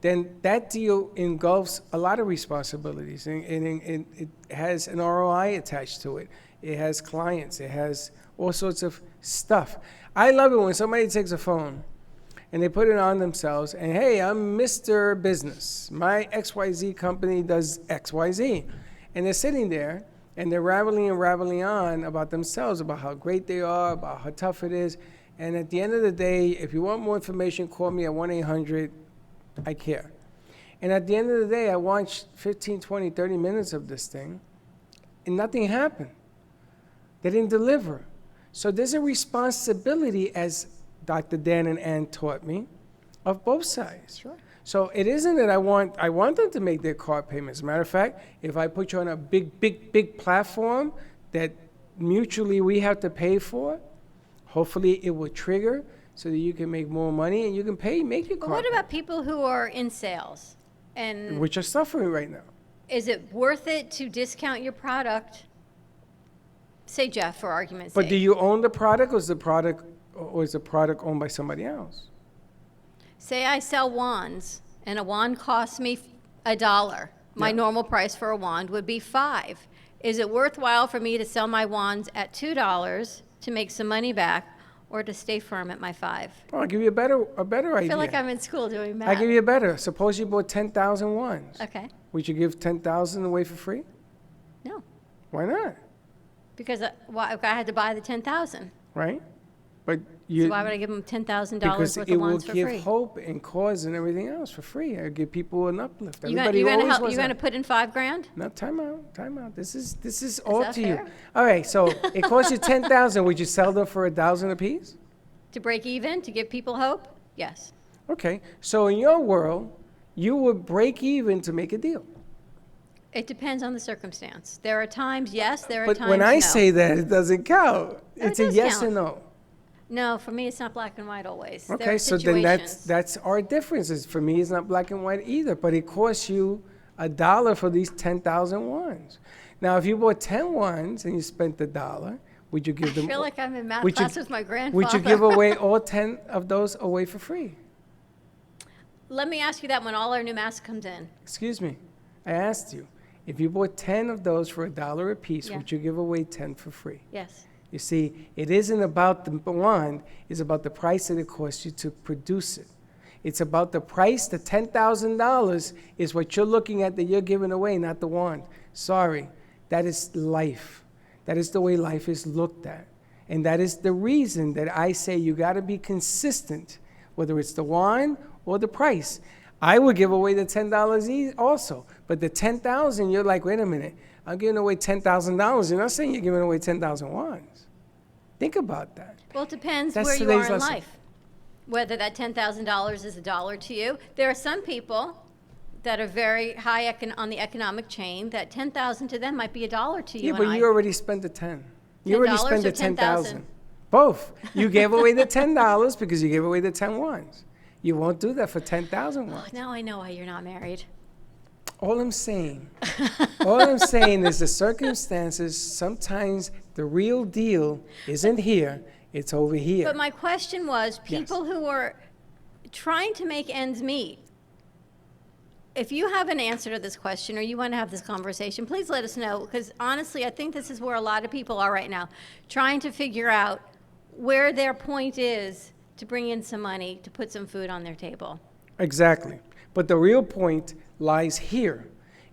Speaker 2: then that deal engulfs a lot of responsibilities, and it has an ROI attached to it. It has clients. It has all sorts of stuff. I love it when somebody takes a phone and they put it on themselves, and hey, I'm Mr. Business. My XYZ company does XYZ. And they're sitting there, and they're rattling on about themselves, about how great they are, about how tough it is. And at the end of the day, if you want more information, call me at 1-800, I care. And at the end of the day, I watched 15, 20, 30 minutes of this thing, and nothing happened. They didn't deliver. So there's a responsibility, as Dr. Dan and Ann taught me, of both sides.
Speaker 3: Sure.
Speaker 2: So it isn't that I want them to make their card payments. As a matter of fact, if I put you on a big platform that mutually we have to pay for, hopefully it will trigger so that you can make more money and you can make your
Speaker 3: But
Speaker 2: card
Speaker 3: what about people who are in sales? And
Speaker 2: which are suffering right now.
Speaker 3: is it worth it to discount your product? Say Jeff, for argument's
Speaker 2: But
Speaker 3: sake.
Speaker 2: do you own the product, or is the product owned by somebody else?
Speaker 3: Say I sell wands, and a wand costs me $1. My normal price for a wand would be $5. Is it worthwhile for me to sell my wands at $2 to make some money back, or to stay firm at my $5?
Speaker 2: Oh, I'll give you a better idea.
Speaker 3: I feel like I'm in school doing math.
Speaker 2: I'll give you a better. Suppose you bought 10,000 wands.
Speaker 3: Okay.
Speaker 2: Would you give 10,000 away for free?
Speaker 3: No,
Speaker 2: Why not?
Speaker 3: because I had to buy the 10,000.
Speaker 2: Right? But
Speaker 3: So why would I give them $10,000
Speaker 2: because
Speaker 3: worth
Speaker 2: it
Speaker 3: of
Speaker 2: will
Speaker 3: wands for
Speaker 2: give
Speaker 3: free?
Speaker 2: hope and cause and everything else for free. It'll give people an uplift.
Speaker 3: You
Speaker 2: Everybody
Speaker 3: gonna
Speaker 2: always
Speaker 3: help?
Speaker 2: wants
Speaker 3: You gonna
Speaker 2: that.
Speaker 3: put in $5,000?
Speaker 2: No, time out. This is all
Speaker 3: that
Speaker 2: to you.
Speaker 3: fair?
Speaker 2: All right, so it costs you 10,000. Would you sell them for $1,000 a piece?
Speaker 3: To break even, to give people hope? Yes.
Speaker 2: Okay, so in your world, you would break even to make a deal.
Speaker 3: It depends on the circumstance. There are times yes, there are
Speaker 2: But
Speaker 3: times
Speaker 2: when I
Speaker 3: no.
Speaker 2: say that, it doesn't count.
Speaker 3: No,
Speaker 2: It's
Speaker 3: it
Speaker 2: a
Speaker 3: does
Speaker 2: yes
Speaker 3: count.
Speaker 2: or no.
Speaker 3: No, for me, it's not black and white always. There
Speaker 2: Okay,
Speaker 3: are
Speaker 2: so then
Speaker 3: situations.
Speaker 2: that's our differences. For me, it's not black and white either, but it costs you $1 for these 10,000 wands. Now, if you bought 10 wands and you spent $1, would you give
Speaker 3: I
Speaker 2: them?
Speaker 3: feel like I'm in math
Speaker 2: would you-
Speaker 3: class with my grandfather.
Speaker 2: Would you give away all 10 of those away for free?
Speaker 3: Let me ask you that when all our new mask comes in.
Speaker 2: Excuse me, I asked you. If you bought 10 of those for $1 a piece,
Speaker 3: Yeah.
Speaker 2: would you give away 10 for free?
Speaker 3: Yes.
Speaker 2: You see, it isn't about the wand, it's about the price that it costs you to produce it. It's about the price, the $10,000 is what you're looking at that you're giving away, not the wand. Sorry, that is life. That is the way life is looked at. And that is the reason that I say you gotta be consistent, whether it's the wand or the price. I would give away the $10 also, but the 10,000, you're like, wait a minute, I'm giving away $10,000. You're not saying you're giving away 10,000 wands. Think about that.
Speaker 3: Well, it depends
Speaker 2: That's
Speaker 3: where you
Speaker 2: today's
Speaker 3: are in
Speaker 2: lesson.
Speaker 3: life. Whether that $10,000 is $1 to you. There are some people that are very high on the economic chain that 10,000 to them might be $1 to you.
Speaker 2: Yeah,
Speaker 3: and
Speaker 2: but
Speaker 3: I.
Speaker 2: you already spent the 10. You already
Speaker 3: $10
Speaker 2: spent the
Speaker 3: or
Speaker 2: 10,000. Both. You gave away the $10 because you gave away the 10 wands. You won't do that for 10,000 wands.
Speaker 3: Now I know why you're not married.
Speaker 2: All I'm saying is the circumstances, sometimes the real deal isn't here, it's over here.
Speaker 3: But my question was, people who are trying to make ends meet, if you have an answer to this question or you want to have this conversation, please let us know, because honestly, I think this is where a lot of people are right now, trying to figure out where their point is to bring in some money to put some food on their table.
Speaker 2: Exactly. But the real point lies here.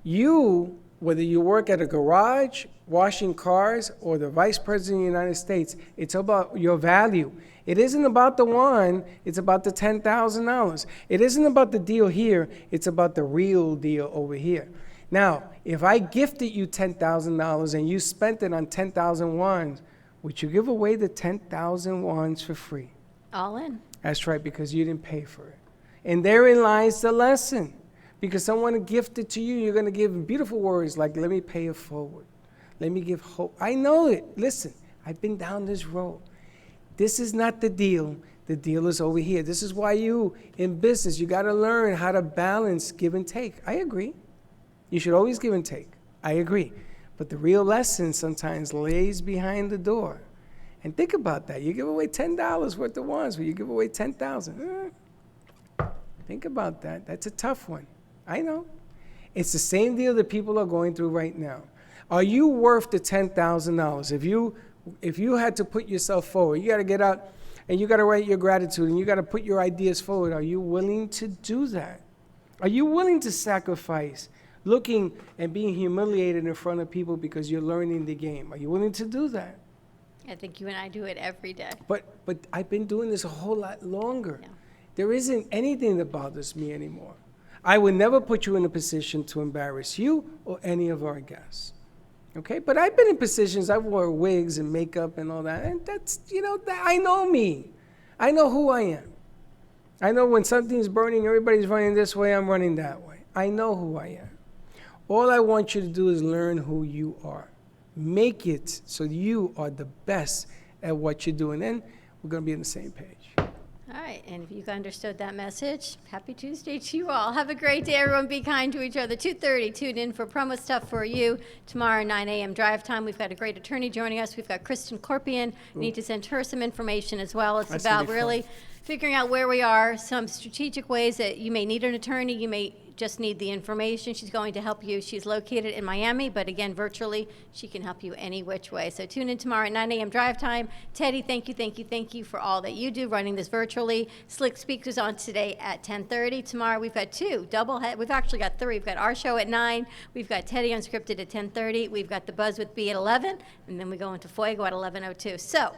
Speaker 2: You, whether you work at a garage, washing cars, or the vice president of the United States, it's about your value. It isn't about the wand, it's about the $10,000. It isn't about the deal here, it's about the real deal over here. Now, if I gifted you $10,000 and you spent it on 10,000 wands, would you give away the 10,000 wands for free?
Speaker 3: All in.
Speaker 2: That's right, because you didn't pay for it. And therein lies the lesson. Because someone gifted to you, you're going to give beautiful words like, let me pay it forward. Let me give hope. I know it. Listen, I've been down this road. This is not the deal. The deal is over here. This is why you, in business, you got to learn how to balance give and take. I agree. You should always give and take. I agree. But the real lesson sometimes lays behind the door. And think about that. You give away $10 worth of wands, but you give away 10,000. Think about that. That's a tough one. I know. It's the same deal that people are going through right now. Are you worth the $10,000? If you had to put yourself forward, you got to get out and you got to write your gratitude and you got to put your ideas forward. Are you willing to do that? Are you willing to sacrifice looking and being humiliated in front of people because you're learning the game? Are you willing to do that?
Speaker 3: I think you and I do it every day.
Speaker 2: But I've been doing this a whole lot longer.
Speaker 3: Yeah.
Speaker 2: There isn't anything that bothers me anymore. I would never put you in a position to embarrass you or any of our guests. Okay? But I've been in positions, I wore wigs and makeup and all that, and that's, I know me. I know who I am. I know when something's burning, everybody's running this way, I'm running that way. I know who I am. All I want you to do is learn who you are. Make it so you are the best at what you're doing. And we're going to be on the same page.
Speaker 3: All right, and if you've understood that message, happy Tuesday to you all. Have a great day, everyone. Be kind to each other. 2:30, tune in for Promo Stuff for You. Tomorrow, 9 a.m. drive time. We've got a great attorney joining us. We've got Kristen Corpian. We need to send her some information as well. It's
Speaker 2: That's
Speaker 3: about
Speaker 2: gonna be
Speaker 3: really figuring out where we are, some strategic ways that you may need an attorney, you may just need the information. She's going to help you. She's located in Miami, but again, virtually, she can help you any which way. So tune in tomorrow at 9 a.m. drive time. Teddy, thank you for all that you do running this virtually. Slick Speakers on today at 10:30. Tomorrow we've got we've actually got three. We've got our show at 9. We've got Teddy Unscripted at 10:30. We've got The Buzz with B at 11, and then we go into Fuego at 11:02. So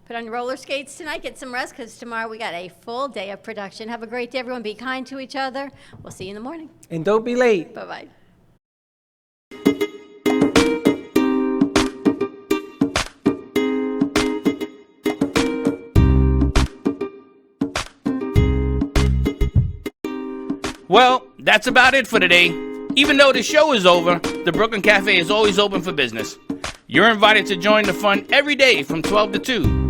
Speaker 3: put on your roller skates tonight, get some rest, because tomorrow we got a full day of production. Have a great day, everyone. Be kind to each other. We'll see you in the morning.
Speaker 2: And don't be late.
Speaker 3: Bye-bye.
Speaker 1: Well, that's about it for today. Even though the show is over, the Brooklyn Cafe is always open for business. You're invited to join the fun every day from 12 to 2.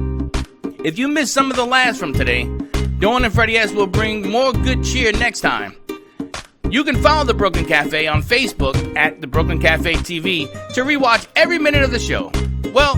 Speaker 1: If you missed some of the laughs from today, Dawn and Freddie S. will bring more good cheer next time. You can follow the Brooklyn Cafe on Facebook at the Brooklyn Cafe TV to rewatch every minute of the show. Well,